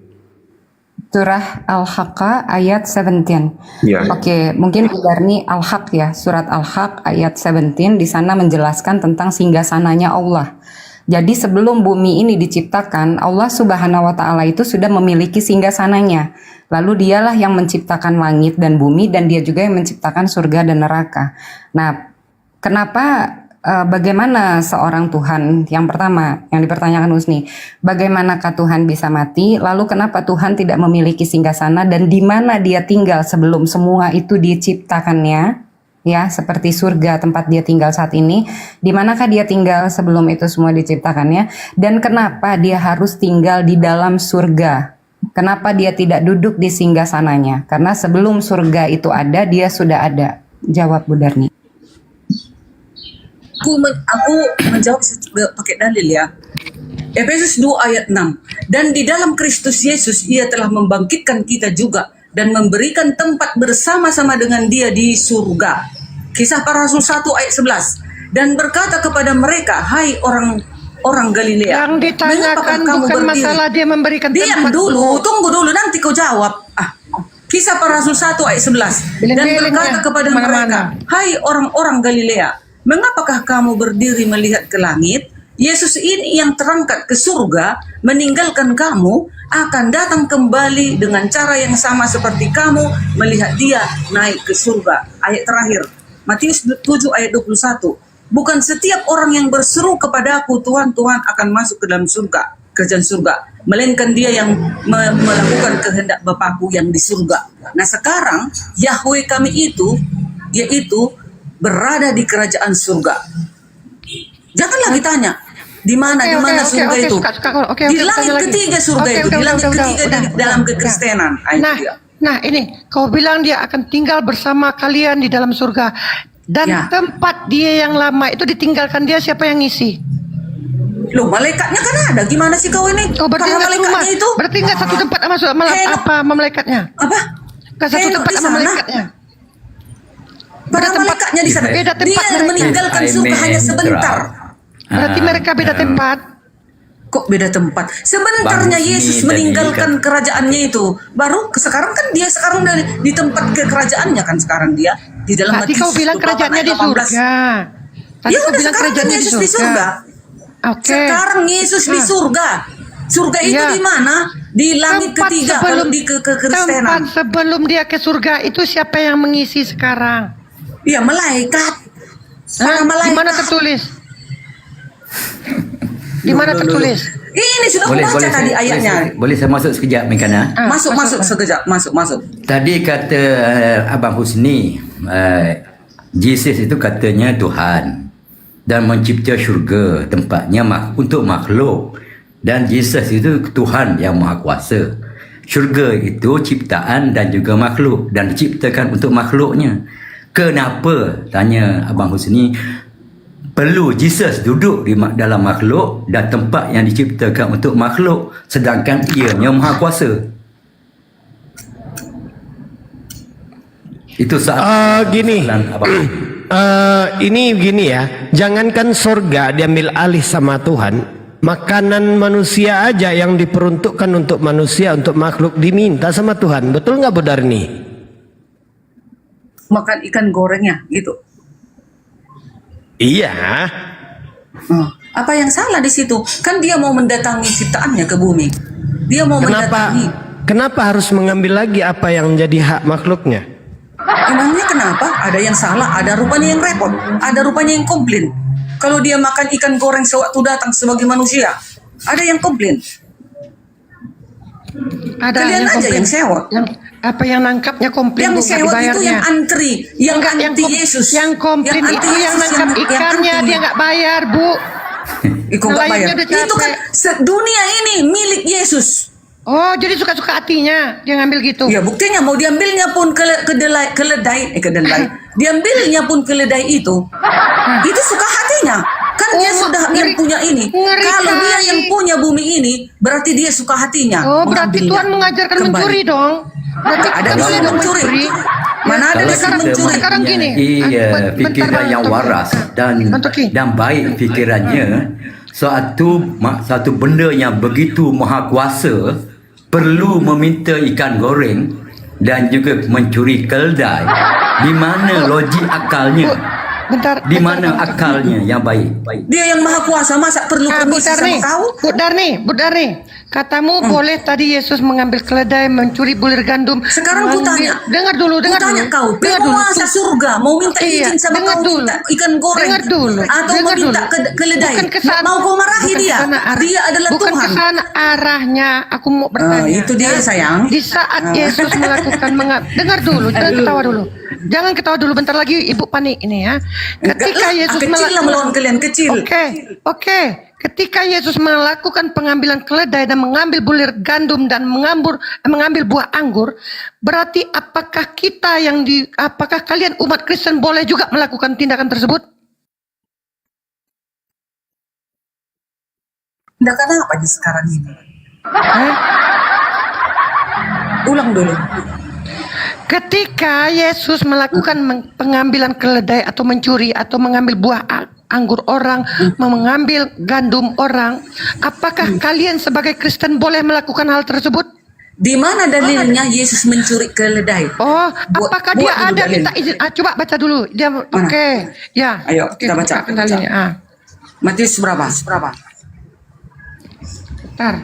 Surah Al-Haqqa ayat 17. Yeah. Oke, mungkin Darni Al-Haq ya, surat Al-Haq ayat 17 di sana menjelaskan tentang singgasananya Allah. Jadi sebelum bumi ini diciptakan, Allah Subhanahu wa Ta'ala itu sudah memiliki singgasananya. Lalu dialah yang menciptakan langit dan bumi, dan dia juga yang menciptakan surga dan neraka. Nah, kenapa bagaimana seorang Tuhan, yang pertama yang dipertanyakan Husni, bagaimanakah Tuhan bisa mati, lalu kenapa Tuhan tidak memiliki singgasana, dan di mana dia tinggal sebelum semua itu diciptakannya, ya, seperti surga tempat dia tinggal saat ini, di manakah dia tinggal sebelum itu semua diciptakannya, dan kenapa dia harus tinggal di dalam surga, kenapa dia tidak duduk di singgasananya, karena sebelum surga itu ada, dia sudah ada. Jawab Bu Darni. Aku menjawab pakai dalil ya. Efesus 2 ayat 6. Dan di dalam Kristus Yesus Ia telah membangkitkan kita juga dan memberikan tempat bersama-sama dengan Dia di surga. Kisah Para Rasul 1 ayat 11. Dan berkata kepada mereka, hai orang Galilea, yang ditanyakan bukan masalah dia memberikan tempat. Diam dulu, tunggu dulu, nanti kau jawab. Kisah Para Rasul 1 ayat 11. Dan berkata kepada mereka, hai orang-orang Galilea, mengapakah kamu berdiri melihat ke langit? Yesus ini yang terangkat ke surga, meninggalkan kamu, akan datang kembali dengan cara yang sama seperti kamu melihat Dia naik ke surga. Ayat terakhir, Matius 7 ayat 21. Bukan setiap orang yang berseru kepadaku, Tuhan, Tuhan, akan masuk ke dalam surga, kerajaan surga, melainkan dia yang melakukan kehendak Bapakku yang di surga. Nah sekarang, Yahweh kami itu, yaitu berada di kerajaan surga. Jangan lagi tanya di mana surga itu. Di langit ketiga surga itu, di langit ketiga dalam kekristenan. Nah ini kau bilang dia akan tinggal bersama kalian di dalam surga, dan tempat dia yang lama itu ditinggalkan dia, siapa yang ngisi? Loh, malaikatnya kan ada. Gimana sih kau ini? Oh, berarti Para nggak malaikatnya rumah. itu Berarti nggak satu tempat masuk Henok. apa sama malaikatnya? apa? Nggak satu Henok tempat di sama sana. malaikatnya. Para malaikatnya di sana. Beda tempat Dia mereka. meninggalkan surga hanya sebentar. Berarti mereka beda tempat. Kok beda tempat? Sebentarnya Bang Husni Yesus tadi meninggalkan kerajaannya itu. Baru sekarang kan dia sekarang di tempat kekerajaannya kan sekarang dia di dalam Tadi kau bilang kerajaannya di surga. Tadi Ya kau udah bilang sekarang kan kerajaannya Yesus di surga. Oke. Sekarang Yesus di surga. Surga itu Iya. di mana? Di langit Tempat ketiga sebelum- kalau di kekristenan. Tempat sebelum dia ke surga itu siapa yang mengisi sekarang? Iya, malaikat. Para malaikat. Di mana tertulis? Di mana tertulis? Ini sudah kubaca tadi ayatnya. Boleh saya masuk sekejap, Mekana? Masuk sekejap, masuk. Tadi kata Abang Husni, Jesus itu katanya Tuhan dan mencipta syurga, tempatnya untuk makhluk. Dan Jesus itu Tuhan yang Maha Kuasa. Syurga itu ciptaan dan juga makhluk dan diciptakan untuk makhluknya. Kenapa, tanya Abang Husni, perlu Jesus duduk di dalam makhluk dan tempat yang diciptakan untuk makhluk sedangkan ianya Maha Kuasa? Itu Gini, ini gini ya, jangankan surga diambil alih sama Tuhan, makanan manusia aja yang diperuntukkan untuk manusia, untuk makhluk diminta sama Tuhan. Betul nggak Bu Darni? Makan ikan gorengnya gitu. Iya. Apa yang salah di situ? Kan dia mau mendatangi ciptaannya ke bumi. Dia mau mendatangi. Kenapa harus mengambil lagi apa yang menjadi hak makhluknya? Emangnya kenapa? Ada yang salah, ada rupanya yang repot, ada rupanya yang komplain. Kalau dia makan ikan goreng sewaktu datang sebagai manusia, ada yang komplain. Ada Kalian aja komplain. yang sewot. Apa yang nangkapnya komplain Yang Bu, nggak sewot itu dibayarnya. yang antri, yang anti Yesus. Yang komplain Yang anti itu yang Yesus, nangkap yang ikannya anti. dia nggak bayar Bu. Kok nggak bayar? Nelayannya udah Itu kan capek. dunia ini milik Yesus. Oh, jadi suka-suka hatinya dia ngambil gitu. Ya buktinya mau diambilnya pun keledai. Diambilnya pun keledai itu suka hatinya. Kan dia sudah yang punya ini. Kalau dia yang punya bumi ini, berarti dia suka hatinya. Oh, berarti Tuhan mengajarkan kembali. mencuri dong. Berarti Ada kita di boleh sana dong mencuri. Mana ada Kalau di sana kita mencuri? Sekarang gini. Iya, Bentar, fikiran Bang yang Toki. waras dan baik fikirannya, satu benda yang begitu maha kuasa perlu meminta ikan goreng dan juga mencuri keledai. Di mana logik akalnya? Bentar. Di mana akalnya yang baik? Dia yang maha kuasa, masa perlu permisi sama kau? Bu Darni, katamu boleh tadi Yesus mengambil keledai, mencuri bulir gandum. Sekarang ku tanya. Dengar dulu. Tanya kau, penguasa surga mau minta izin sama dengar kau dulu. minta ikan goreng Dengar dulu. atau Dengar meminta dulu. keledai? Bukan kesana. Mau kau marahi Bukan dia? kesana Dia adalah bukan Tuhan. kesana arahnya. Aku mau bertanya. itu dia, sayang. Di saat Yesus melakukan dengar dulu, jangan ketawa dulu. Jangan ketawa dulu, bentar lagi Ibu panik ini ya. Ketika Yesus kecil lah melawan kalian, kecil. Oke. Ketika Yesus melakukan pengambilan keledai dan mengambil bulir gandum dan mengambil buah anggur, berarti apakah kalian umat Kristen boleh juga melakukan tindakan tersebut? Tindakan apa di sekarang ini? Ulang dulu. Ketika Yesus melakukan pengambilan keledai atau mencuri atau mengambil buah anggur orang, mengambil gandum orang, apakah kalian sebagai Kristen boleh melakukan hal tersebut? Di mana dalilnya Yesus mencuri keledai? Oh, apakah dia ada minta izin? Coba baca dulu. Dia oke. Ya. Ayo kita baca. Dalilnya. Matius berapa? Bentar.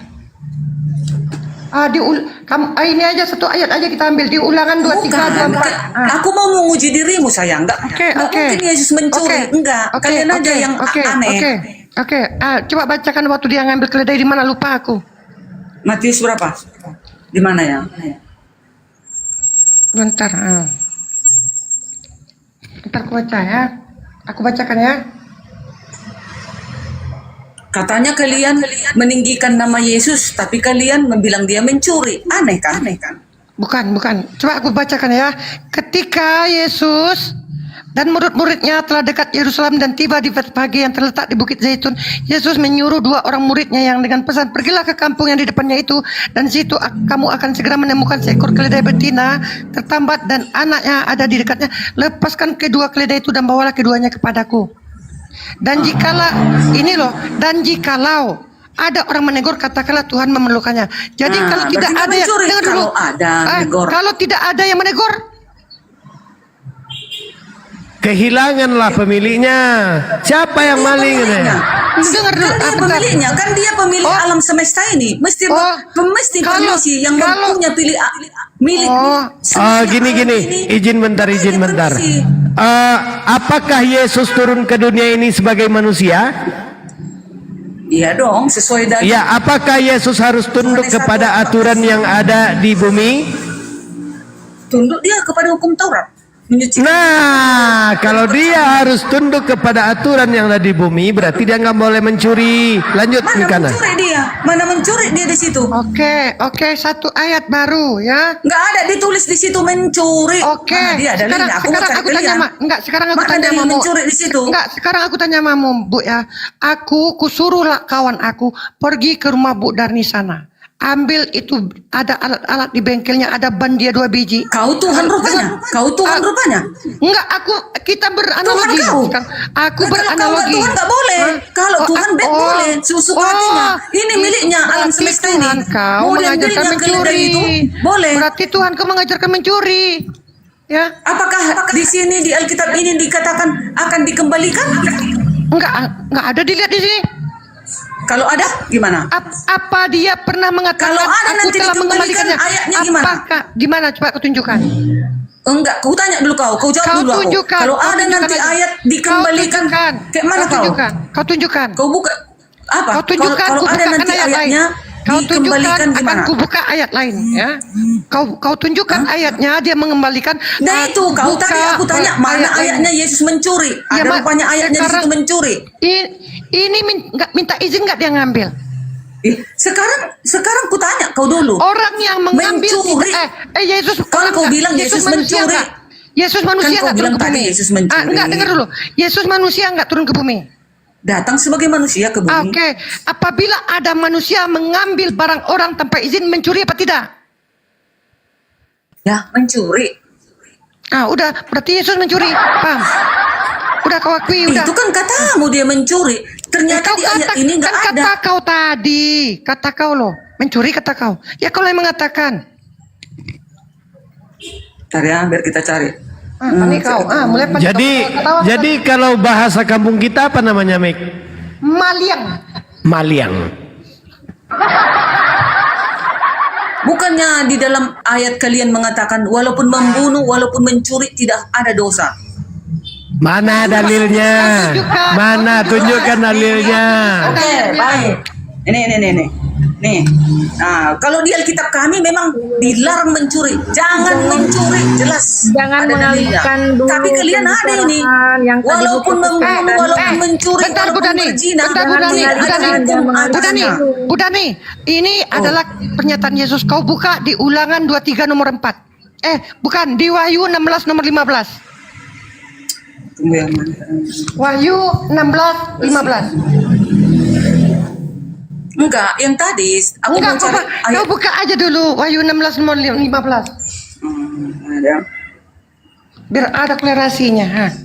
Ini aja satu ayat aja kita ambil di Ulangan 23 24. Aku mau menguji dirimu, sayang. Enggak mungkin Yesus mencuri. Enggak. Kalian aja yang aneh. Oke. Coba bacakan waktu dia ngambil keledai di mana, lupa aku. Matius berapa? Di mana ya? Bentar. Bentar aku baca ya. Aku bacakan ya. Katanya kalian meninggikan nama Yesus, tapi kalian membilang dia mencuri. Aneh kan? Bukan. Coba aku bacakan ya. Ketika Yesus Dan murid-muridnya telah dekat Yerusalem dan tiba di Betfage yang terletak di Bukit Zaitun. Yesus menyuruh 2 orang muridnya yang dengan pesan, pergilah ke kampung yang di depannya itu, dan di situ kamu akan segera menemukan seekor keledai betina tertambat dan anaknya ada di dekatnya. Lepaskan kedua keledai itu dan bawalah keduanya kepadaku. Dan jikalau ada orang menegur, katakanlah Tuhan memerlukannya. Jadi kalau tidak ada yang dengar dulu, kalau tidak ada yang menegur, kehilanganlah pemiliknya. Siapa yang maling ini? Dengar dulu, kan dia pemiliknya, kan dia pemilik alam semesta ini. Mesti permisi yang mempunyai milik. Gini. Izin bentar. Apakah Yesus turun ke dunia ini sebagai manusia? Iya dong, sesuai dari. Ya, apakah Yesus harus tunduk kepada aturan yang ada di bumi? Tunduk dia kepada hukum Taurat. Nah, kalau dia harus tunduk kepada aturan yang ada di bumi, berarti dia nggak boleh mencuri. Lanjut ke kanan. Mana mencuri dia di situ? Oke, satu ayat baru ya. Nggak ada ditulis di situ mencuri. Oke. Sekarang aku tanya mamu. Mencuri di situ. Sekarang aku tanya mamu, Bu ya. Aku kusuruhlah kawan aku pergi ke rumah Bu Darni sana. Ambil itu, ada alat-alat di bengkelnya, ada ban dia 2 biji. Kau Tuhan rupanya. Enggak, kita beranalogi. Aku beranalogi. Tuhan nggak boleh. Kalau Tuhan boleh. Susu hatinya. Ini miliknya alam semesta ini. Kau mengajarkan mencuri. Boleh. Berarti Tuhan kau mengajarkan mencuri. Ya. Apakah di sini di Alkitab ini dikatakan akan dikembalikan? Enggak ada dilihat di sini. Kalau ada gimana? Apa dia pernah mengatakan kalau ada aku nanti telah mengembalikannya? Ayatnya gimana? Apakah gimana? Coba kau tunjukkan. Enggak, kau tanya dulu kau jawab dulu aku. Kalau ada nanti ayat dikembalikan, kayak mana kau? Kau tunjukkan. Kau buka apa? Kau tunjukkan. Kalau ada nanti ayatnya kau tunjukkan, gimana? akan kubuka ayat lain ya. Kau tunjukkan ayatnya dia mengembalikan. Nah itu kau tadi aku tanya mana ayatnya Yesus mencuri? Ada rupanya ayatnya di situ mencuri. Ini nggak minta izin nggak dia ngambil? Sekarang ku tanya kau dulu. Orang yang mengambil mencuri. Yesus. Kalau kau bilang Yesus mencuri. Yesus manusia nggak turun ke bumi. Yesus mencuri. Enggak, dengar dulu. Yesus manusia nggak turun ke bumi. Datang sebagai manusia ke bumi. Oke. Apabila ada manusia mengambil barang orang tanpa izin, mencuri apa tidak? Ya, mencuri. Udah. Berarti Yesus mencuri. Paham? Udah kau akui, udah. Itu kan katamu dia mencuri. Ternyata di ayat ini nggak ada. Kata kau tadi. Kata kau loh. Mencuri kata kau. Ya kau yang mengatakan. Cari ya, biar kita cari. Mulai Jadi kalau bahasa kampung kita apa namanya, Mik? Maliang. Bukannya di dalam ayat kalian mengatakan walaupun membunuh, walaupun mencuri tidak ada dosa. Mana dalilnya? Mana tunjukkan dalilnya? Oke, baik. Ini. Nah, kalau di Alkitab kami memang dilarang mencuri. Jangan mencuri, jelas. Jangan mengalihkan dulu. Tapi kalian ada ini. Walaupun membunuh, walaupun mencuri, walaupun berzina. Budani, ini adalah pernyataan Yesus. Kau buka di Ulangan 23 nomor 4. Bukan, di Wahyu 16 nomor 15. Wahyu 16:15. Enggak, yang tadi aku mau cari kau buka aja dulu Wahyu 16 nomor 15. Ada. Biar ada klerasinya.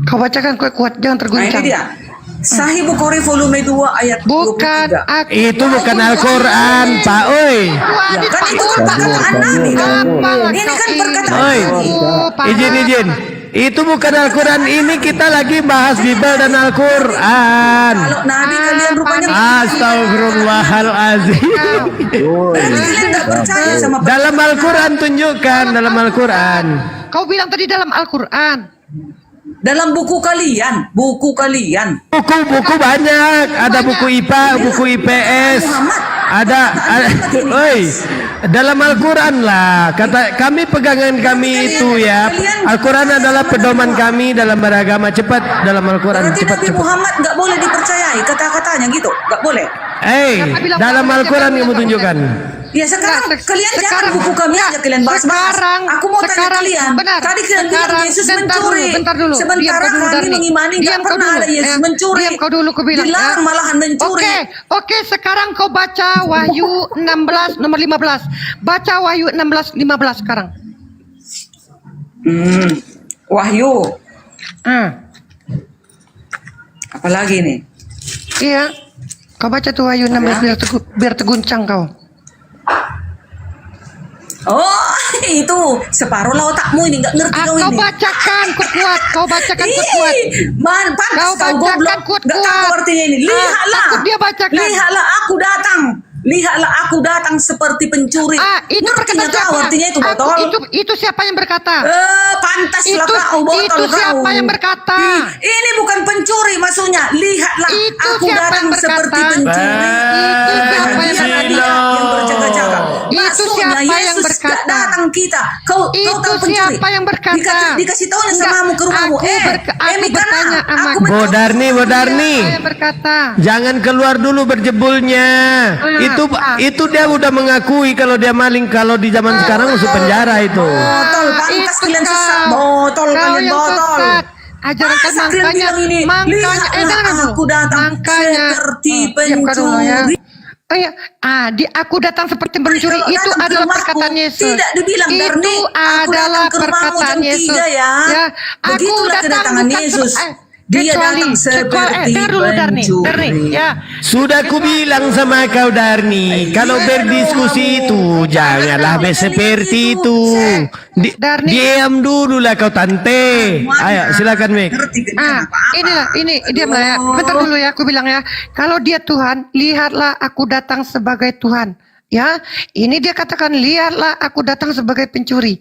Kau bacakan kuat, jangan terguncang. Ini dia. Sahih Bukhari volume 2 ayat 23. Itu bukan Al-Quran, Pak. Oi. Ya, kan itu kan perkataan Nabi kan. Ini kan perkataan Nabi. Izin. Itu bukan Al-Quran. Ini kita lagi bahas Bible dan Al-Quran. Kalau Nabi kalian rupanya Astagfirullahalazim. Kalian nggak percaya sama dalam Al-Quran, tunjukkan dalam Al-Quran. Kau bilang tadi dalam Al-Quran. Dalam buku kalian. Buku banyak. Ada buku IPA, buku IPS. Ada. Dalam Al-Quran lah. Kata kami, pegangan kami itu ya. Al-Quran adalah pedoman kami dalam beragama. Cepat dalam Al-Quran. Berarti Nabi Muhammad nggak boleh dipercayai kata-katanya gitu. Nggak boleh. Dalam Al-Quran kamu tunjukkan. Ya sekarang kalian jangan buku kami aja kalian bahas-bahas. Aku mau tanya kalian. Benar. Tadi kalian bilang Yesus mencuri. Bentar dulu. Sementara kami mengimani nggak pernah ada Yesus mencuri. Diam kau dulu, kau bilang. Dilarang malahan mencuri. Oke, sekarang kau baca Wahyu 16 nomor 15. Baca Wahyu 16:15 sekarang. Wahyu. Apalagi nih? Iya. Kau baca tuh Wahyu 16 biar terguncang kau. Oh, itu separuh lah otakmu ini, nggak ngerti kau ini. Kau bacakan kuat-kuat, kau bacakan kuat-kuat. Pantas kau goblok, nggak tahu artinya ini. Lihatlah, dia bacakan. Lihatlah aku datang. Lihatlah aku datang seperti pencuri. Itu ngerti tahu artinya itu botol. Itu siapa yang berkata? Pantaslah kau botol itu siapa yang berkata? Ini bukan pencuri maksudnya. Lihatlah itu aku datang seperti pencuri. Itu siapa yang berjaga-jaga. Itu siapa yang berkata? Datang kita. Kau tahu pencuri. Siapa yang berkata? Dikasih tahunya samamu ke rumahmu. Aku bertanya sama Bodarni, jangan keluar dulu berjebulnya. Itu dia udah mengakui kalau dia maling, kalau di zaman sekarang masuk penjara itu. Botol, pantas kalian sesat. Botol, kalian botol. Ajaran makanya aku datang seperti pencuri. Aku datang seperti pencuri itu adalah perkataan Yesus. Tidak dibilang itu adalah perkataan Yesus. Ya. Aku datang Yesus. Dia datang seperti Darni, ya. Sudah ku bilang sama kau Darni, kalau berdiskusi itu janganlah seperti itu. Diam dulu lah kau tante. Ayo silakan Mik. Ini diam lah ya. Bentar dulu ya, aku bilang ya. Kalau dia Tuhan, lihatlah aku datang sebagai Tuhan. Ya, ini dia katakan lihatlah aku datang sebagai pencuri.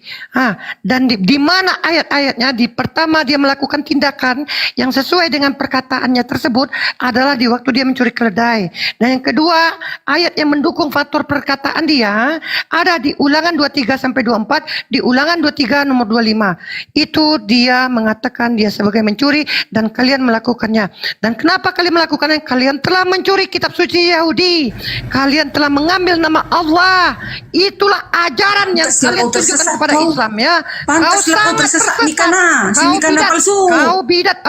Dan di mana ayat-ayatnya? Di pertama dia melakukan tindakan yang sesuai dengan perkataannya tersebut adalah di waktu dia mencuri keledai. Dan yang kedua, ayat yang mendukung faktor perkataan dia ada di Ulangan 23-24, di Ulangan 23 nomor 25. Itu dia mengatakan dia sebagai mencuri dan kalian melakukannya. Dan kenapa kalian melakukannya? Kalian telah mencuri kitab suci Yahudi. Kalian telah mengambil nama Allah. Itulah ajaran yang kalian tunjukkan kepada Islam ya. Pantaslah kau tersesat Mikana. Si Mikana palsu. Kau bidat.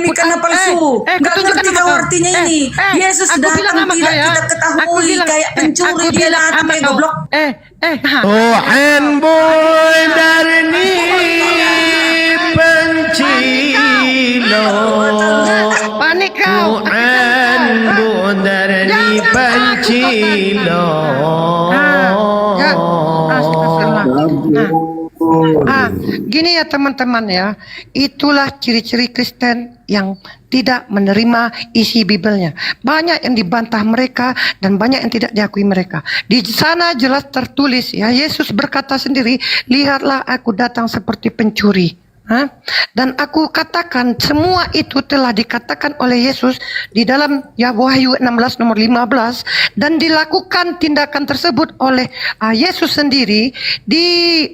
Mikana palsu. Gak ngerti kau artinya ini. Yesus datang tidak kita ketahui kayak pencuri dia datang kayak goblok. Tuhan boy Darni pencilo. Panik kau. Tuhan boy Darni pencilo. Gini ya teman-teman ya, itulah ciri-ciri Kristen yang tidak menerima isi Bibelnya. Banyak yang dibantah mereka dan banyak yang tidak diakui mereka. Di sana jelas tertulis ya, Yesus berkata sendiri, lihatlah aku datang seperti pencuri. Dan aku katakan semua itu telah dikatakan oleh Yesus di dalam Wahyu 16 nomor 15 dan dilakukan tindakan tersebut oleh Yesus sendiri di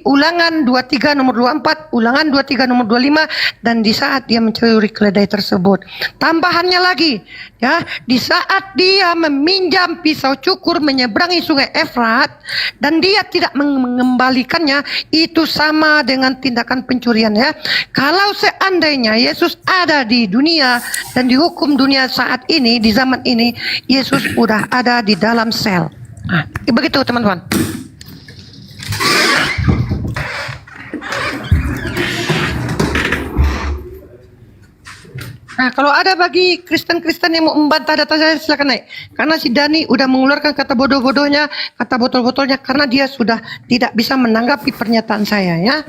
Ulangan 23 nomor 24, Ulangan 23 nomor 25 dan di saat dia mencuri keledai tersebut. Tambahannya lagi ya, di saat dia meminjam pisau cukur menyeberangi sungai Efrat dan dia tidak mengembalikannya, itu sama dengan tindakan pencurian ya. Kalau seandainya Yesus ada di dunia dan dihukum dunia saat ini, di zaman ini, Yesus udah ada di dalam sel. Begitu teman-teman. Nah, kalau ada bagi Kristen-Kristen yang mau membantah data saya, silakan naik. Karena si Dani udah mengeluarkan kata bodoh-bodohnya, kata botol-botolnya, karena dia sudah tidak bisa menanggapi pernyataan saya ya.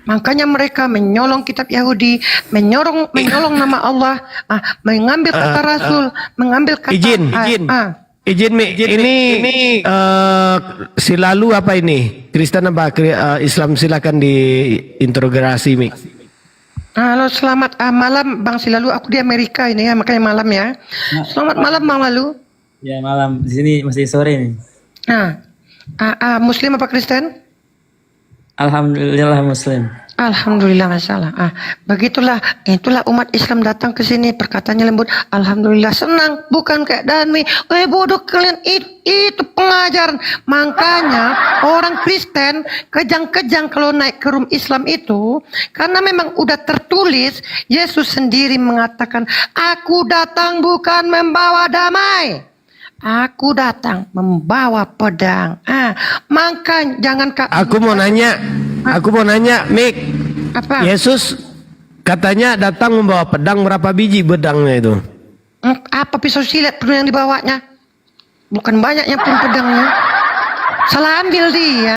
Makanya mereka menyolong kitab Yahudi, menyolong nama Allah, mengambil kata Rasul, mengambil kata Izin Mi, ini Silalu apa ini? Kristen apa Islam? Silakan diinterogasi Mi. Halo, selamat malam Bang Silalu. Aku di Amerika ini ya, makanya malam ya. Selamat malam Bang Lalu. Ya malam, di sini masih sore nih. Muslim apa Kristen? Alhamdulillah Muslim. Alhamdulillah, masalah. Begitulah, itulah umat Islam datang ke sini, perkataannya lembut. Alhamdulillah, senang, bukan kayak Danmi. Bodoh kalian, itu pengajaran. Makanya orang Kristen kejang-kejang kalau naik ke room Islam itu, karena memang udah tertulis, Yesus sendiri mengatakan, aku datang bukan membawa damai. Aku datang membawa pedang. Maka jangan Aku mau nanya, Mik. Apa? Yesus katanya datang membawa pedang, berapa biji pedangnya itu? Apa pisau silet pun yang dibawanya? Bukan banyaknya pun pedangnya. Salah ambil dia.